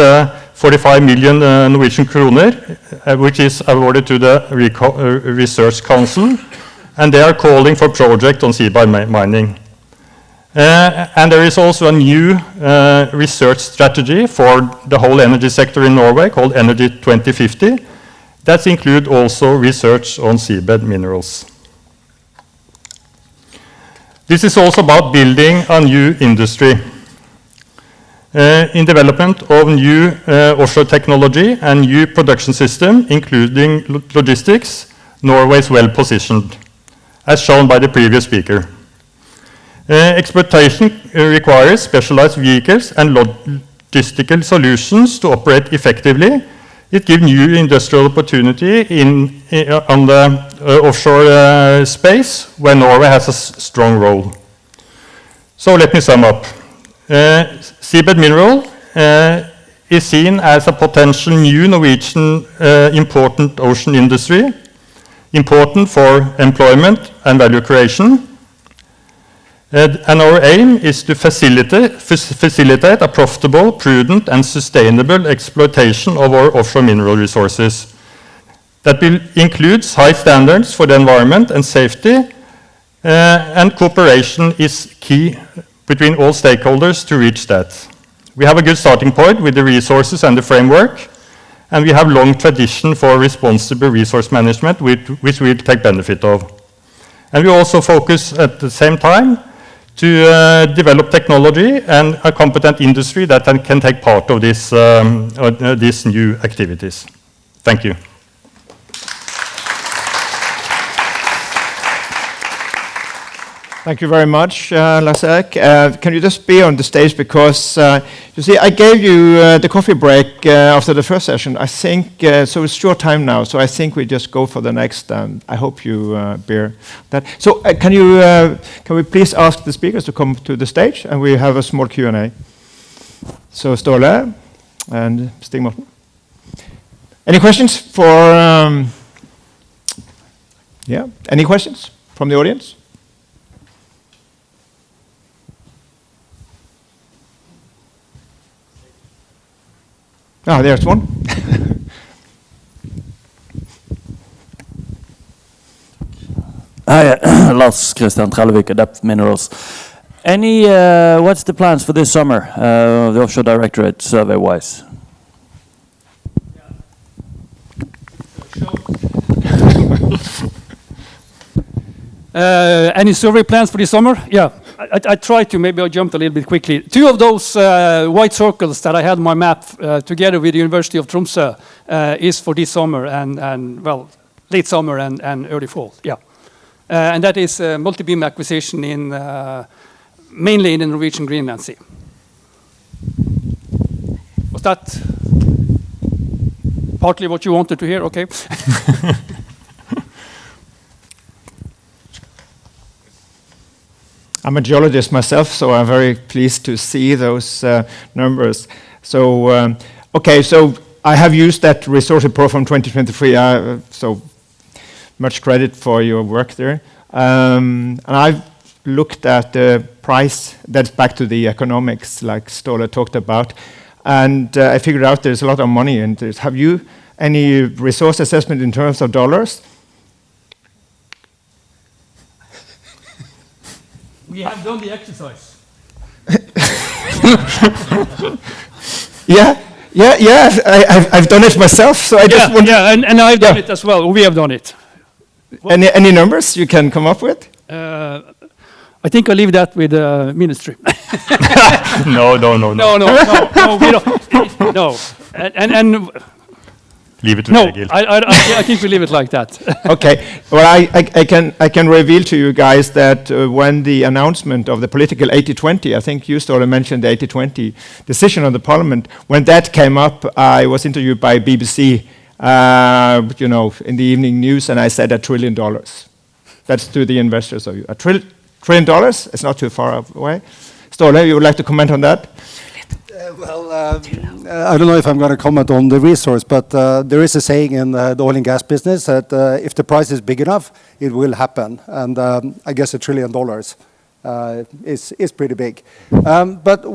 45 million Norwegian kroner, which is awarded to the Research Council, and they are calling for project on seabed mining. And there is also a new research strategy for the whole energy sector in Norway called Energy 2050. That includes also research on seabed minerals. This is also about building a new industry. In development of new offshore technology and new production system, including logistics, Norway is well positioned, as shown by the previous speaker. Exploitation requires specialized vehicles and logistical solutions to operate effectively. It gives new industrial opportunity on the offshore space, where Norway has a strong role. So let me sum up. Seabed mineral is seen as a potential new Norwegian important ocean industry, important for employment and value creation. And our aim is to facilitate a profitable, prudent, and sustainable exploitation of our offshore mineral resources. That will include high standards for the environment and safety, and cooperation is key between all stakeholders to reach that. We have a good starting point with the resources and the framework, and we have long tradition for responsible resource management, which we'll take benefit of. And we also focus at the same time to develop technology and a competent industry that can take part of these new activities. Thank you. Thank you very much, Lars-Erik. Can you just be on the stage, because you see, I gave you the coffee break after the first session. I think so. It's short time now, so I think we just go for the next. I hope you bear that. So can we please ask the speakers to come to the stage, and we have a small Q&A. So Ståle and Stig Morten. Any questions for? Yeah. Any questions from the audience? Ah, there's one. Hi, Lars Christian Trellevik, Adept Minerals. What's the plans for this summer, the Offshore Directorate survey-wise? Any survey plans for this summer? Yeah, I tried to. Maybe I jumped a little bit quickly. Two of those white circles that I had on my map together with the University of Tromsø is for this summer and well, late summer and early fall. Yeah, and that is multi-beam acquisition in mainly in the Norwegian Greenland Sea. Was that partly what you wanted to hear? Okay. I'm a geologist myself, so I'm very pleased to see those numbers. So, okay, so I have used that resource report from 2023, so much credit for your work there. And I've looked at the price, that's back to the economics like Ståle talked about, and I figured out there's a lot of money in this. Have you any resource assessment in terms of dollars? We have done the exercise. Yeah, I've done it myself, so I just want... Yeah, and I've done it as well. We have done it. Any numbers you can come up with? I think I'll leave that with the ministry. No, we don't. No, and leave it to no, Egil. I think we leave it like that. Okay. Well, I can reveal to you guys that when the announcement of the political 80-20, I think you Ståle mentioned the 80-20 decision of the parliament, when that came up, I was interviewed by BBC, in the evening news, and I said $1 trillion. That's to the investors of you. $1 trillion? It's not too far away. Ståle, you would like to comment on that? I don't know if I'm going to comment on the resource, but there is a saying in the oil and gas business that if the price is big enough, it will happen. And I guess $1 trillion is pretty big. But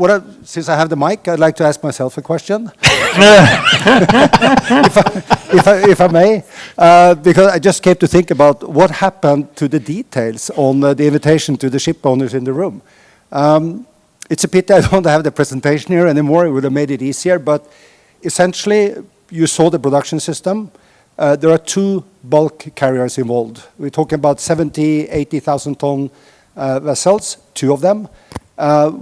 since I have the mic, I'd like to ask myself a question, if I may, because I just came to think about what happened to the details on the invitation to the ship owners in the room. It's a pity I don't have the presentation here anymore. It would have made it easier. But essentially, you saw the production system. There are 2 bulk carriers involved. We're talking about 70, 80,000 ton vessels, 2 of them.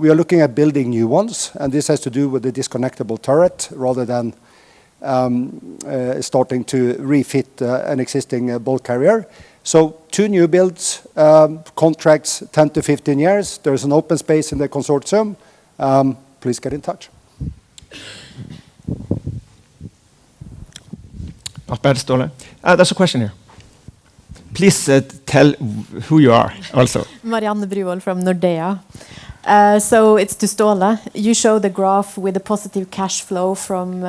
We are looking at building new ones, and this has to do with the disconnectable turret rather than starting to refit an existing bulk carrier. So 2 new builds, contracts 10 to 15 years. There's an open space in the consortium. Please get in touch. Not bad, Ståle. There's a question here. Please tell who you are also. Marianne Bruvoll from Nordea. So it's to Ståle. You show the graph with the positive cash flow from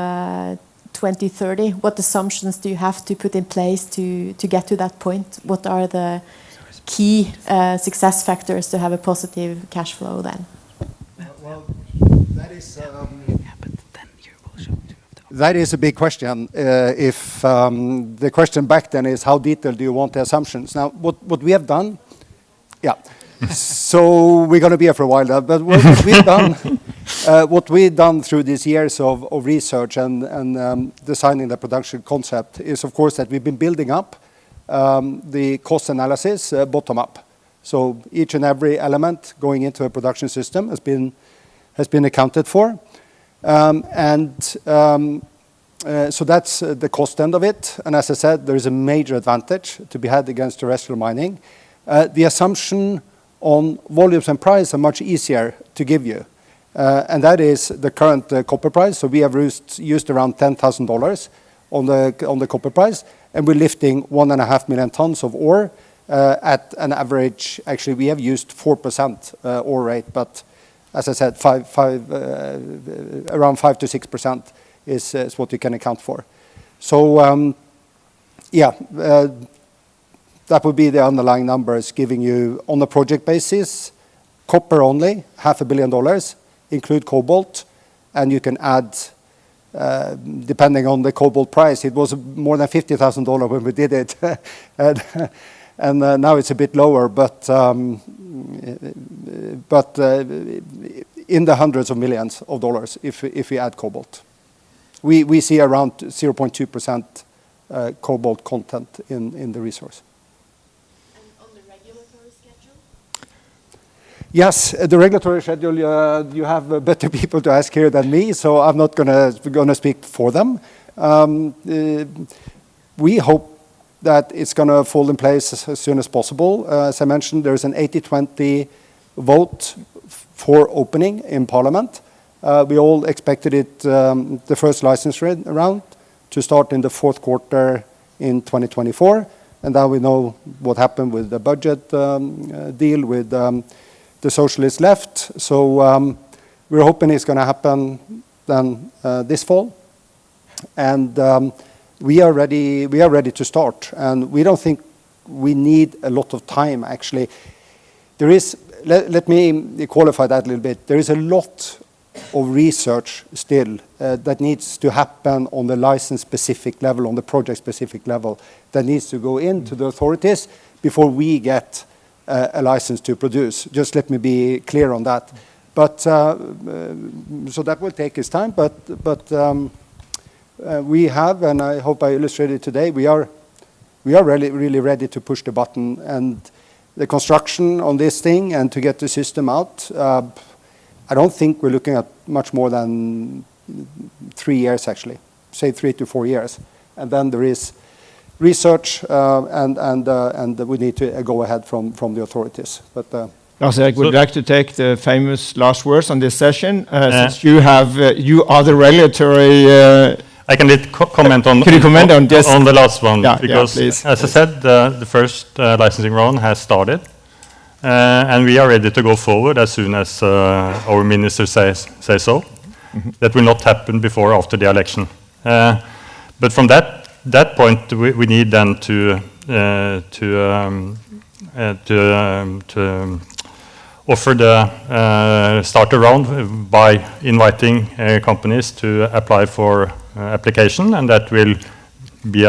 2030. What assumptions do you have to put in place to get to that point? What are the key success factors to have a positive cash flow then? Well, that is a big question. If the question back then is how detailed do you want the assumptions? Now, what we have done, so we're going to be here for a while now, but what we've done through these years of research and designing the production concept is, of course, that we've been building up the cost analysis bottom up. So each and every element going into a production system has been accounted for. So that's the cost end of it. And as I said, there is a major advantage to be had against terrestrial mining. The assumption on volumes and price are much easier to give you. And that is the current copper price. So we have used around $10,000 on the copper price, and we're lifting 1.5 million tons of ore at an average. Actually, we have used 4% ore rate, but as I said, around 5 to 6% is what you can account for. So that would be the underlying numbers giving you on a project basis. Copper only, $500 million, include cobalt, and you can add, depending on the cobalt price, it was more than $50,000 when we did it, and now it's a bit lower, but in the hundreds of millions of dollars if we add cobalt. We see around 0.2% cobalt content in the resource. Yes, the regulatory schedule, you have better people to ask here than me, so I'm not going to speak for them. We hope that it's going to fall in place as soon as possible. As I mentioned, there's an 80-20 vote for opening in Parliament. We all expected it, the first license round, to start in the 4th quarter in 2024, and now we know what happened with the budget deal with the socialist left. So we're hoping it's going to happen then this fall, and we are ready to start. And we don't think we need a lot of time. Actually, there is. Let me qualify that a little bit. There is a lot of research still that needs to happen on the license-specific level, on the project-specific level, that needs to go into the authorities before we get a license to produce. Just let me be clear on that. But so that will take its time. But we have, and I hope I illustrated today, we are really ready to push the button, and the construction on this thing and to get the system out. I don't think we're looking at much more than 3 years, actually, say 3 to 4 years, and then there is research and we need to go ahead from the authorities. But Lars-Erik, would you like to take the famous last words on this session? Since you are the regulatory. I can comment on. Could you comment on this? On the last one, yeah, because please. As I said, the first licensing round has started, and we are ready to go forward as soon as our minister say so. Mm-hmm. That will not happen before after the election. But from that point, we need then to offer the starter round by inviting companies to apply for application, and that will be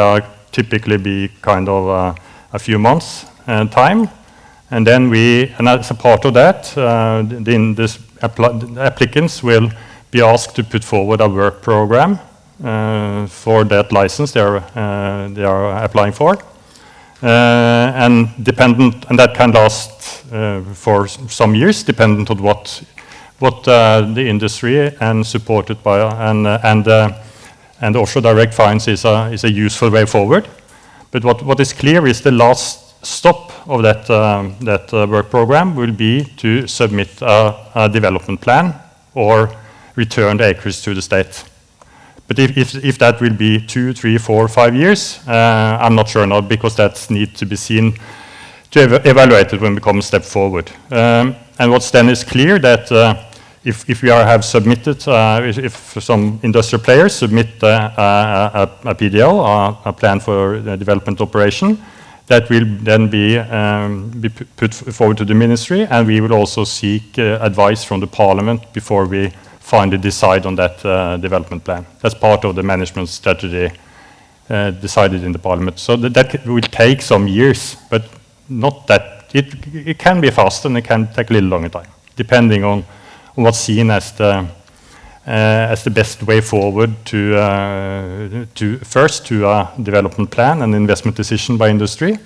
typically be kind of a few months time, and then and as a part of that, the applicants will be asked to put forward a work program for that license they are applying for, and that can last for some years, dependent on what the industry and supported by and offshore direct finds is a useful way forward. But what is clear is the last stop of that work program will be to submit a development plan or return the acreage to the state. But if that will be 2, 3, 4, 5 years, I'm not sure now, because that needs to be seen to evaluate it when we come a step forward. And what's then is clear that if we have submitted, if some industrial players submit a PDO, a plan for development operation, that will then be put forward to the ministry, and we will also seek advice from the parliament before we finally decide on that development plan. That's part of the management strategy decided in the parliament. So that will take some years, but not that. It can be fast and it can take a little longer time, depending on what's seen as the best way forward to a development plan and investment decision by industry,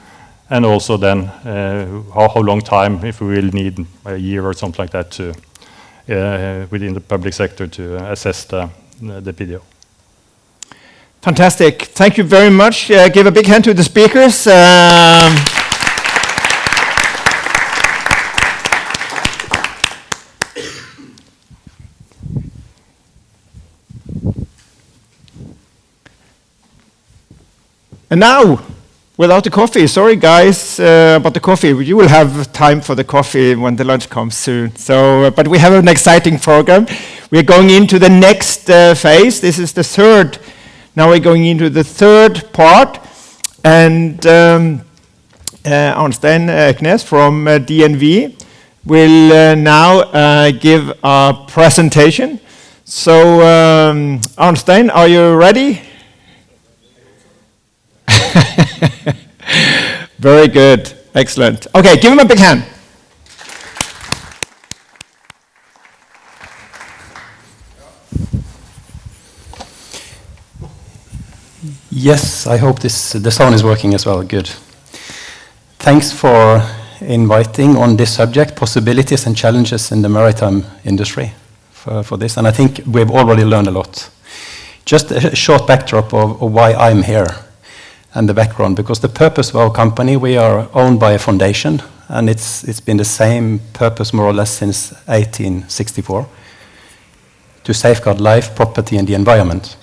and also then how long time, if we will need a year or something like that to within the public sector to assess the PDO. Fantastic. Thank you very much. Give a big hand to the speakers. And now, without the coffee, sorry guys about the coffee. You will have time for the coffee when the lunch comes soon. So, but we have an exciting program. We're going into the next phase. This is the third. Now we're going into the third part. And Arnstein Eknes from DNV will now give a presentation. So, Arnstein, are you ready? Very good. Excellent. Okay, give him a big hand. Yes, I hope the sound is working as well. Good. Thanks for inviting on this subject, possibilities and challenges in the maritime industry for this. And I think we've already learned a lot. Just a short backdrop of why I'm here. And the background, because the purpose of our company, we are owned by a foundation, and it's been the same purpose more or less since 1864, to safeguard life, property, and the environment.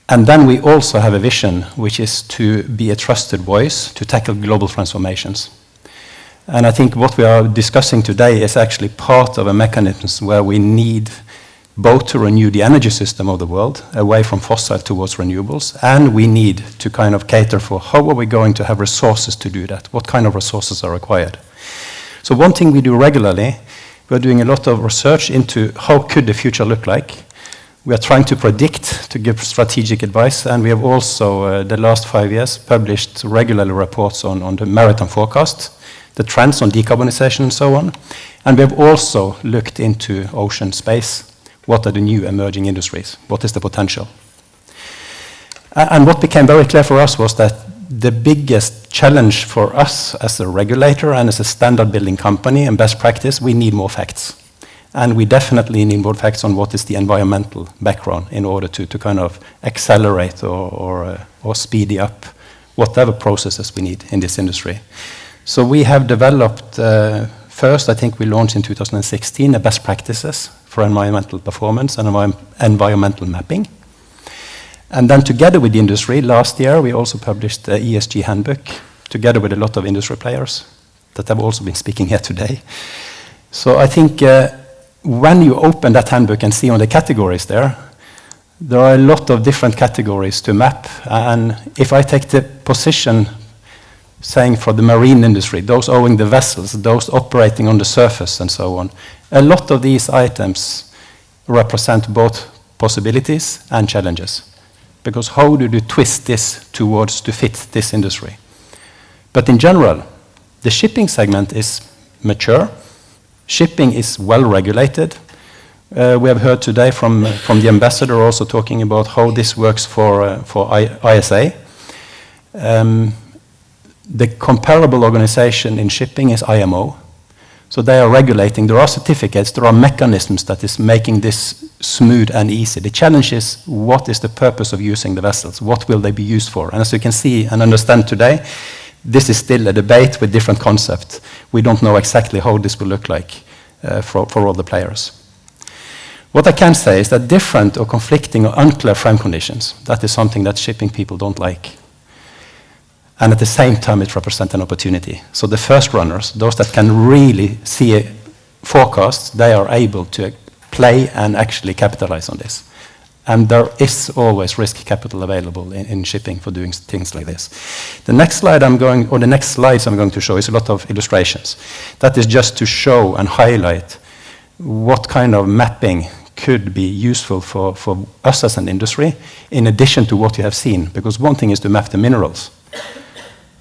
And then we also have a vision, which is to be a trusted voice to tackle global transformations. And I think what we are discussing today is actually part of a mechanism where we need both to renew the energy system of the world away from fossil towards renewables, and we need to kind of cater for how are we going to have resources to do that, what kind of resources are required. So one thing we do regularly, we're doing a lot of research into how could the future look like. We are trying to predict, to give strategic advice, and we have also, the last 5 years, published regular reports on the maritime forecast the trends on decarbonization and so on. And we have also looked into ocean space. What are the new emerging industries? What is the potential? And what became very clear for us was that the biggest challenge for us as a regulator and as a standard building company and best practice, we need more facts. And we definitely need more facts on what is the environmental background in order to kind of accelerate or speed up whatever processes we need in this industry. So we have developed, first I think we launched in 2016, a best practices for environmental performance and environmental mapping. And then together with the industry, last year we also published the ESG handbook together with a lot of industry players that have also been speaking here today. So I think when you open that handbook and see on the categories there are a lot of different categories to map. And if I take the position saying for the marine industry, those owning the vessels, those operating on the surface and so on, a lot of these items represent both possibilities and challenges. Because how do you twist this towards to fit this industry? But in general, the shipping segment is mature. Shipping is well regulated. We have heard today from the ambassador also talking about how this works for ISA. The comparable organization in shipping is IMO. So they are regulating. There are certificates, there are mechanisms that is making this smooth and easy. The challenge is, what is the purpose of using the vessels? What will they be used for? And as you can see and understand today, this is still a debate with different concepts. We don't know exactly how this will look like for all the players. What I can say is that different or conflicting or unclear frame conditions, that is something that shipping people don't like. And at the same time, it represents an opportunity. So the first runners, those that can really see a forecast, they are able to play and actually capitalize on this. And there is always risk capital available in shipping for doing things like this. The next slide the next slides I'm going to show is a lot of illustrations. That is just to show and highlight what kind of mapping could be useful for us as an industry, in addition to what you have seen. Because one thing is to map the minerals.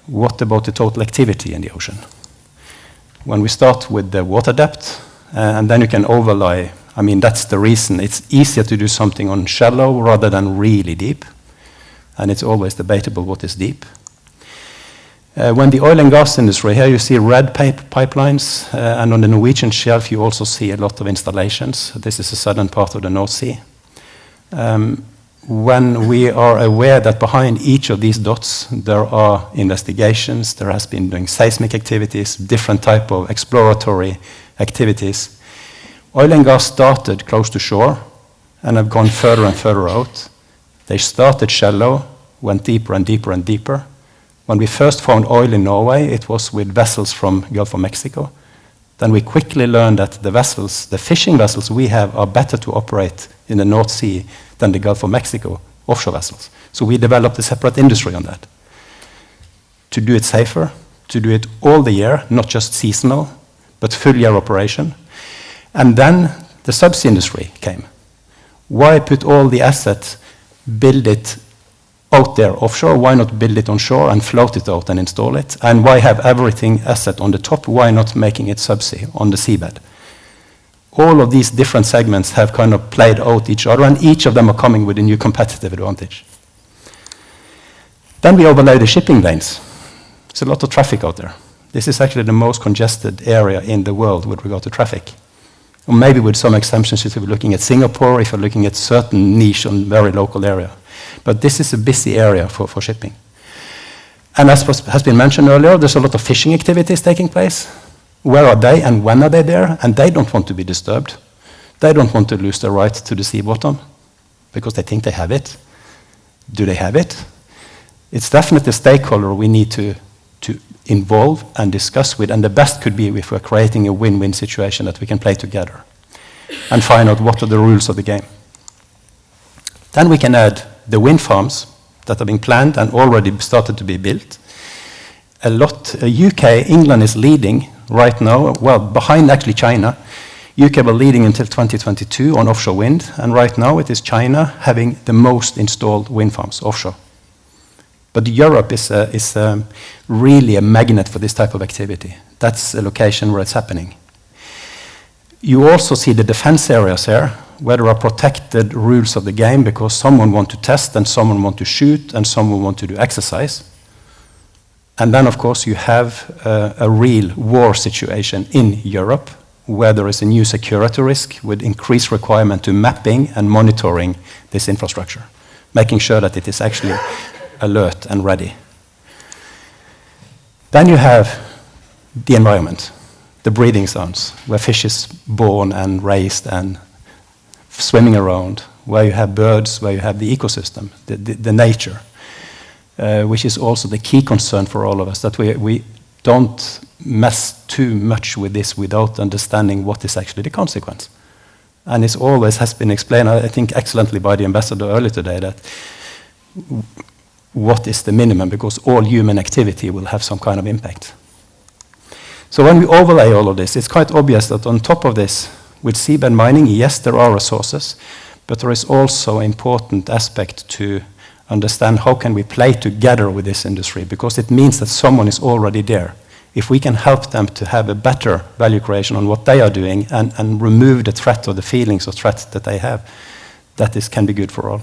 What about the total activity in the ocean? When we start with the water depth, and then you can overlay, I mean, that's the reason. It's easier to do something on shallow rather than really deep. And it's always debatable what is deep. When the oil and gas industry, here you see red pipelines, and on the Norwegian shelf you also see a lot of installations. This is the southern part of the North Sea. When we are aware that behind each of these dots there are investigations, there has been doing seismic activities, different type of exploratory activities. Oil and gas started close to shore and have gone further and further out. They started shallow, went deeper and deeper and deeper. When we first found oil in Norway, it was with vessels from Gulf of Mexico. Then we quickly learned that the vessels, the fishing vessels we have, are better to operate in the North Sea than the Gulf of Mexico offshore vessels. So we developed a separate industry on that. To do it safer, to do it all the year, not just seasonal, but full year operation. And then the subsea industry came. Why put all the assets, build it out there offshore? Why not build it on shore and float it out and install it? And why have everything asset on the top? Why not making it subsea on the seabed? All of these different segments have kind of played out each other, and each of them are coming with a new competitive advantage. Then we overlay the shipping lanes. There's a lot of traffic out there. This is actually the most congested area in the world with regard to traffic. Or maybe with some exemptions if you're looking at Singapore, if you're looking at certain niche on very local area. But this is a busy area for shipping. And as has been mentioned earlier, there's a lot of fishing activities taking place. Where are they and when are they there? And they don't want to be disturbed. They don't want to lose their right to the sea bottom because they think they have it. Do they have it? It's definitely a stakeholder we need to involve and discuss with, and the best could be if we're creating a win-win situation that we can play together and find out what are the rules of the game. Then we can add the wind farms that are being planned and already started to be built. A lot, UK, England is leading right now, well, behind actually China. UK were leading until 2022 on offshore wind, and right now it is China having the most installed wind farms offshore. But Europe is really a magnet for this type of activity. That's a location where it's happening. You also see the defense areas here, where there are protected rules of the game because someone wants to test and someone wants to shoot and someone wants to do exercise. And then, of course, you have a real war situation in Europe, where there is a new security risk with increased requirement to mapping and monitoring this infrastructure, making sure that it is actually alert and ready. Then you have the environment, the breeding zones, where fish is born and raised and swimming around, where you have birds, where you have the ecosystem, the nature, which is also the key concern for all of us, that we don't mess too much with this without understanding what is actually the consequence. And it always has been explained, I think, excellently by the ambassador earlier today, that what is the minimum, because all human activity will have some kind of impact. So when we overlay all of this, it's quite obvious that on top of this, with seabed mining, yes, there are resources, but there is also an important aspect to understand how can we play together with this industry, because it means that someone is already there. If we can help them to have a better value creation on what they are doing and remove the threat or the feelings of threat that they have, that can be good for all.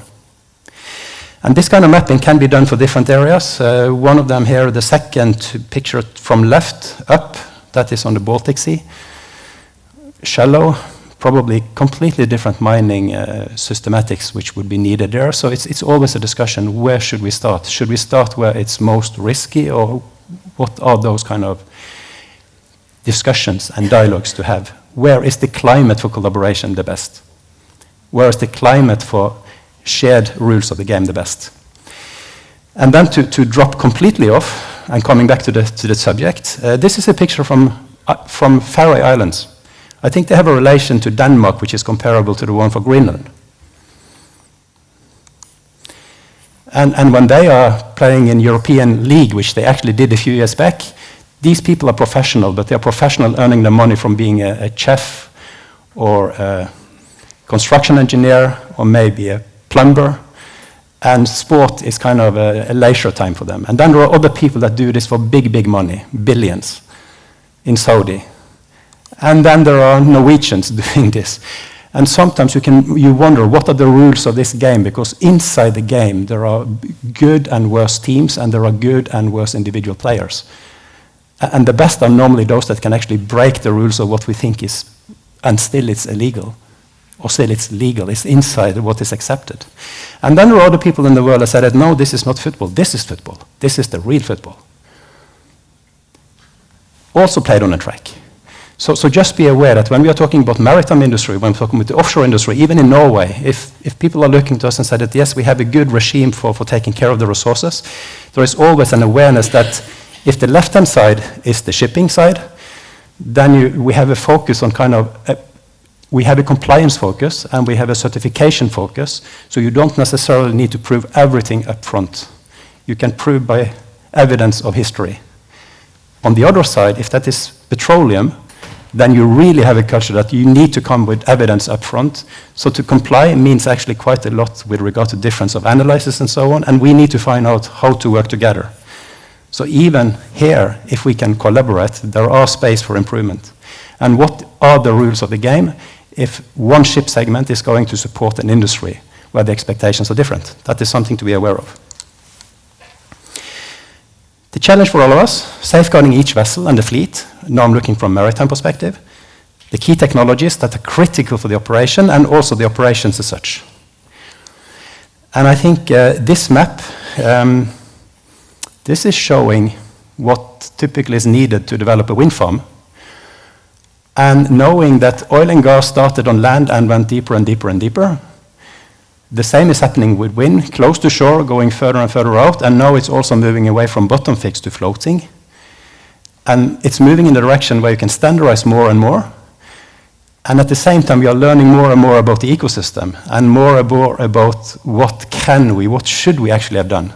And this kind of mapping can be done for different areas. One of them here, the second picture from left up, that is on the Baltic Sea. Shallow, probably completely different mining systematics which would be needed there. So it's always a discussion, where should we start? Should we start where it's most risky, or what are those kind of discussions and dialogues to have? Where is the climate for collaboration the best? Where is the climate for shared rules of the game the best? And then to drop completely off, and coming back to the subject, this is a picture from Faroe Islands. I think they have a relation to Denmark which is comparable to the one for Greenland. And when they are playing in European League, which they actually did a few years back, these people are professional, but they are professional earning their money from being a chef or a construction engineer or maybe a plumber. And sport is kind of a leisure time for them. And then there are other people that do this for big, big money, billions, in Saudi. And then there are Norwegians doing this. And sometimes you wonder, what are the rules of this game? Because inside the game, there are good and worse teams, and there are good and worse individual players. And the best are normally those that can actually break the rules of what we think is, and still it's illegal. Or still it's legal, it's inside what is accepted. And then there are other people in the world that say that, no, this is not football, this is football. This is the real football. Also played on a track. So just be aware that when we are talking about maritime industry, when we're talking about the offshore industry, even in Norway, if people are looking to us and say that, yes, we have a good regime for taking care of the resources, there is always an awareness that if the left-hand side is the shipping side, then we have a focus on kind of, we have a compliance focus and we have a certification focus, so you don't necessarily need to prove everything up front. You can prove by evidence of history. On the other side, if that is petroleum, then you really have a culture that you need to come with evidence up front. So to comply means actually quite a lot with regard to difference of analysis and so on, and we need to find out how to work together. So even here, if we can collaborate, there are space for improvement. And what are the rules of the game if one ship segment is going to support an industry where the expectations are different? That is something to be aware of. The challenge for all of us, safeguarding each vessel and the fleet. Now I'm looking from a maritime perspective. The key technologies that are critical for the operation and also the operations as such. And I think this map, this is showing what typically is needed to develop a wind farm. And knowing that oil and gas started on land and went deeper and deeper and deeper, the same is happening with wind, close to shore, going further and further out, and now it's also moving away from bottom fixed to floating. And it's moving in the direction where you can standardize more and more. And at the same time, we are learning more and more about the ecosystem, and more about what should we actually have done.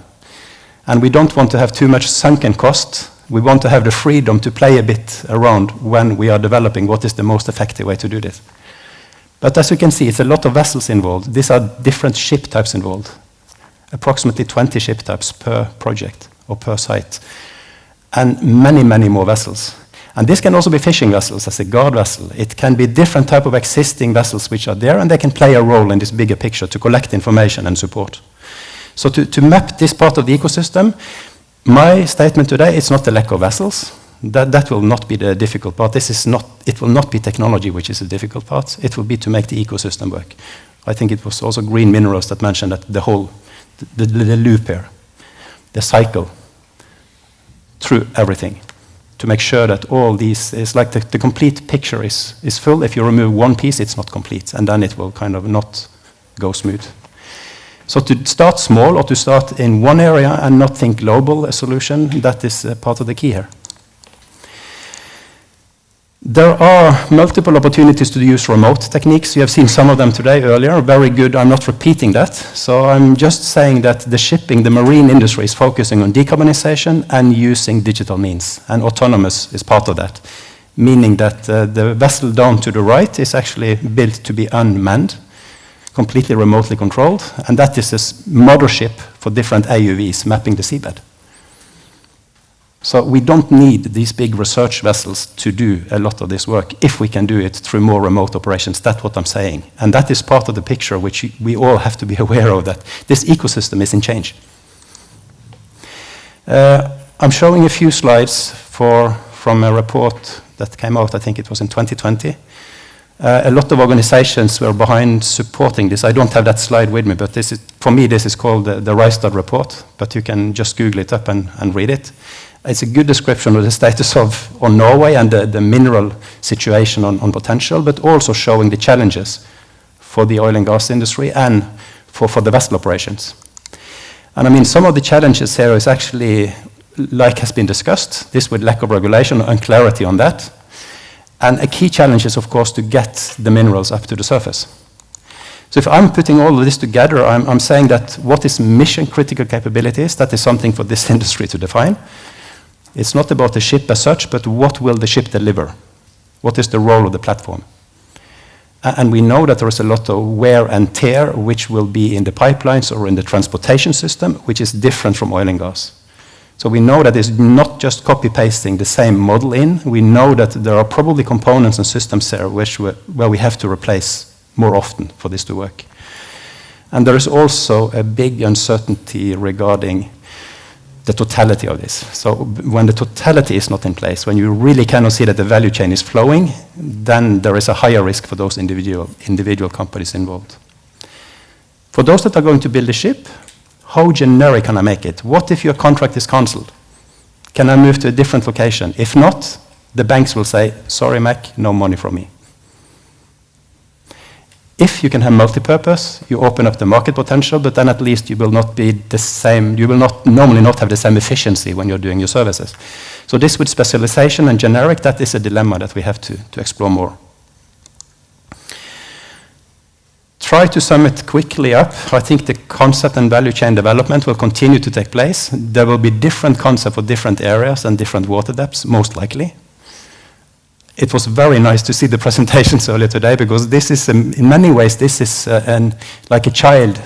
And we don't want to have too much sunken cost. We want to have the freedom to play a bit around when we are developing what is the most effective way to do this. But as you can see, it's a lot of vessels involved. These are different ship types involved. Approximately 20 ship types per project or per site. And many, many more vessels. And this can also be fishing vessels as a guard vessel. It can be different type of existing vessels which are there, and they can play a role in this bigger picture to collect information and support. So to map this part of the ecosystem, my statement today is not the lack of vessels. That will not be the difficult part. It will not be technology which is the difficult part. It will be to make the ecosystem work. I think it was also Green Minerals that mentioned that the whole, the loop here, the cycle through everything, to make sure that all these is like the complete picture is full. If you remove one piece, it's not complete, and then it will kind of not go smooth. So to start small or to start in one area and not think global a solution, that is part of the key here. There are multiple opportunities to use remote techniques. You have seen some of them today earlier, very good. I'm not repeating that. So I'm just saying that the shipping, the marine industry is focusing on decarbonization and using digital means, and autonomous is part of that, meaning that the vessel down to the right is actually built to be unmanned, completely remotely controlled, and that is a mothership for different AUVs mapping the seabed. So we don't need these big research vessels to do a lot of this work if we can do it through more remote operations. That's what I'm saying. And that is part of the picture which we all have to be aware of, that this ecosystem is in change. I'm showing a few slides from a report that came out, I think it was in 2020. A lot of organizations were behind supporting this. I don't have that slide with me, but this is, for me, this is called the Rystad report, but you can just Google it up and read it. It's a good description of the status on Norway and the mineral situation on potential, but also showing the challenges for the oil and gas industry and for the vessel operations. And I mean, some of the challenges here is actually, like has been discussed, this with lack of regulation and clarity on that. And a key challenge is, of course, to get the minerals up to the surface. So if I'm putting all of this together, I'm saying that what is mission-critical capabilities, that is something for this industry to define. It's not about the ship as such, but what will the ship deliver? What is the role of the platform? And we know that there is a lot of wear and tear, which will be in the pipelines or in the transportation system, which is different from oil and gas. So we know that it's not just copy-pasting the same model in. We know that there are probably components and systems there where we have to replace more often for this to work. And there is also a big uncertainty regarding the totality of this. So when the totality is not in place, when you really cannot see that the value chain is flowing, then there is a higher risk for those individual companies involved. For those that are going to build a ship, how generic can I make it? What if your contract is cancelled? Can I move to a different location? If not, the banks will say, sorry, Mac, no money from me. If you can have multi-purpose, you open up the market potential, but then at least you will not be the same, you will not normally not have the same efficiency when you're doing your services. So this with specialization and generic, that is a dilemma that we have to explore more. Try to sum it quickly up. I think the concept and value chain development will continue to take place. There will be different concepts for different areas and different water depths, most likely. It was very nice to see the presentations earlier today, because this is, in many ways, this is like a child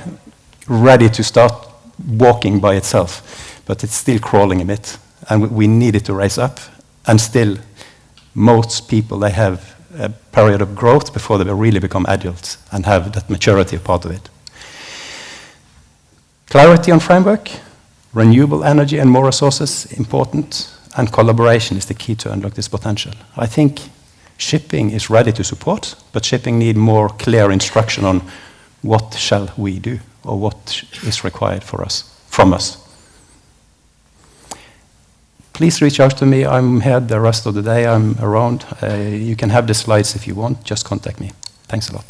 ready to start walking by itself, but it's still crawling a bit, and we need it to raise up. And still, most people, they have a period of growth before they will really become adults and have that maturity part of it. Clarity on framework, renewable energy and more resources, important. And collaboration is the key to unlock this potential. I think shipping is ready to support, but shipping need more clear instruction on what shall we do or what is required from us. Please reach out to me. I'm here the rest of the day. I'm around. You can have the slides if you want. Just contact me. Thanks a lot.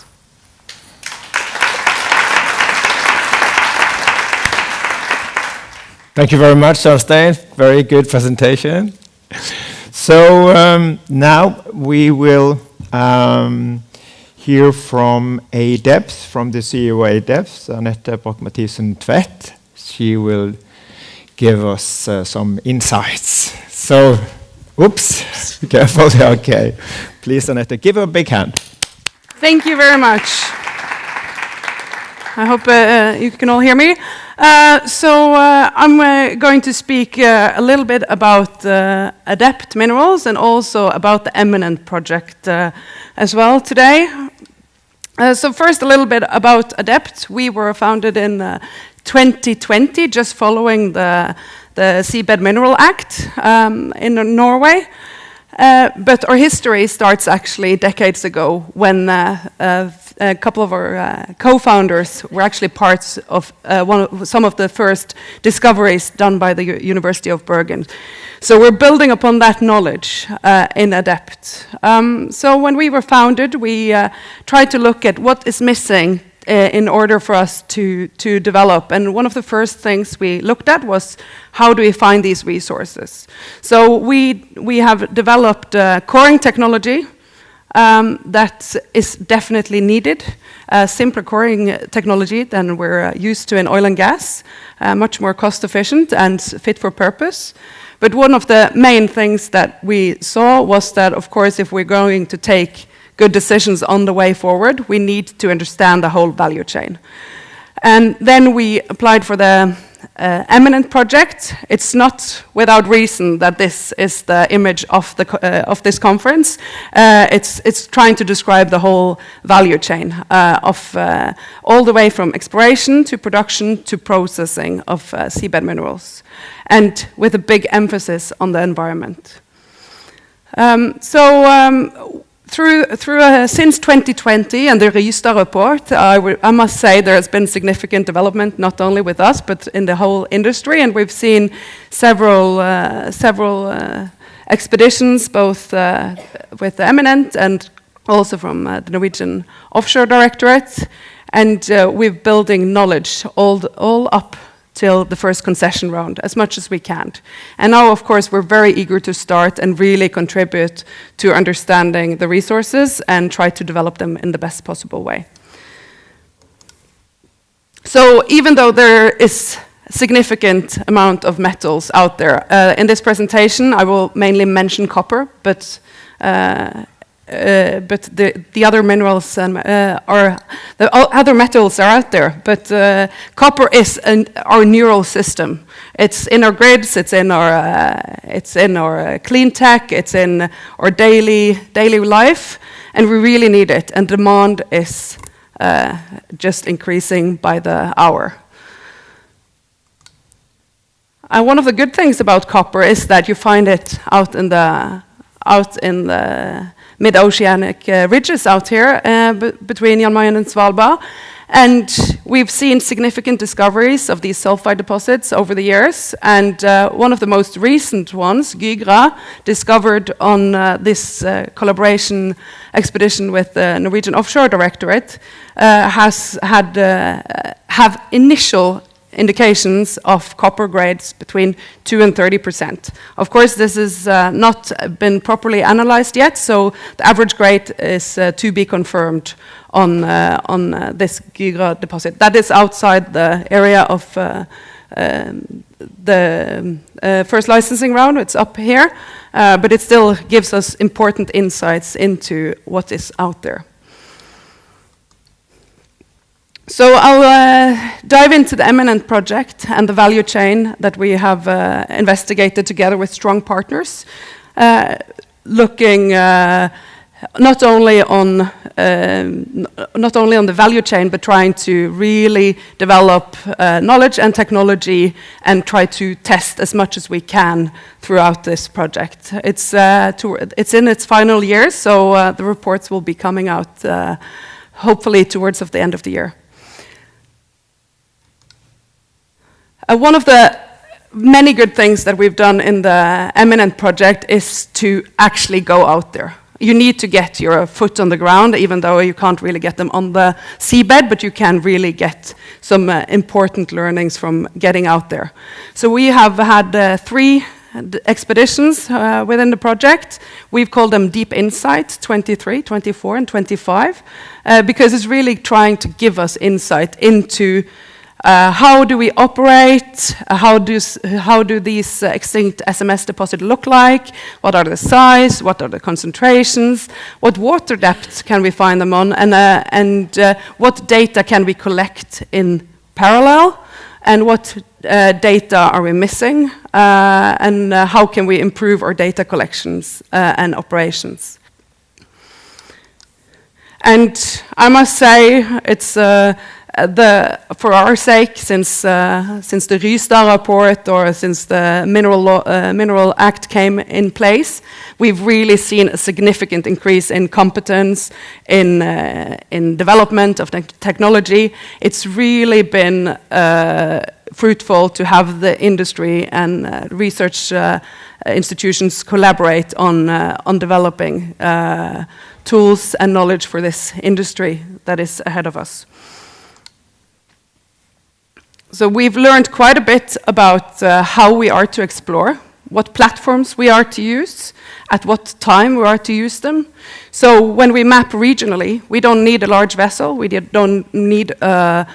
Thank you very much, Øystein. Very good presentation. So now we will hear from A-Depth, from the CEO of A-Depth, Anette Broch-Mathisen Tvedt. She will give us some insights. So, oops, be careful. Okay. Please, Anette, give her a big hand. Thank you very much. I hope you can all hear me. I'm going to speak a little bit about Adept Minerals and also about the Eminent project as well today. So first, a little bit about Adept. We were founded in 2020, just following the Seabed Mineral Act in Norway. But our history starts actually decades ago when a couple of our co-founders were actually parts of some of the first discoveries done by the University of Bergen. So we're building upon that knowledge in Adept. So when we were founded, we tried to look at what is missing in order for us to develop. And one of the first things we looked at was how do we find these resources? So we have developed coring technology that is definitely needed, simpler coring technology than we're used to in oil and gas, much more cost efficient and fit for purpose. But one of the main things that we saw was that, of course, if we're going to take good decisions on the way forward, we need to understand the whole value chain. And then we applied for the Eminent project. It's not without reason that this is the image of this conference. It's trying to describe the whole value chain of all the way from exploration to production to processing of seabed minerals, and with a big emphasis on the environment. Since 2020 and the Rystad report, I must say there has been significant development, not only with us, but in the whole industry. And we've seen several expeditions, both with the Eminent and also from the Norwegian Offshore Directorate. And we're building knowledge all up till the first concession round, as much as we can. And now, of course, we're very eager to start and really contribute to understanding the resources and try to develop them in the best possible way. So even though there is a significant amount of metals out there, in this presentation I will mainly mention copper, but the other minerals other metals are out there. But copper is our neural system. It's in our grids. It's in our clean tech. It's in our daily life, and we really need it. And demand is just increasing by the hour. One of the good things about copper is that you find it out in the mid-oceanic ridges out here between Jan Mayen and Svalbard. And we've seen significant discoveries of these sulfide deposits over the years. And one of the most recent ones, Gygra, discovered on this collaboration expedition with the Norwegian Offshore Directorate, have initial indications of copper grades between 2% and 30%. Of course, this has not been properly analyzed yet, so the average grade is to be confirmed on this Gygra deposit. That is outside the area of the first licensing round. It's up here, but it still gives us important insights into what is out there. So I'll dive into the Eminent project and the value chain that we have investigated together with strong partners, looking not only on the value chain, but trying to really develop knowledge and technology and try to test as much as we can throughout this project. It's in its final years, so the reports will be coming out hopefully towards the end of the year. One of the many good things that we've done in the Eminent project is to actually go out there. You need to get your foot on the ground, even though you can't really get them on the seabed, but you can really get some important learnings from getting out there. So we have had 3 expeditions within the project. We've called them Deep Insight 23, 24, and 25, because it's really trying to give us insight into How do we operate? How do these extinct SMS deposits look like? What are the size? What are the concentrations? What water depth can we find them on? And what data can we collect in parallel? And what data are we missing? And how can we improve our data collections and operations? And I must say, it's for our sake, since the Rystad report or since the Mineral Act came in place, we've really seen a significant increase in competence, in development of technology. It's really been fruitful to have the industry and research institutions collaborate on developing tools and knowledge for this industry that is ahead of us. So we've learned quite a bit about how we are to explore, what platforms we are to use, at what time we are to use them. So when we map regionally, we don't need a large vessel, we don't need a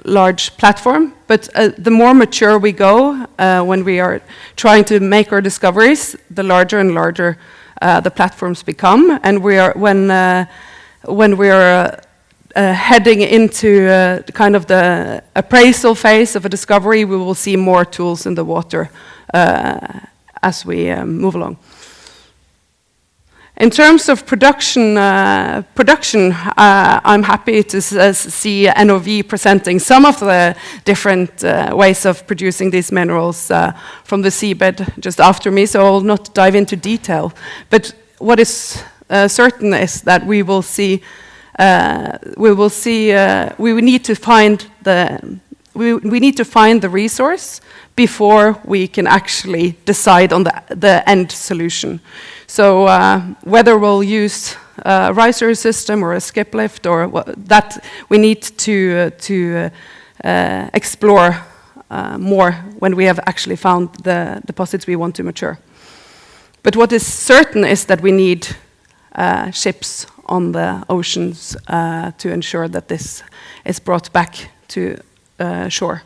large platform, but the more mature we go when we are trying to make our discoveries, the larger and larger the platforms become, and when we are heading into kind of the appraisal phase of a discovery, we will see more tools in the water as we move along. In terms of production, I'm happy to see NOV presenting some of the different ways of producing these minerals from the seabed just after me, so I'll not dive into detail. But what is certain is that we need to find the resource before we can actually decide on the end solution. So whether we'll use a riser system or a skip lift or that, we need to explore more when we have actually found the deposits we want to mature. But what is certain is that we need ships on the oceans to ensure that this is brought back to shore.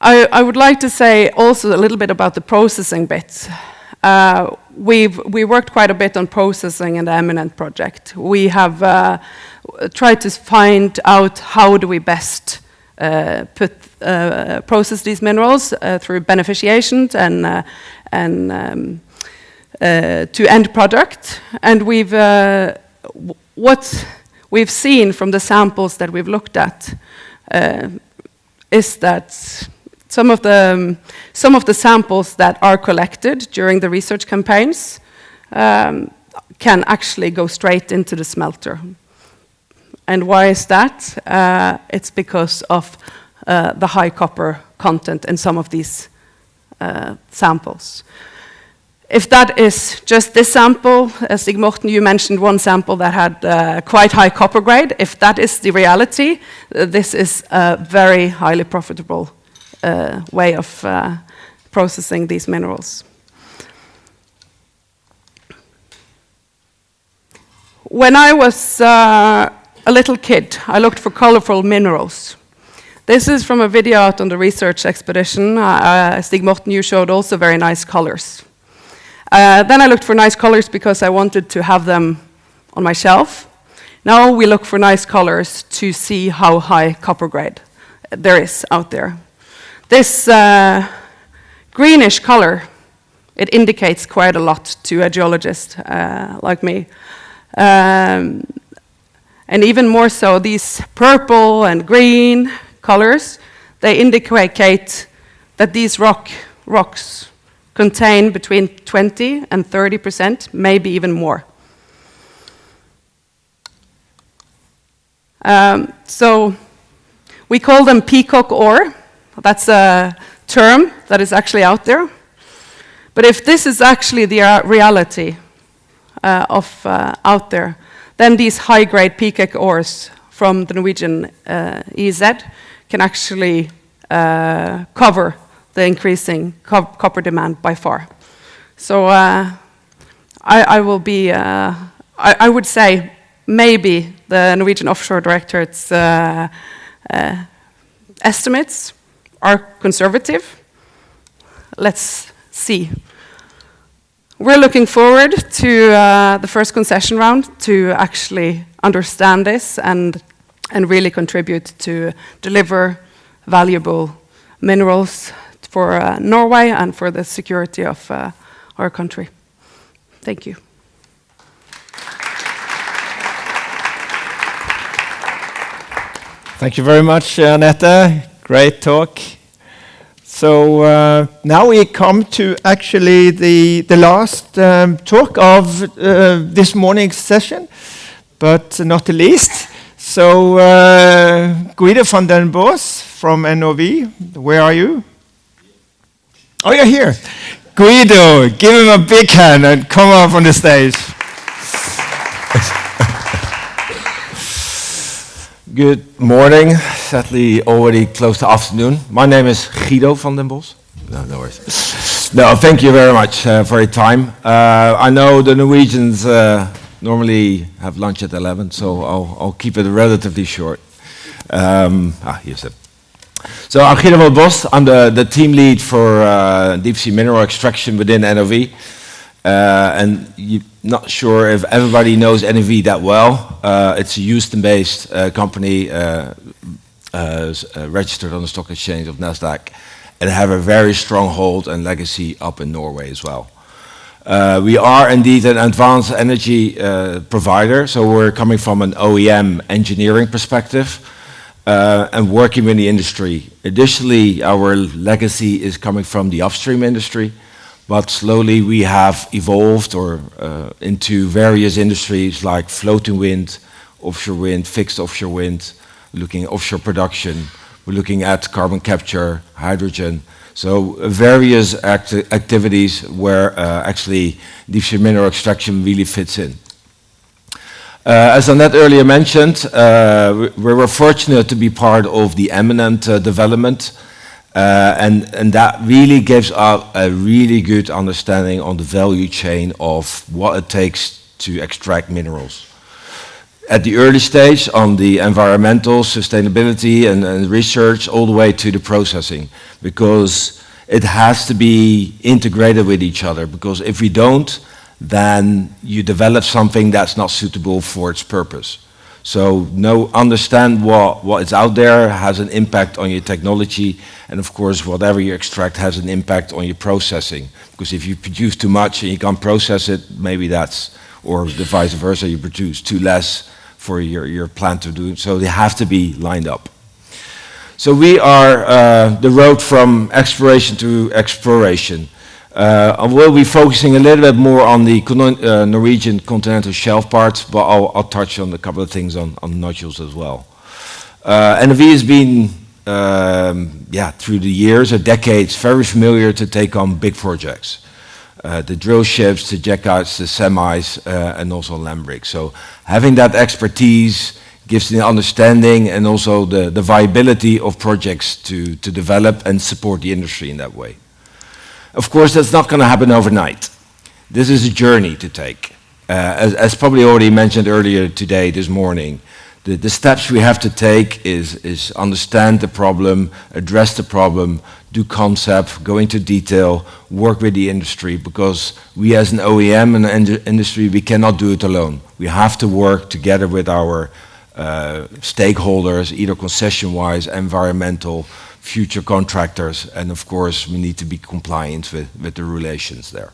I would like to say also a little bit about the processing bit. We worked quite a bit on processing in the Eminent project. We have tried to find out how do we best process these minerals through beneficiation and to end product. And what we've seen from the samples that we've looked at is that some of the samples that are collected during the research campaigns can actually go straight into the smelter. And why is that? It's because of the high copper content in some of these samples. If that is just this sample, Stig Morten, you mentioned one sample that had quite high copper grade. If that is the reality, this is a very highly profitable way of processing these minerals. When I was a little kid, I looked for colorful minerals. This is from a video out on the research expedition. Stig Morten, you showed also very nice colors. Then I looked for nice colors because I wanted to have them on my shelf. Now we look for nice colors to see how high copper grade there is out there. This greenish color, it indicates quite a lot to a geologist like me. And even more so, these purple and green colors, they indicate that these rocks contain between 20 and 30%, maybe even more. So we call them peacock ore. That's a term that is actually out there. But if this is actually the reality of out there, then these high-grade peacock ores from the Norwegian EZ can actually cover the increasing copper demand by far. So I would say maybe the Norwegian Offshore Directorate's estimates are conservative. Let's see. We're looking forward to the first concession round to actually understand this and really contribute to deliver valuable minerals for Norway and for the security of our country. Thank you. Thank you very much, Anette. Great talk. So now we come to actually the last talk of this morning's session, but not the least. So Guido van den Bos from NOV, where are you? Oh, you're here. Guido, give him a big hand and come up on the stage. Good morning, sadly already close to afternoon. My name is Guido van den Bos. No worries. No, thank you very much for your time. I know the Norwegians normally have lunch at 11, so I'll keep it relatively short. Here's it. So I'm Guido van den Bos. I'm the team lead for deep sea mineral extraction within NOV. And you're not sure if everybody knows NOV that well. It's a Houston-based company registered on the stock exchange of Nasdaq, and have a very strong hold and legacy up in Norway as well. We are indeed an advanced energy provider, so we're coming from an OEM engineering perspective and working with the industry. Additionally, our legacy is coming from the upstream industry, but slowly we have evolved into various industries like floating wind, offshore wind, fixed offshore wind, looking at offshore production, we're looking at carbon capture, hydrogen. So various activities where actually deep sea mineral extraction really fits in. As Annette earlier mentioned, we were fortunate to be part of the eminent development. And that really gives us a really good understanding on the value chain of what it takes to extract minerals. At the early stage on the environmental, sustainability and research all the way to the processing, because it has to be integrated with each other, because if we don't, then you develop something that's not suitable for its purpose. So understand what is out there has an impact on your technology, and of course whatever you extract has an impact on your processing. Because if you produce too much and you can't process it, maybe that's, or the vice versa, you produce too less for your plant to do. So they have to be lined up. So we are the road from exploration to exploration. I will be focusing a little bit more on the Norwegian continental shelf parts, but I'll touch on a couple of things on nodules as well. NOV has been, through the years or decades, very familiar to take on big projects. The drill ships, the jackouts, the semis, and also land rigs. So having that expertise gives the understanding and also the viability of projects to develop and support the industry in that way. Of course, that's not going to happen overnight. This is a journey to take. As probably already mentioned earlier today, this morning, the steps we have to take is understand the problem, address the problem, do concept, go into detail, work with the industry, because we as an OEM and industry, we cannot do it alone. We have to work together with our stakeholders, either concession-wise, environmental, future contractors, and of course we need to be compliant with the relations there.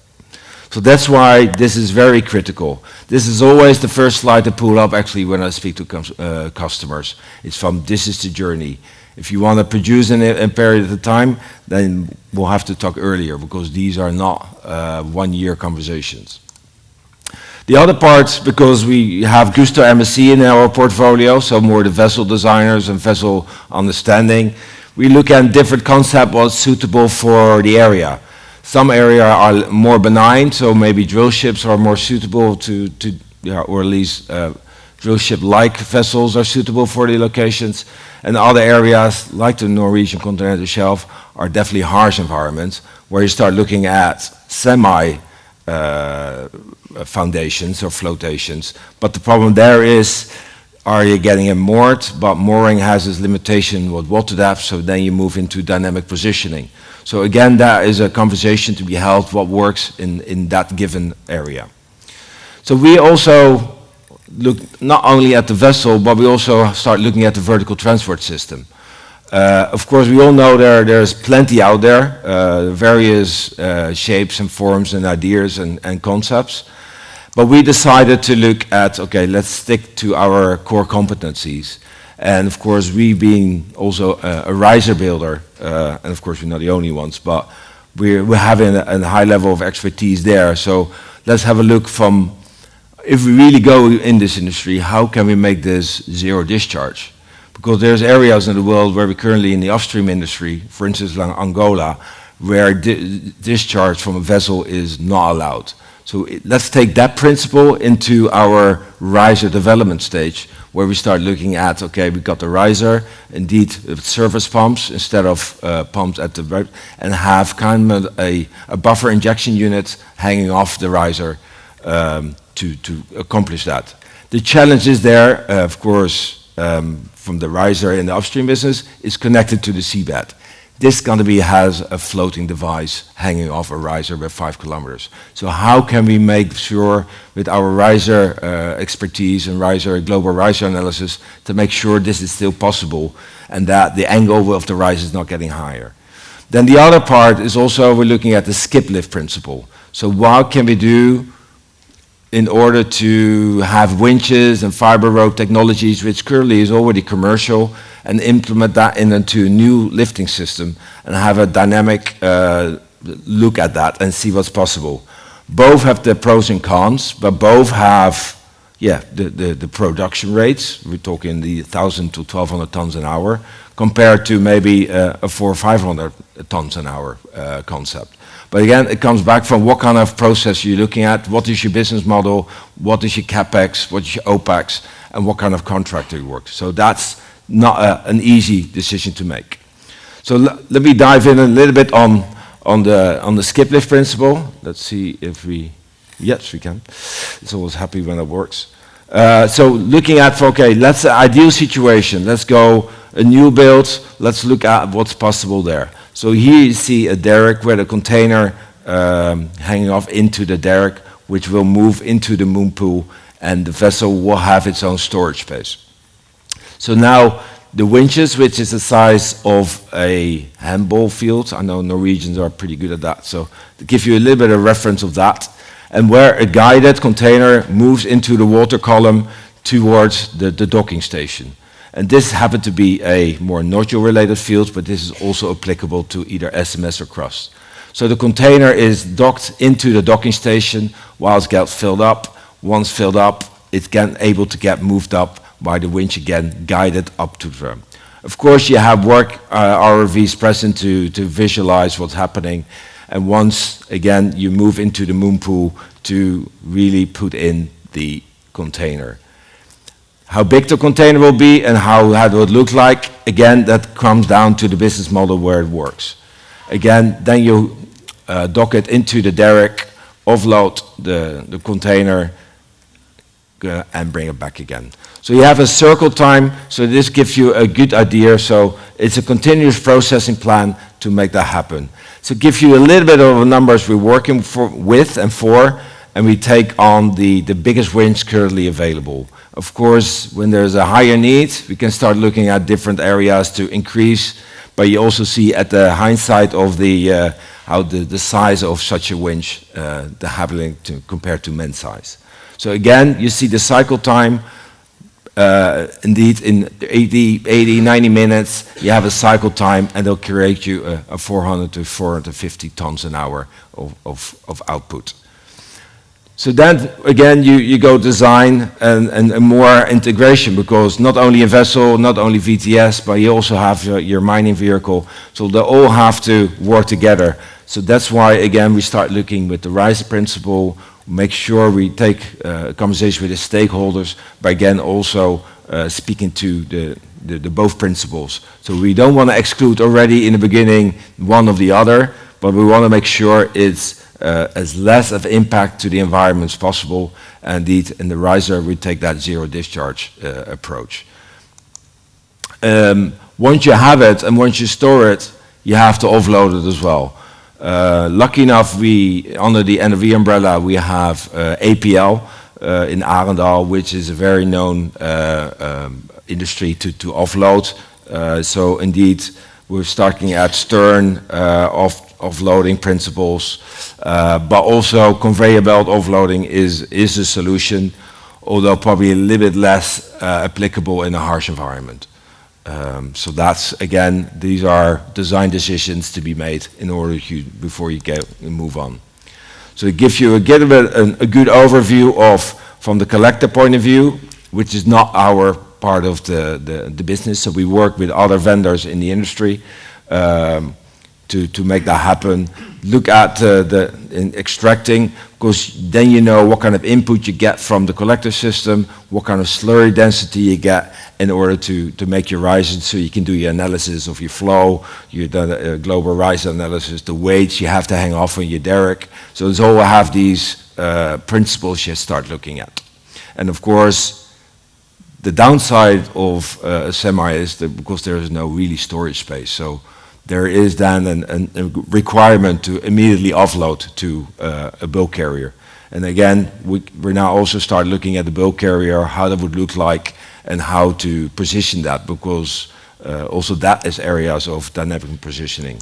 So that's why this is very critical. This is always the first slide to pull up actually when I speak to customers. It's from this is the journey. If you want to produce in a period of time, then we'll have to talk earlier, because these are not 1 year conversations. The other parts, because we have Gusto MSC in our portfolio, so more the vessel designers and vessel understanding, we look at different concepts what's suitable for the area. Some areas are more benign, so maybe drill ships are more suitable or at least drill ship-like vessels are suitable for the locations. And other areas, like the Norwegian continental shelf, are definitely harsh environments, where you start looking at semi foundations or flotations. But the problem there is are you getting it moored, but mooring has its limitation with water depth, so then you move into dynamic positioning. So again, that is a conversation to be held, what works in that given area. So we also look not only at the vessel, but we also start looking at the vertical transport system. Of course, we all know there's plenty out there, various shapes and forms and ideas and concepts. But we decided to look at, okay, let's stick to our core competencies. And of course, we being also a riser builder, and of course we're not the only ones, but we're having a high level of expertise there. So let's have a look from, if we really go in this industry, how can we make this zero discharge? Because there's areas in the world where we're currently in the upstream industry, for instance like Angola, where discharge from a vessel is not allowed. So let's take that principle into our riser development stage, where we start looking at, okay, we got the riser, indeed surface pumps instead of pumps at the, and have kind of a buffer injection unit hanging off the riser to accomplish that. The challenge is there, of course, from the riser in the upstream business, is connected to the seabed. This has a floating device hanging off a riser with 5 kilometers. So how can we make sure with our riser expertise and global riser analysis to make sure this is still possible and that the angle of the riser is not getting higher? Then the other part is also we're looking at the skip lift principle. So what can we do in order to have winches and fiber rope technologies, which currently is already commercial, and implement that into a new lifting system and have a dynamic look at that and see what's possible. Both have the pros and cons, but both have the production rates. We're talking the 1,000 to 1,200 tons an hour compared to maybe a 400 or 500 tons an hour concept. But again, it comes back from what kind of process you're looking at, what is your business model, what is your CapEx, what is your OpEx, and what kind of contractor you work. So that's not an easy decision to make. So let me dive in a little bit on the skip lift principle. Let's see if yes, we can. It's always happy when it works. So looking at, okay, let's ideal situation. Let's go a new build. Let's look at what's possible there. So here you see a derrick where the container hanging off into the derrick, which will move into the moon pool, and the vessel will have its own storage space. So now the winches, which is the size of a handball field, I know Norwegians are pretty good at that, so to give you a little bit of reference of that, and where a guided container moves into the water column towards the docking station. And this happened to be a more nodule-related field, but this is also applicable to either SMS or crust. So the container is docked into the docking station while it gets filled up. Once filled up, it's able to get moved up by the winch again, guided up to the drum. Of course, you have work ROVs present to visualize what's happening. And once, again, you move into the moon pool to really put in the container. How big the container will be and how it would look like, again, that comes down to the business model where it works. Again, then you dock it into the derrick, offload the container, and bring it back again. So you have a circle time, so this gives you a good idea. So it's a continuous processing plan to make that happen. So give you a little bit of numbers we're working with and for, and we take on the biggest winch currently available. Of course, when there's a higher need, we can start looking at different areas to increase, but you also see at the hindsight of how the size of such a winch, the happening compared to men's size. So again, you see the cycle time, indeed in 80, 90 minutes, you have a cycle time and they'll create you a 400 to 450 tons an hour of output. So then again, you go design and more integration, because not only a vessel, not only VTS, but you also have your mining vehicle. So they all have to work together. So that's why, again, we start looking with the riser principle, make sure we take a conversation with the stakeholders, but again, also speaking to the both principles. So we don't want to exclude already in the beginning one of the other, but we want to make sure it's as less of impact to the environment as possible. And indeed, in the riser, we take that zero discharge approach. Once you have it and once you store it, you have to offload it as well. Lucky enough, under the NFV umbrella, we have APL in Arendal, which is a very known industry to offload. So indeed, we're starting at stern offloading principles, but also conveyor belt offloading is a solution, although probably a little bit less applicable in a harsh environment. So that's, again, these are design decisions to be made in order before you move on. So it gives you a good overview from the collector point of view, which is not our part of the business. So we work with other vendors in the industry to make that happen. Look at in extracting, because then you know what kind of input you get from the collector system, what kind of slurry density you get in order to make your risers, so you can do your analysis of your flow, your global riser analysis, the weights you have to hang off on your derrick. So it's all have these principles you start looking at. And of course, the downside of a semi is that because there is no really storage space. So there is then a requirement to immediately offload to a bulk carrier. And again, we're now also start looking at the bulk carrier, how that would look like and how to position that, because also that is areas of dynamic positioning.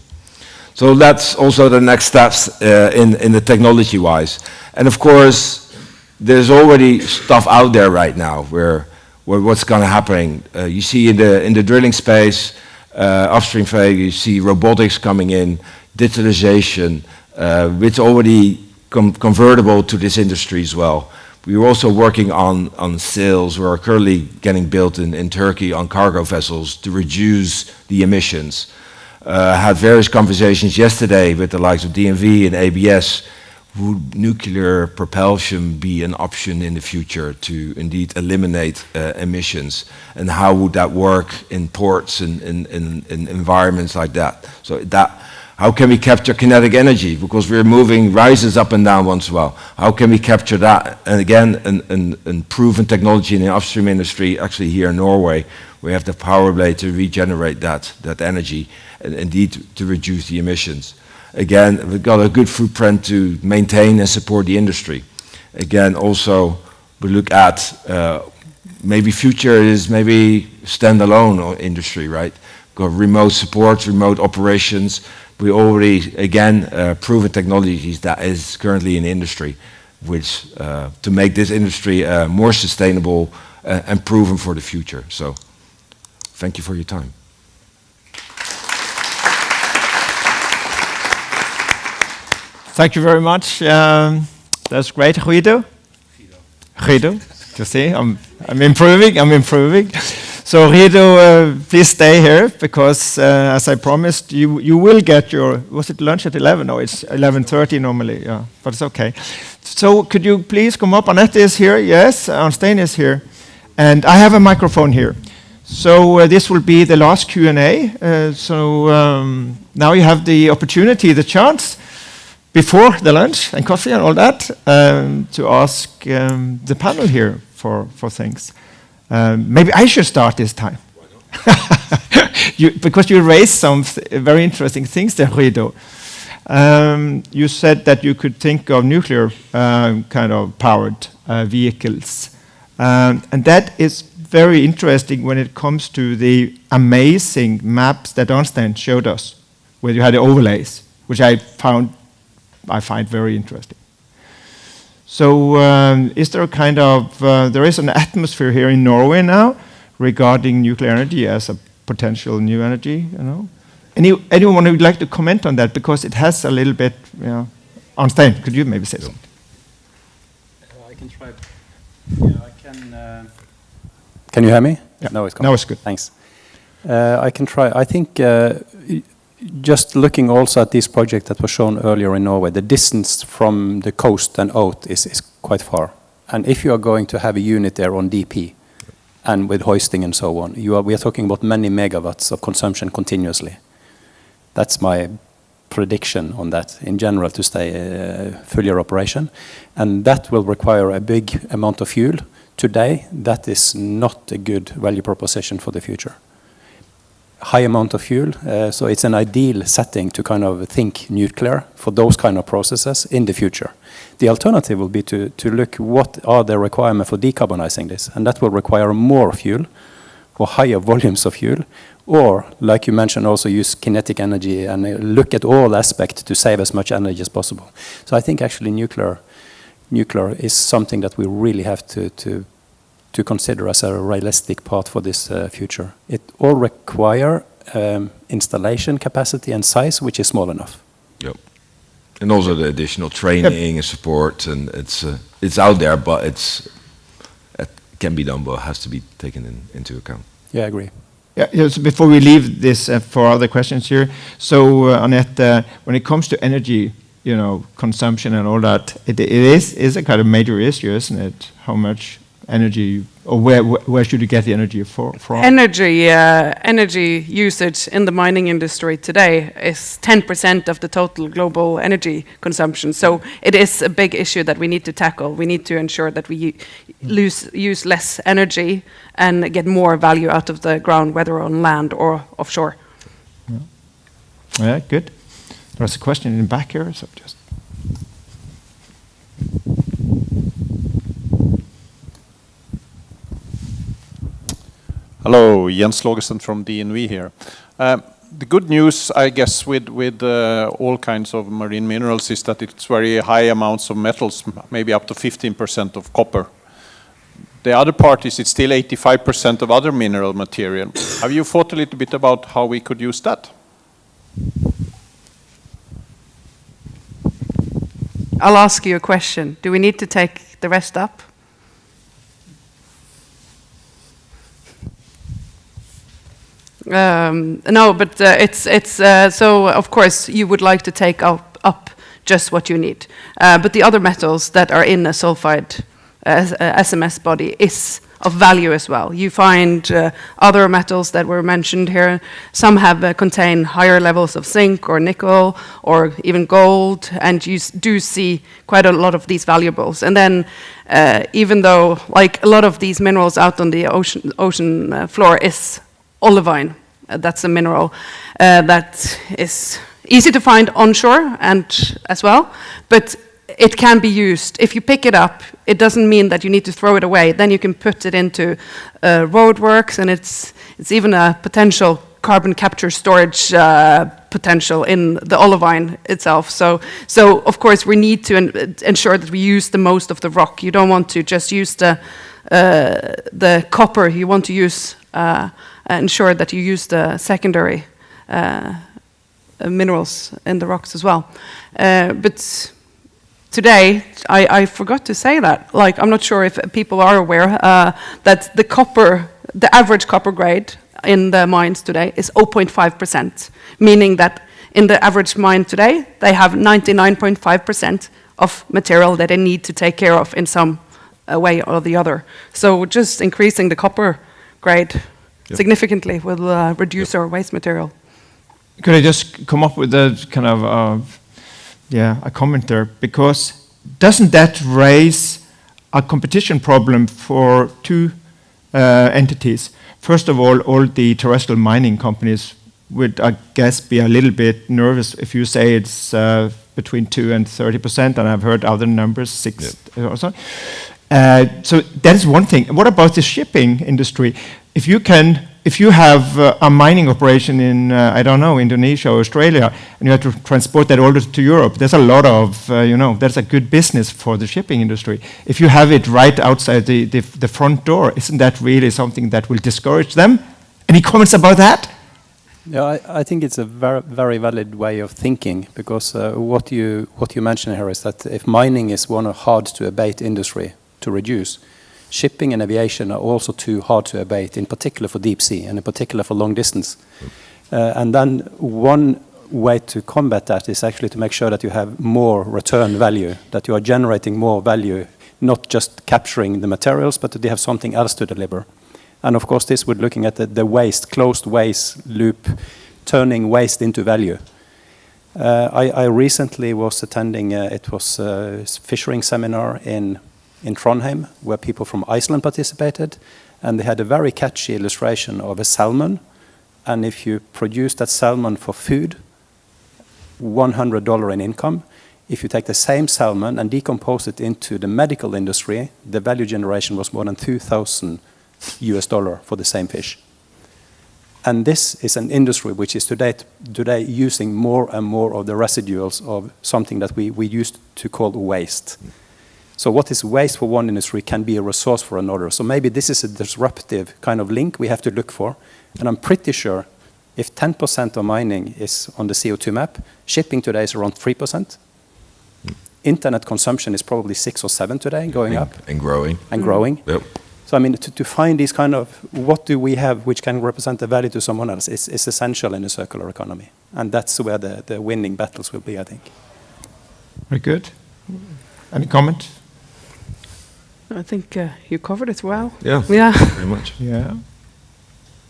So that's also the next steps in the technology-wise. And of course, there's already stuff out there right now where what's going to happen. You see in the drilling space, upstream phase, you see robotics coming in, digitalization, which already convertible to this industry as well. We are also working on sails. We are currently getting built in Turkey on cargo vessels to reduce the emissions. Had various conversations yesterday with the likes of DNV and ABS. Would nuclear propulsion be an option in the future to indeed eliminate emissions? And how would that work in ports and in environments like that? So how can we capture kinetic energy? Because we're moving risers up and down once in a while. How can we capture that? And again, an proven technology in the upstream industry, actually here in Norway, we have the power blade to regenerate that energy and indeed to reduce the emissions. Again, we've got a good footprint to maintain and support the industry. Again, also, we look at maybe future is maybe standalone industry, right? Got remote support, remote operations. We already, again, proven technologies that is currently in the industry, which to make this industry more sustainable and proven for the future. So, thank you for your time. Thank you very much. That's great, Guido. Guido, you see, I'm improving. So Guido, please stay here because, as I promised, you will get your, was it lunch at 11? No, it's 11:30 normally, yeah, but it's okay. So could you please come up? Annette is here, yes, Arnstein is here. And I have a microphone here. So this will be the last Q&A. Now you have the opportunity, the chance, before the lunch and coffee and all that, to ask the panel here for things. Maybe I should start this time. Why not? Because you raised some very interesting things there, Guido. You said that you could think of nuclear kind of powered vehicles. And that is very interesting when it comes to the amazing maps that Arnstein showed us, where you had the overlays, which I find very interesting. So is there a kind of, there is an atmosphere here in Norway now regarding nuclear energy as a potential new energy, you know? Anyone who would like to comment on that, because it has a little bit, you know. Arnstein, could you maybe say something? I can try. Yeah, I can. Can you hear me? Yeah. No, it's good. Now it's good. Thanks. I can try. I think just looking also at this project that was shown earlier in Norway, the distance from the coast and out is quite far. And if you are going to have a unit there on DP and with hoisting and so on, we are talking about many megawatts of consumption continuously. That's my prediction on that in general to stay full year operation, and that will require a big amount of fuel. Today, that is not a good value proposition for the future. High amount of fuel, so it's an ideal setting to kind of think nuclear for those kind of processes in the future. The alternative will be to look what are the requirements for decarbonizing this, and that will require more fuel or higher volumes of fuel, or like you mentioned, also use kinetic energy and look at all aspects to save as much energy as possible. So I think actually nuclear is something that we really have to consider as a realistic part for this future. It all require installation capacity and size, which is small enough. Yep. And also the additional training and support, and it's out there, but it can be done, but has to be taken into account. Yeah, I agree. Yeah, so before we leave this for other questions here, so Annette, when it comes to energy, consumption and all that, it is a kind of major issue, isn't it? How much energy, or where should you get the energy from? Energy usage in the mining industry today is 10% of the total global energy consumption. So it is a big issue that we need to tackle. We need to ensure that we use less energy and get more value out of the ground, whether on land or offshore. Yeah, good. There's a question in the back here, so just. Hello, Jens Logesen from DNV here. The good news, I guess, with all kinds of marine minerals is that it's very high amounts of metals, maybe up to 15% of copper. The other part is it's still 85% of other mineral material. Have you thought a little bit about how we could use that? I'll ask you a question. Do we need to take the rest up? No, but so of course you would like to take up just what you need. But the other metals that are in a sulfide SMS body is of value as well. You find other metals that were mentioned here. Some have contain higher levels of zinc or nickel or even gold, and you do see quite a lot of these valuables. And then even though like a lot of these minerals out on the ocean floor is olivine, that's a mineral that is easy to find onshore and as well, but it can be used. If you pick it up, it doesn't mean that you need to throw it away. Then you can put it into roadworks, and it's even a potential carbon capture storage potential in the olivine itself. So of course we need to ensure that we use the most of the rock. You don't want to just use the copper. You want to use ensure that you use the secondary minerals in the rocks as well. But today, I forgot to say that. Like, I'm not sure if people are aware that the average copper grade in the mines today is 0.5%, meaning that in the average mine today, they have 99.5% of material that they need to take care of in some way or the other. So just increasing the copper grade significantly will reduce our waste material. Could I just come up with a kind of a comment there? Because doesn't that raise a competition problem for two entities? First of all the terrestrial mining companies would, I guess, be a little bit nervous if you say it's between 2 and 30%, and I've heard other numbers, 6 or so. So that is one thing. What about the shipping industry? If you have a mining operation in, I don't know, Indonesia or Australia, and you have to transport that all to Europe, there's a lot of, that's a good business for the shipping industry. If you have it right outside the front door, isn't that really something that will discourage them? Any comments about that? Yeah, I think it's a very, very valid way of thinking, because what you mention here is that if mining is one hard to abate industry to reduce, shipping and aviation are also too hard to abate, in particular for deep sea and in particular for long distance. And then one way to combat that is actually to make sure that you have more return value, that you are generating more value, not just capturing the materials, but that you have something else to deliver. And of course, this would looking at the waste, closed waste loop, turning waste into value. I recently was attending, it was a fishing seminar in Trondheim, where people from Iceland participated, and they had a very catchy illustration of a salmon, and if you produce that salmon for food, $100 in income. If you take the same salmon and decompose it into the medical industry, the value generation was more than $2,000 for the same fish. And this is an industry which is today using more and more of the residuals of something that we used to call waste. So what is waste for one industry can be a resource for another. So maybe this is a disruptive kind of link we have to look for. And I'm pretty sure if 10% of mining is on the CO2 map, shipping today is around 3%. Internet consumption is probably 6 or 7 today, going up. And growing. And growing. Yep. So I mean, to find these kind of, what do we have which can represent the value to someone else is essential in a circular economy. And that's where the winning battles will be, I think. Very good. Any comment? I think you covered it well. Yeah, yeah. very much. Yeah.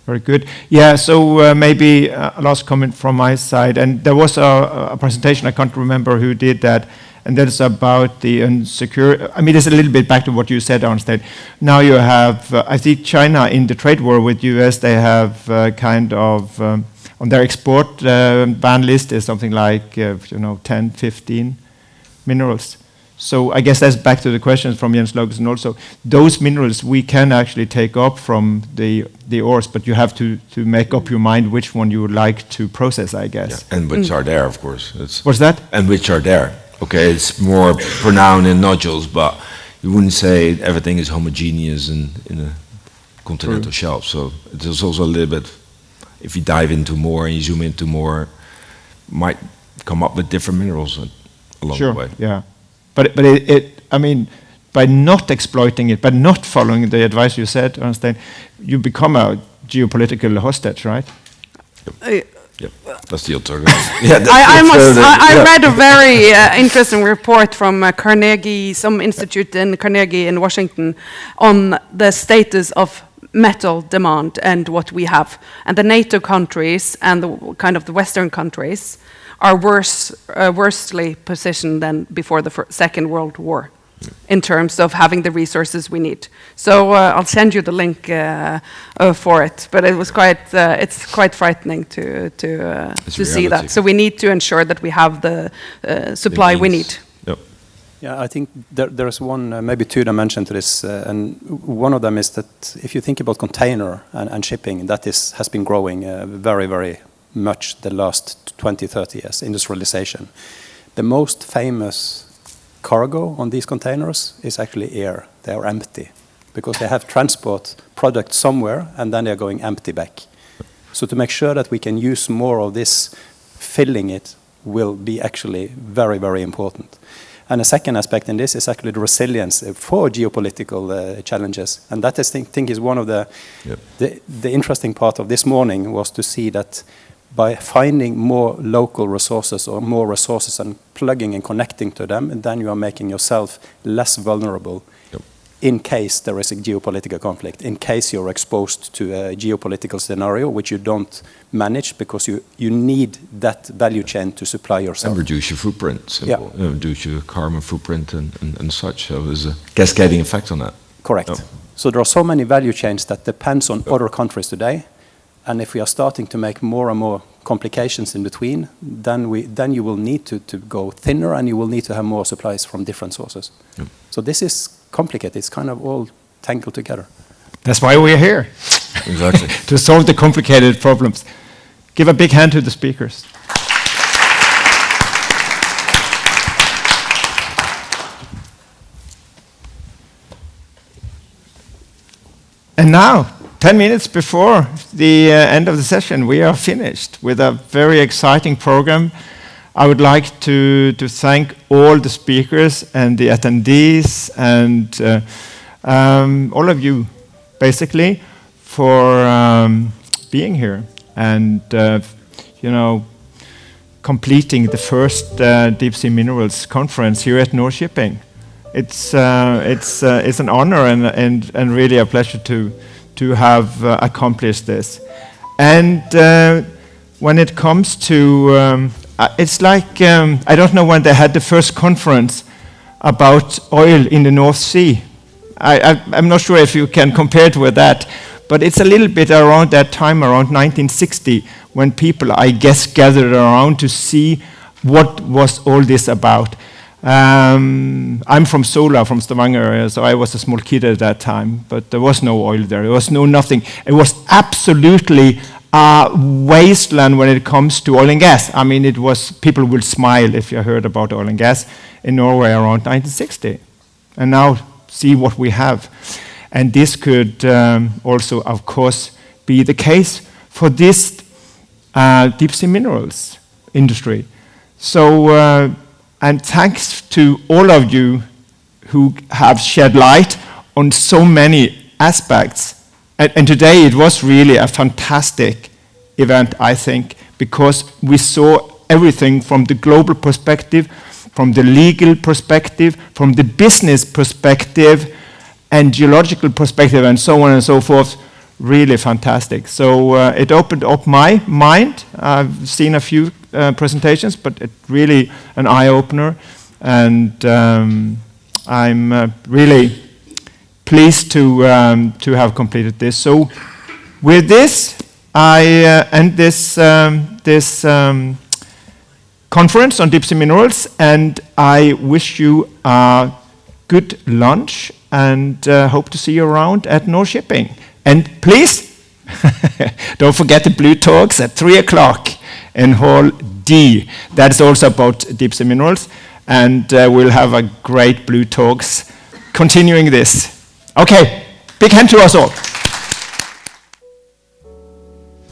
Very good. Yeah, so maybe a last comment from my side. And there was a presentation, I can't remember who did that, and that is about the insecure. I mean, it's a little bit back to what you said on stage. Now you have, I think China in the trade war with US, they have kind of, on their export ban list is something like, 10, 15 minerals. So I guess that's back to the questions from Jens Laugesen also. Those minerals we can actually take up from the ores, but you have to make up your mind which one you would like to process, I guess. Yeah. And which are there, of course. What's that? And which are there. Okay, it's more pronounced in nodules, but you wouldn't say everything is homogeneous in a continental shelf. So it's also a little bit, if you dive into more and you zoom into more, might come up with different minerals along the way. Yeah. But I mean, by not exploiting it, by not following the advice you said, understand, you become a geopolitical hostage, right? Yep, that's the alternative. I read a very interesting report from Carnegie, some institute in Carnegie in Washington, on the status of metal demand and what we have. And the NATO countries and the kind of the Western countries are worsely positioned than before the Second World War in terms of having the resources we need. So I'll send you the link for it. But it was quite, it's quite frightening to see that. So we need to ensure that we have the supply we need. Yep. Yeah, I think there's one, maybe two dimensions to this, and one of them is that if you think about container and shipping, that has been growing very, very much the last 20, 30 years, industrialization. The most famous cargo on these containers is actually air. They are empty because they have transport product somewhere and then they're going empty back. So to make sure that we can use more of this, filling it will be actually very, very important. And a second aspect in this is actually the resilience for geopolitical challenges. And that I think is one of the interesting part of this morning was to see that by finding more local resources or more resources and plugging and connecting to them, and then you are making yourself less vulnerable in case there is a geopolitical conflict, in case you're exposed to a geopolitical scenario which you don't manage because you need that value chain to supply yourself. And reduce your footprint, simple. Yeah. Reduce your carbon footprint and such. So there's a cascading effect on that. Correct. Yeah. So there are so many value chains that depends on other countries today. And if we are starting to make more and more complications in between, then you will need to go thinner and you will need to have more supplies from different sources. Yep. So this is complicated. It's kind of all tangled together. That's why we're here. Exactly. To solve the complicated problems. Give a big hand to the speakers. And now, 10 minutes before the end of the session, we are finished with a very exciting program. I would like to thank all the speakers and the attendees and all of you, basically, for being here and, completing the first Deepsea Minerals conference here at North Shipping. It's an honor and really a pleasure to have accomplished this. And when it comes to it's like, I don't know when they had the first conference about oil in the North Sea. I'm not sure if you can compare it with that, but it's a little bit around that time, around 1960, when people, I guess, gathered around to see what was all this about. I'm from Sola, from Stavanger area, so I was a small kid at that time, but there was no oil there. There was no nothing. It was absolutely a wasteland when it comes to oil and gas. I mean, it was, people will smile if you heard about oil and gas in Norway around 1960. And now see what we have. And this could also, of course, be the case for this deep sea minerals industry. So, and thanks to all of you who have shed light on so many aspects. And today it was really a fantastic event, I think, because we saw everything from the global perspective, from the legal perspective, from the business perspective, and geological perspective, and so on and so forth. Really fantastic. So it opened up my mind. I've seen a few presentations, but it's really an eye-opener. And I'm really pleased to have completed this. So with this, I end this conference on deep sea minerals, and I wish you a good lunch, and hope to see you around at North Shipping. And please, don't forget the Blue Talks at 3 o'clock in Hall D. That's also about deep sea minerals, and we'll have a great Blue Talks continuing this. Okay, big hand to us all.